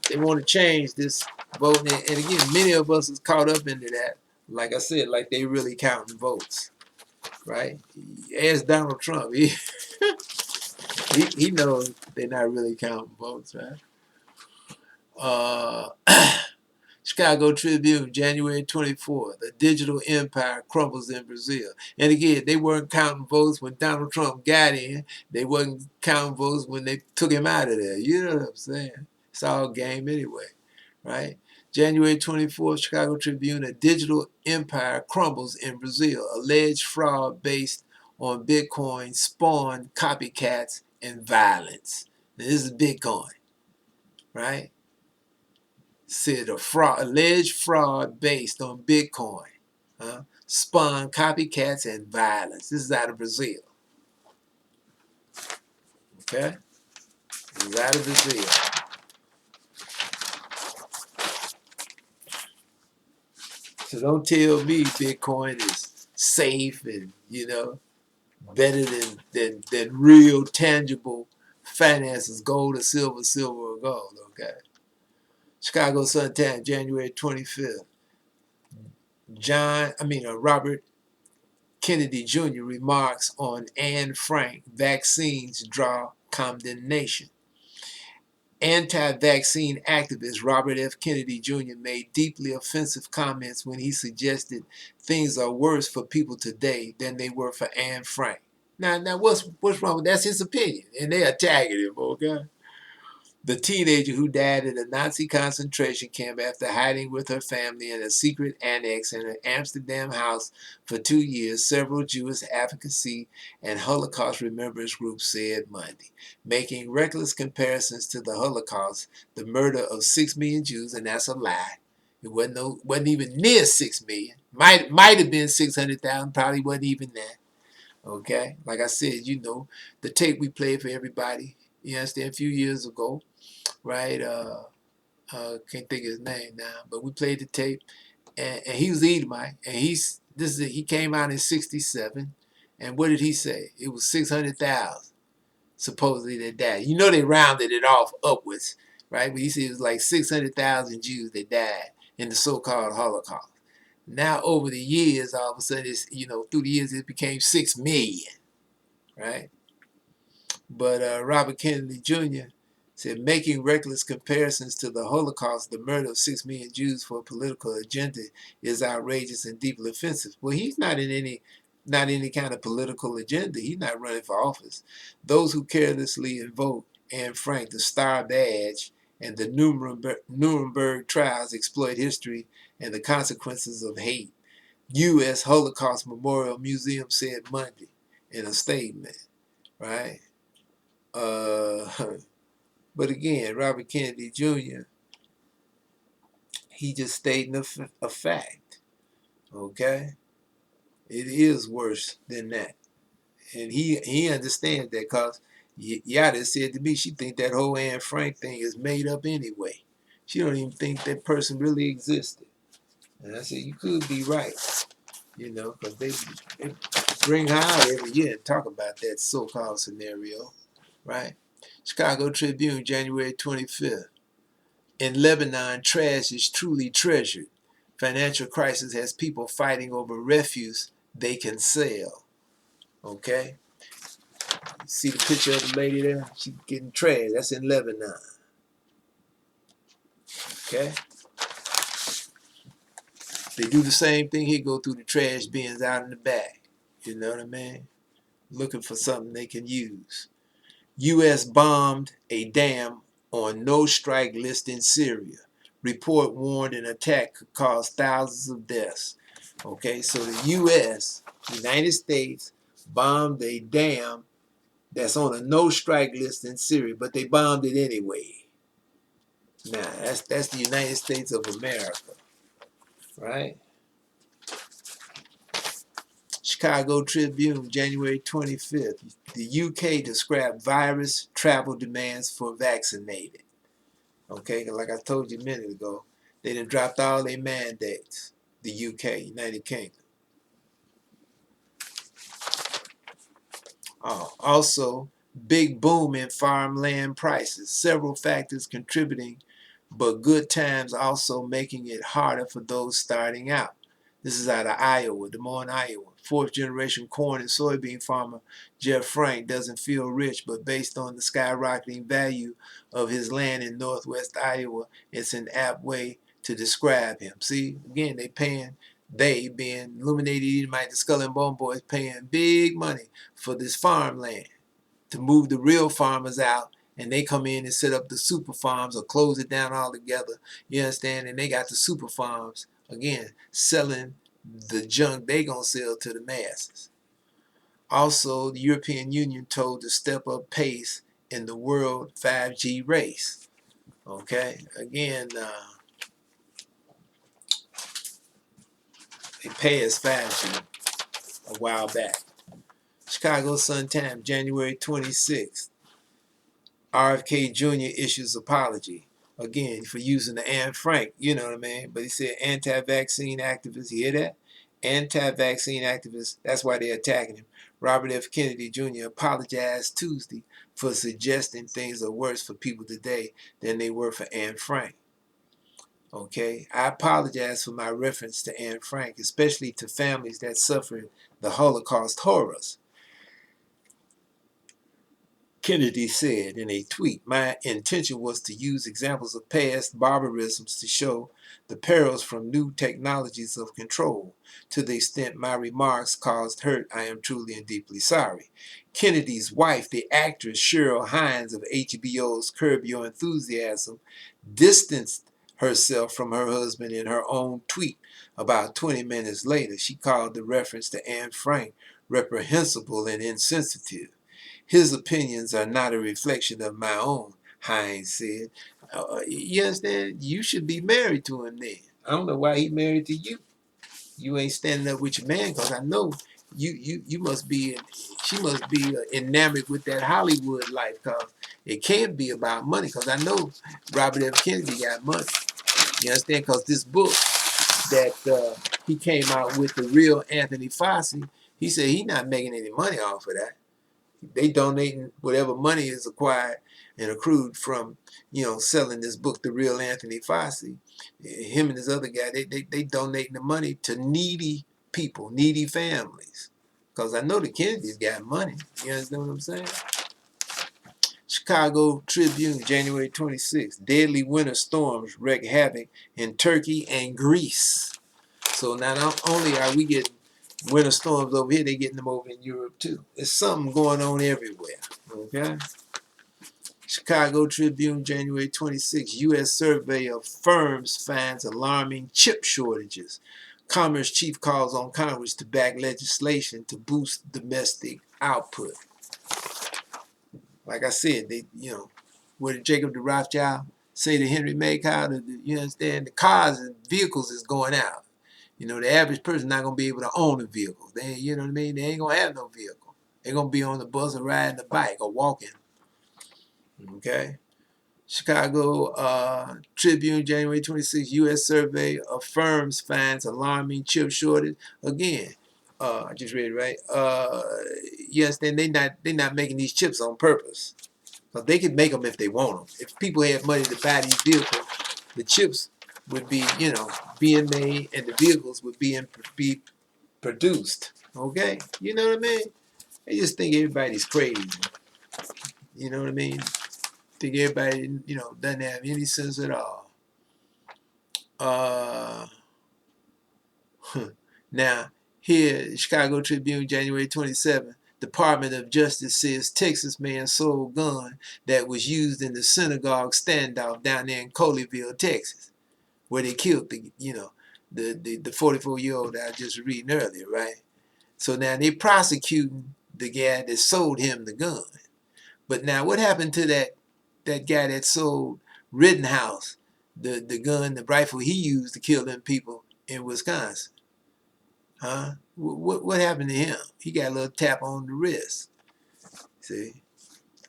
they want to change this voting. And again, many of us is caught up into that. Like I said, like they really counting votes. Right? Ask Donald Trump. He knows they're not really counting votes, right? Chicago Tribune, January 24th. A digital empire crumbles in Brazil. And again, they weren't counting votes when Donald Trump got in. They wasn't counting votes when they took him out of there. You know what I'm saying? It's all game anyway, right? January 24th, Chicago Tribune. A digital empire crumbles in Brazil. Alleged fraud based on Bitcoin spawned copycats and violence. Now, this is Bitcoin, right? Said alleged fraud based on Bitcoin spawned copycats and violence. This is out of Brazil. Okay? This is out of Brazil. So don't tell me Bitcoin is safe and, better than real tangible finances, gold or silver or gold. Okay? Chicago Sun-Times, January 25th. Robert Kennedy Jr. remarks on Anne Frank, vaccines draw condemnation. Anti-vaccine activist Robert F. Kennedy Jr. made deeply offensive comments when he suggested things are worse for people today than they were for Anne Frank. Now, what's wrong with that? That's his opinion, and they attacking him, okay? The teenager who died in a Nazi concentration camp after hiding with her family in a secret annex in an Amsterdam house for 2 years, several Jewish advocacy and Holocaust remembrance groups said Monday, making reckless comparisons to the Holocaust, the murder of 6 million Jews, and that's a lie. It wasn't even near 6 million. Might have been 600,000, probably wasn't even that. Okay? Like I said, the tape we played for everybody, you understand, a few years ago, right? Can't think of his name now, but we played the tape, and he was Edomite, and he came out in '67, and what did he say? It was 600,000 supposedly that died. They rounded it off upwards, right? But he said it was like 600,000 Jews that died in the so-called Holocaust. Now over the years, all of a sudden, it's, through the years, it became 6 million, right? But Robert Kennedy Jr. said, making reckless comparisons to the Holocaust, the murder of 6 million Jews for a political agenda, is outrageous and deeply offensive. Well, he's not in any kind of political agenda. He's not running for office. Those who carelessly invoke Anne Frank, the Star Badge, and the Nuremberg trials exploit history and the consequences of hate. U.S. Holocaust Memorial Museum said Monday in a statement, right? But again, Robert Kennedy Jr., he just stating a fact, okay? It is worse than that. And he understands that, because Yada said to me she think that whole Anne Frank thing is made up anyway. She don't even think that person really existed. And I said, you could be right, because they bring her out every year and talk about that so-called scenario, right? Chicago Tribune, January 25th. In Lebanon, trash is truly treasured. Financial crisis has people fighting over refuse they can sell. Okay? You see the picture of the lady there? She's getting trash. That's in Lebanon. Okay? They do the same thing. He go through the trash bins out in the back. You know what I mean? Looking for something they can use. U.S. bombed a dam on no-strike list in Syria. Report warned an attack could cause thousands of deaths. Okay, so the U.S., United States, bombed a dam that's on a no-strike list in Syria, but they bombed it anyway. Now, that's the United States of America, right? Chicago Tribune, January 25th. The UK to scrap virus travel demands for vaccinated. Okay, like I told you a minute ago, they done dropped all their mandates. The UK, United Kingdom. Also, big boom in farmland prices. Several factors contributing, but good times also making it harder for those starting out. This is out of Iowa, Des Moines, Iowa. Fourth generation corn and soybean farmer Jeff Frank doesn't feel rich, but based on the skyrocketing value of his land in northwest Iowa, it's an apt way to describe him. See, again, they being Illuminated Edomite, the Skull and Bone Boys, paying big money for this farmland to move the real farmers out, and they come in and set up the super farms or close it down altogether. You understand? And they got the super farms, again, selling the junk they gonna sell to the masses. Also, the European Union told to step up pace in the world 5G race. Okay, again, they passed 5G a while back. Chicago Sun-Times, January 26th. RFK Jr. issues apology. Again, for using the Anne Frank, you know what I mean? But he said anti-vaccine activists, you hear that? Anti-vaccine activists, that's why they're attacking him. Robert F. Kennedy Jr. apologized Tuesday for suggesting things are worse for people today than they were for Anne Frank. Okay, I apologize for my reference to Anne Frank, especially to families that suffered the Holocaust horrors. Kennedy said in a tweet, my intention was to use examples of past barbarisms to show the perils from new technologies of control. To the extent my remarks caused hurt, I am truly and deeply sorry. Kennedy's wife, the actress Cheryl Hines of HBO's Curb Your Enthusiasm, distanced herself from her husband in her own tweet. About 20 minutes later, she called the reference to Anne Frank reprehensible and insensitive. His opinions are not a reflection of my own, Hines said. You understand? You should be married to him then. I don't know why he married to you. You ain't standing up with your man, because I know you must be, she must be enamored with that Hollywood life, because it can't be about money, because I know Robert F. Kennedy got money. You understand? Because this book that he came out with, The Real Anthony Fauci, he said he's not making any money off of that. They donating whatever money is acquired and accrued from, selling this book, The Real Anthony Fauci. Him and this other guy, they donating the money to needy people, needy families. Because I know the Kennedys got money. You understand what I'm saying? Chicago Tribune, January 26th. Deadly winter storms wreak havoc in Turkey and Greece. So not only are we getting winter storms over here, they're getting them over in Europe too. There's something going on everywhere. Okay? Chicago Tribune, January 26th. U.S. survey of firms finds alarming chip shortages. Commerce chief calls on Congress to back legislation to boost domestic output. Like I said, what did Jacob the Rothschild say to Henry Maycow? You understand? The cars and vehicles is going out. The average person not going to be able to own a vehicle. You know what I mean? They ain't going to have no vehicle. They're going to be on the bus or riding the bike or walking. Okay? Chicago Tribune, January 26th. U.S. survey of firms finds alarming chip shortage. Again, I just read it right. You understand? They're not making these chips on purpose. Because they can make them if they want them. If people had money to buy these vehicles, the chips would be, being made, and the vehicles would be produced. Okay? You know what I mean? They just think everybody's crazy. You know what I mean? Think everybody, doesn't have any sense at all. Now, here, Chicago Tribune, January 27th, Department of Justice says Texas man sold gun that was used in the synagogue standoff down there in Colleyville, Texas, where they killed the 44-year-old that I just reading earlier, right? So now they prosecuting the guy that sold him the gun. But now what happened to that guy that sold Rittenhouse the gun, the rifle he used to kill them people in Wisconsin? Huh? What happened to him? He got a little tap on the wrist. See?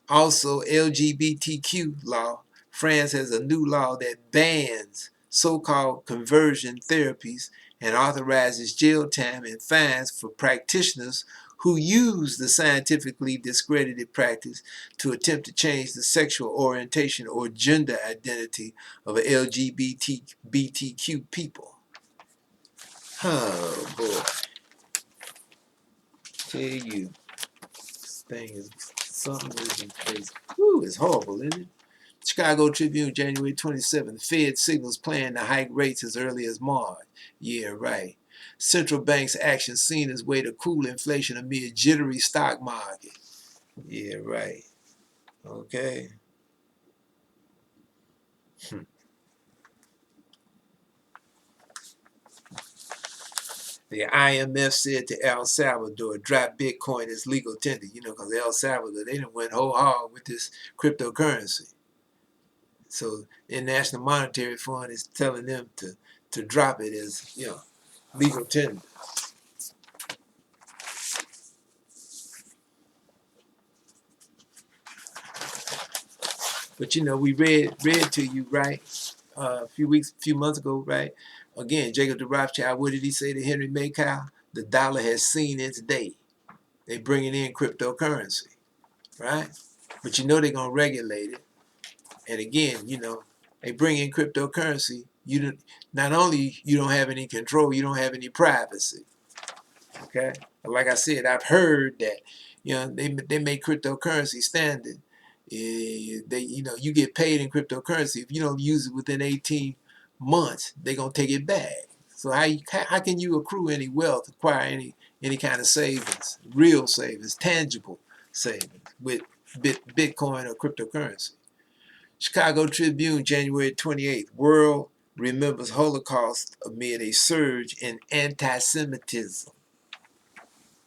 Also, LGBTQ law. France has a new law that bans so-called conversion therapies and authorizes jail time and fines for practitioners who use the scientifically discredited practice to attempt to change the sexual orientation or gender identity of LGBTQ people. Oh, boy. Tell you, this thing is something that's crazy. Woo, it's horrible, isn't it? Chicago Tribune, January 27th. Fed signals plan to hike rates as early as March. Yeah, right. Central bank's action seen as way to cool inflation amid jittery stock market. Yeah, right. Okay. The IMF said to El Salvador, drop Bitcoin as legal tender. Because El Salvador, they done went whole hog with this cryptocurrency. So the International Monetary Fund is telling them to drop it as, legal tender. But we read to you, right, a few months ago, right? Again, Jacob the Rothschild, what did he say to Henry Maycow? The dollar has seen its day. They bringing in cryptocurrency, right? But they're gonna regulate it. And again, they bring in cryptocurrency. Not only you don't have any control, you don't have any privacy. Okay, like I said, I've heard that they make cryptocurrency standard. You get paid in cryptocurrency. If you don't use it within 18 months, they're gonna take it back. So how can you accrue any wealth, acquire any kind of savings, real savings, tangible savings with Bitcoin or cryptocurrency? Chicago Tribune, January 28th. World remembers Holocaust amid a surge in anti-Semitism.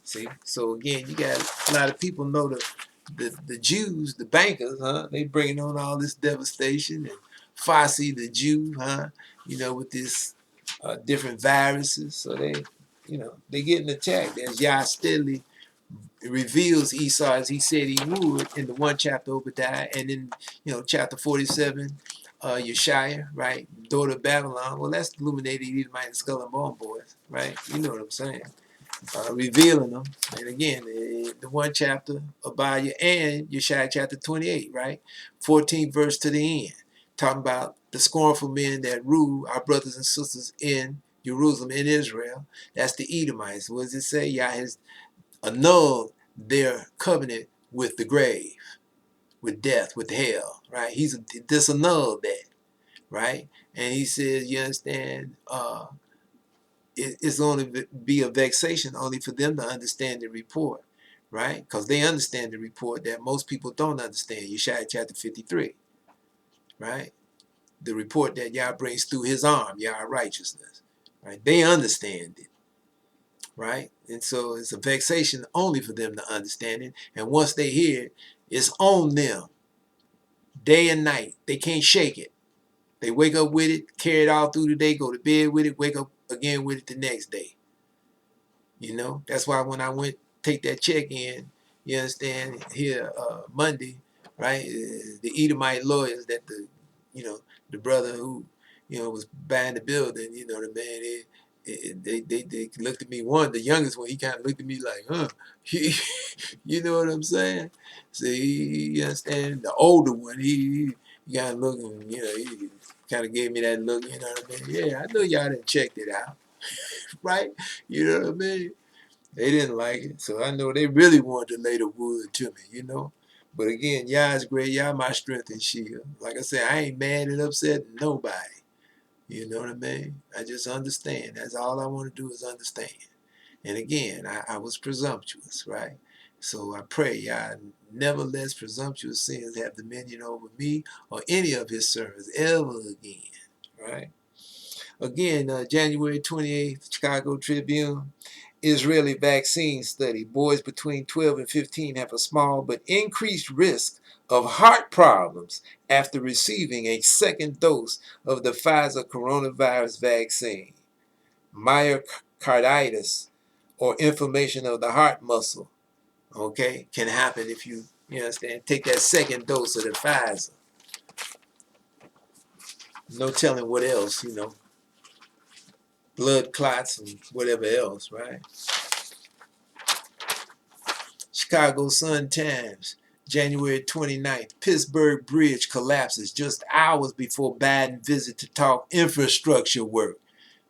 See, so again, you got a lot of people know the Jews, the bankers, huh? They bringing on all this devastation, and Fauci, the Jew, huh? With this different viruses, so they getting attacked. As Yah steadily reveals Esau as he said he would in the 1 chapter Obadiah, and in chapter 47, Yeshaya, right, daughter of Babylon. Well, that's illuminated Edomite and Skull and Bone boys, right? You know what I'm saying? Revealing them. And again, the 1 chapter Obadiah and Yeshaya chapter 28, right? 14th verse to the end, talking about the scornful men that rule our brothers and sisters in Jerusalem, in Israel. That's the Edomites. What does it say? Yah has annulled their covenant with the grave, with death, with hell, right? He's disannulled that, right? And he says, you understand, it's going to be a vexation only for them to understand the report, right? Because they understand the report that most people don't understand. Yeshaya chapter 53, right? The report that Yah brings through his arm, Yah righteousness, right? They understand it, right? And so it's a vexation only for them to understand it. And once they hear it, it's on them day and night. They can't shake it. They wake up with it, carry it all through the day, go to bed with it, wake up again with it the next day. You know, that's why when I went take that check in, you understand, here Monday, right? The Edomite lawyers that the brother who, was buying the building, they looked at me. One, the youngest one, he kind of looked at me like, huh, you know what I'm saying? So you understand, the older one, he kind of looking, he kind of gave me that look, you know what I mean? Yeah, I know y'all didn't check it out, right? You know what I mean? They didn't like it, so I know they really wanted to lay the wood to me. But again, Yah is great. Yah my strength and shield. Like I said, I ain't mad and upset at nobody. You know what I mean? I just understand. That's all I want to do is understand. And again, I was presumptuous, right? So I pray Yah never lets presumptuous sins have dominion over me or any of his servants ever again, right? Again, January 28th, Chicago Tribune. Israeli vaccine study. Boys between 12 and 15 have a small but increased risk of heart problems after receiving a second dose of the Pfizer coronavirus vaccine. Myocarditis, or inflammation of the heart muscle, okay, can happen if you understand, take that second dose of the Pfizer. No telling what else, blood clots and whatever else, right? Chicago Sun-Times, January 29th. Pittsburgh Bridge collapses just hours before Biden visit to talk infrastructure work.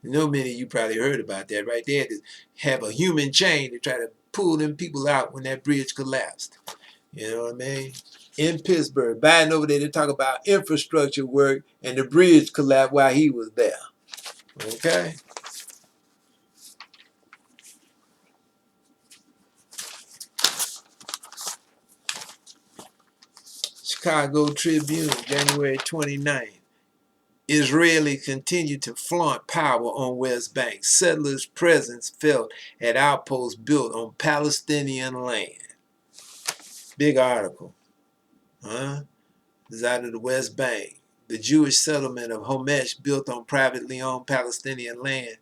Many of you probably heard about that, right? They had to have a human chain to try to pull them people out when that bridge collapsed. You know what I mean? In Pittsburgh, Biden over there to talk about infrastructure work, and the bridge collapsed while he was there. Okay? Chicago Tribune, January 29th. Israelis continue to flaunt power on West Bank. Settlers' presence felt at outposts built on Palestinian land. Big article. Huh? This is out of the West Bank. The Jewish settlement of Homesh, built on privately owned Palestinian land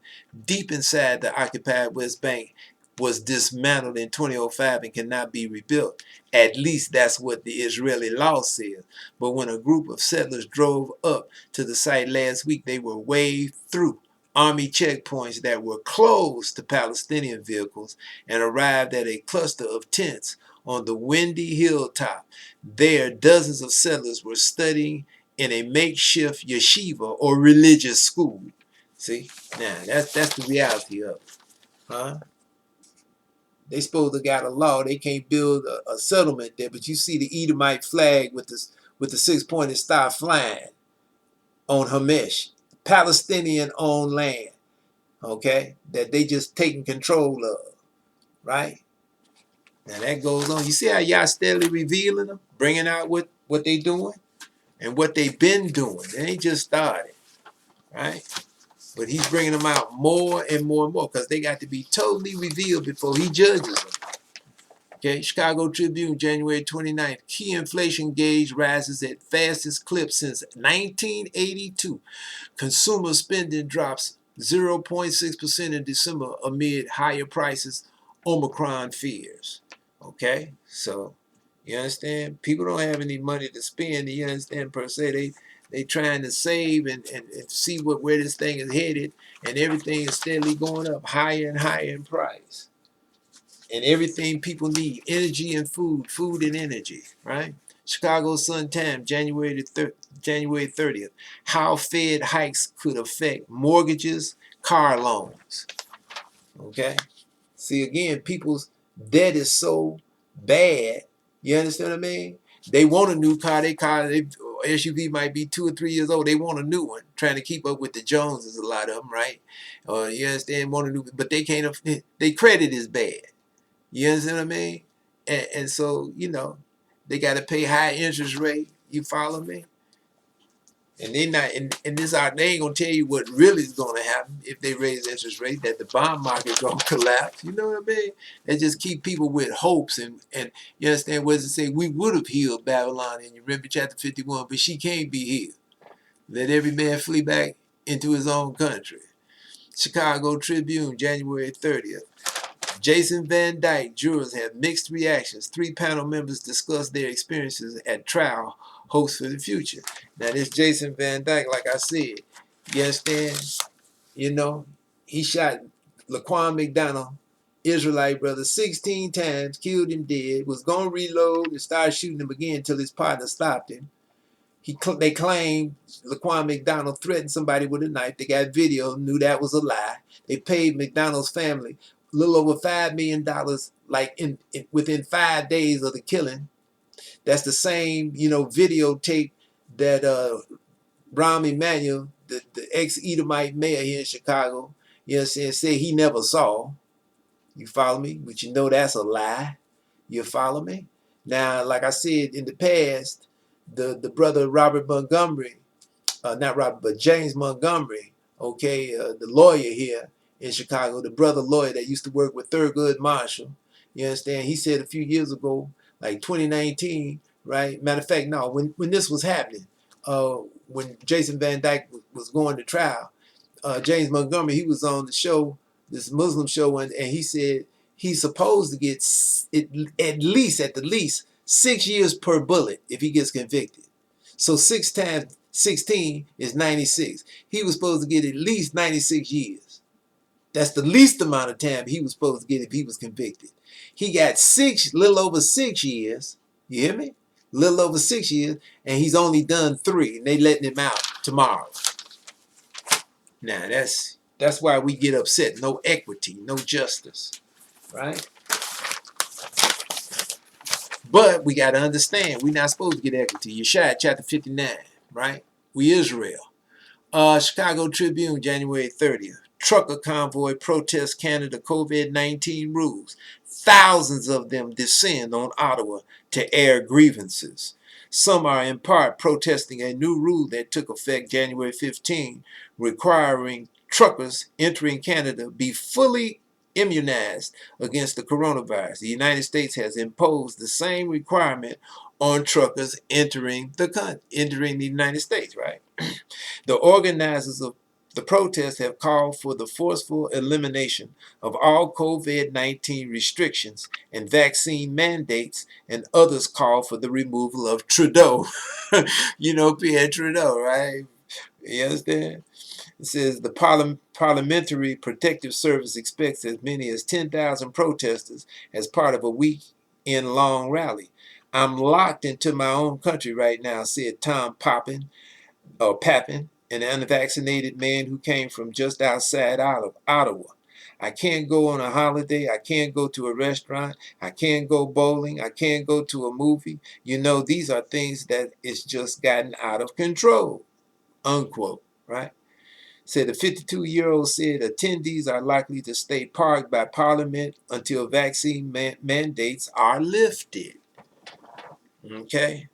deep inside the occupied West Bank, was dismantled in 2005 and cannot be rebuilt. At least that's what the Israeli law says. But when a group of settlers drove up to the site last week, they were waved through army checkpoints that were closed to Palestinian vehicles and arrived at a cluster of tents on the windy hilltop. There, dozens of settlers were studying in a makeshift yeshiva or religious school. See, now that's the reality of it, huh? They supposed to got a law. They can't build a settlement there, but you see the Edomite flag with the six-pointed star flying on Homesh, Palestinian-owned land, okay, that they just taking control of, right? Now that goes on. You see how y'all steadily revealing them, bringing out what they doing and what they've been doing. They ain't just started, right? But he's bringing them out more and more and more because they got to be totally revealed before he judges them. Okay, Chicago Tribune, January 29th. Key inflation gauge rises at fastest clip since 1982. Consumer spending drops 0.6% in December amid higher prices, Omicron fears. Okay, so you understand? People don't have any money to spend, you understand, per se. They trying to save and see where this thing is headed, and everything is steadily going up higher and higher in price. And everything people need, energy and food and energy, right? Chicago Sun-Times, January 30th. How Fed hikes could affect mortgages, car loans. Okay? See, again, people's debt is so bad. You understand what I mean? They want a new car. SUV might be 2 or 3 years old. They want a new one, trying to keep up with the Joneses, a lot of them, right? You understand? Want a new, but they can't. Their credit is bad. You understand what I mean? And so, you know, they got to pay high interest rate. You follow me? And they not, and this out, they ain't gonna tell you what really is gonna happen if they raise interest rate, that the bond market gonna collapse. You know what I mean? They just keep people with hopes, and you understand what does it say? We would have healed Babylon, and you remember chapter 51, but she can't be healed. Let every man flee back into his own country. Chicago Tribune, January 30th. Jason Van Dyke, jurors have mixed reactions. 3 panel members discuss their experiences at trial. Hopes for the future. Now this Jason Van Dyke, like I said, you understand? You know, he shot Laquan McDonald, Israelite brother, 16 times, killed him dead, was going to reload and start shooting him again until his partner stopped him. They claimed Laquan McDonald threatened somebody with a knife. They got video, knew that was a lie. They paid McDonald's family a little over $5 million, like within 5 days of the killing. That's the same, you know, videotape that Rahm Emanuel, the ex-Edomite mayor here in Chicago, you know what I'm saying, said he never saw. You follow me? But you know that's a lie. You follow me? Now, like I said in the past, the brother Robert Montgomery, not Robert, but James Montgomery, okay, the lawyer here in Chicago, the brother lawyer that used to work with Thurgood Marshall, you understand? He said a few years ago, like 2019, right? Matter of fact, no, when this was happening, when Jason Van Dyke was going to trial, James Montgomery, he was on the show, this Muslim show, and he said he's supposed to get at the least 6 years per bullet if he gets convicted. So 6 times 16 is 96. He was supposed to get at least 96 years. That's the least amount of time he was supposed to get if he was convicted. He got little over 6 years. You hear me? Little over 6 years, and he's only done 3, and they letting him out tomorrow. Now that's why we get upset. No equity, no justice, right? But we got to understand, we're not supposed to get equity. Yeshua chapter 59, right? We Israel. Chicago Tribune, January 30th. Trucker convoy protests Canada COVID-19 rules. Thousands of them descend on Ottawa to air grievances. Some are in part protesting a new rule that took effect January 15, requiring truckers entering Canada be fully immunized against the coronavirus. The United States has imposed the same requirement on truckers entering the United States, right? The organizers of the protests have called for the forceful elimination of all COVID-19 restrictions and vaccine mandates, and others call for the removal of Trudeau. You know, Pierre Trudeau, right? You understand? It says the Parliamentary Protective Service expects as many as 10,000 protesters as part of a weekend-long rally. I'm locked into my own country right now, said Tom Pappin, an unvaccinated man who came from just outside Ottawa. I can't go on a holiday. I can't go to a restaurant. I can't go bowling. I can't go to a movie. You know, these are things that it's just gotten out of control, unquote, right? Said the 52-year-old said attendees are likely to stay parked by Parliament until vaccine mandates are lifted. Okay?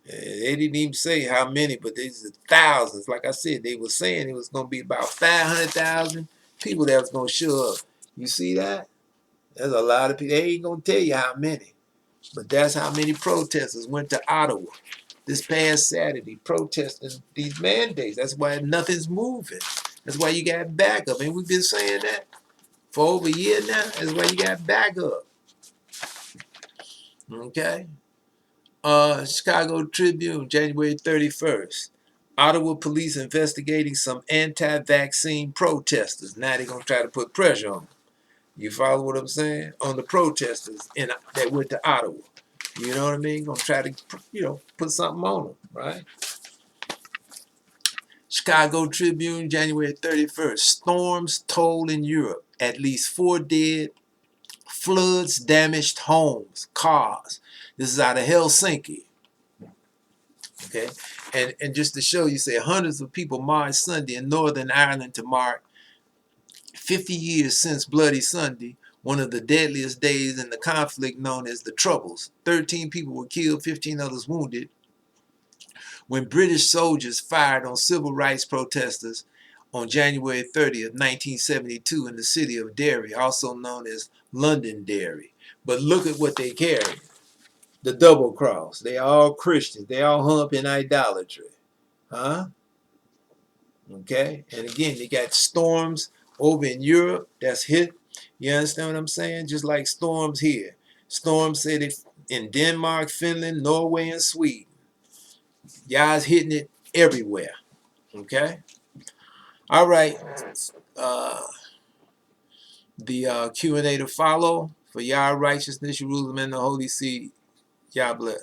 They didn't even say how many, but there's thousands. Like I said, they were saying it was going to be about 500,000 people that was going to show up. You see that? There's a lot of people. They ain't going to tell you how many. But that's how many protesters went to Ottawa this past Saturday protesting these mandates. That's why nothing's moving. That's why you got backup. And we've been saying that for over a year now. That's why you got backup. Okay? Chicago Tribune, January 31st. Ottawa police investigating some anti-vaccine protesters. Now they're going to try to put pressure on them. You follow what I'm saying? On the protesters that went to Ottawa. You know what I mean? Gonna try to, put something on them, right? Chicago Tribune, January 31st. Storms toll in Europe. At least 4 dead. Floods damaged homes, cars. This is out of Helsinki. Okay, and just to show you, say hundreds of people marched Sunday in Northern Ireland to mark 50 years since Bloody Sunday, one of the deadliest days in the conflict known as the Troubles. 13 people were killed, 15 others wounded, when British soldiers fired on civil rights protesters on January 30th, 1972 in the city of Derry, also known as Londonderry. But look at what they carry. The double cross. They are all Christians. They all hung up in idolatry. Huh? Okay? And again, you got storms over in Europe that's hit. You understand what I'm saying? Just like storms here. Storms said it in Denmark, Finland, Norway, and Sweden. Y'all's hitting it everywhere. Okay? All right. The Q&A to follow for Yah righteousness, Jerusalem, and the Holy See. Yah bless.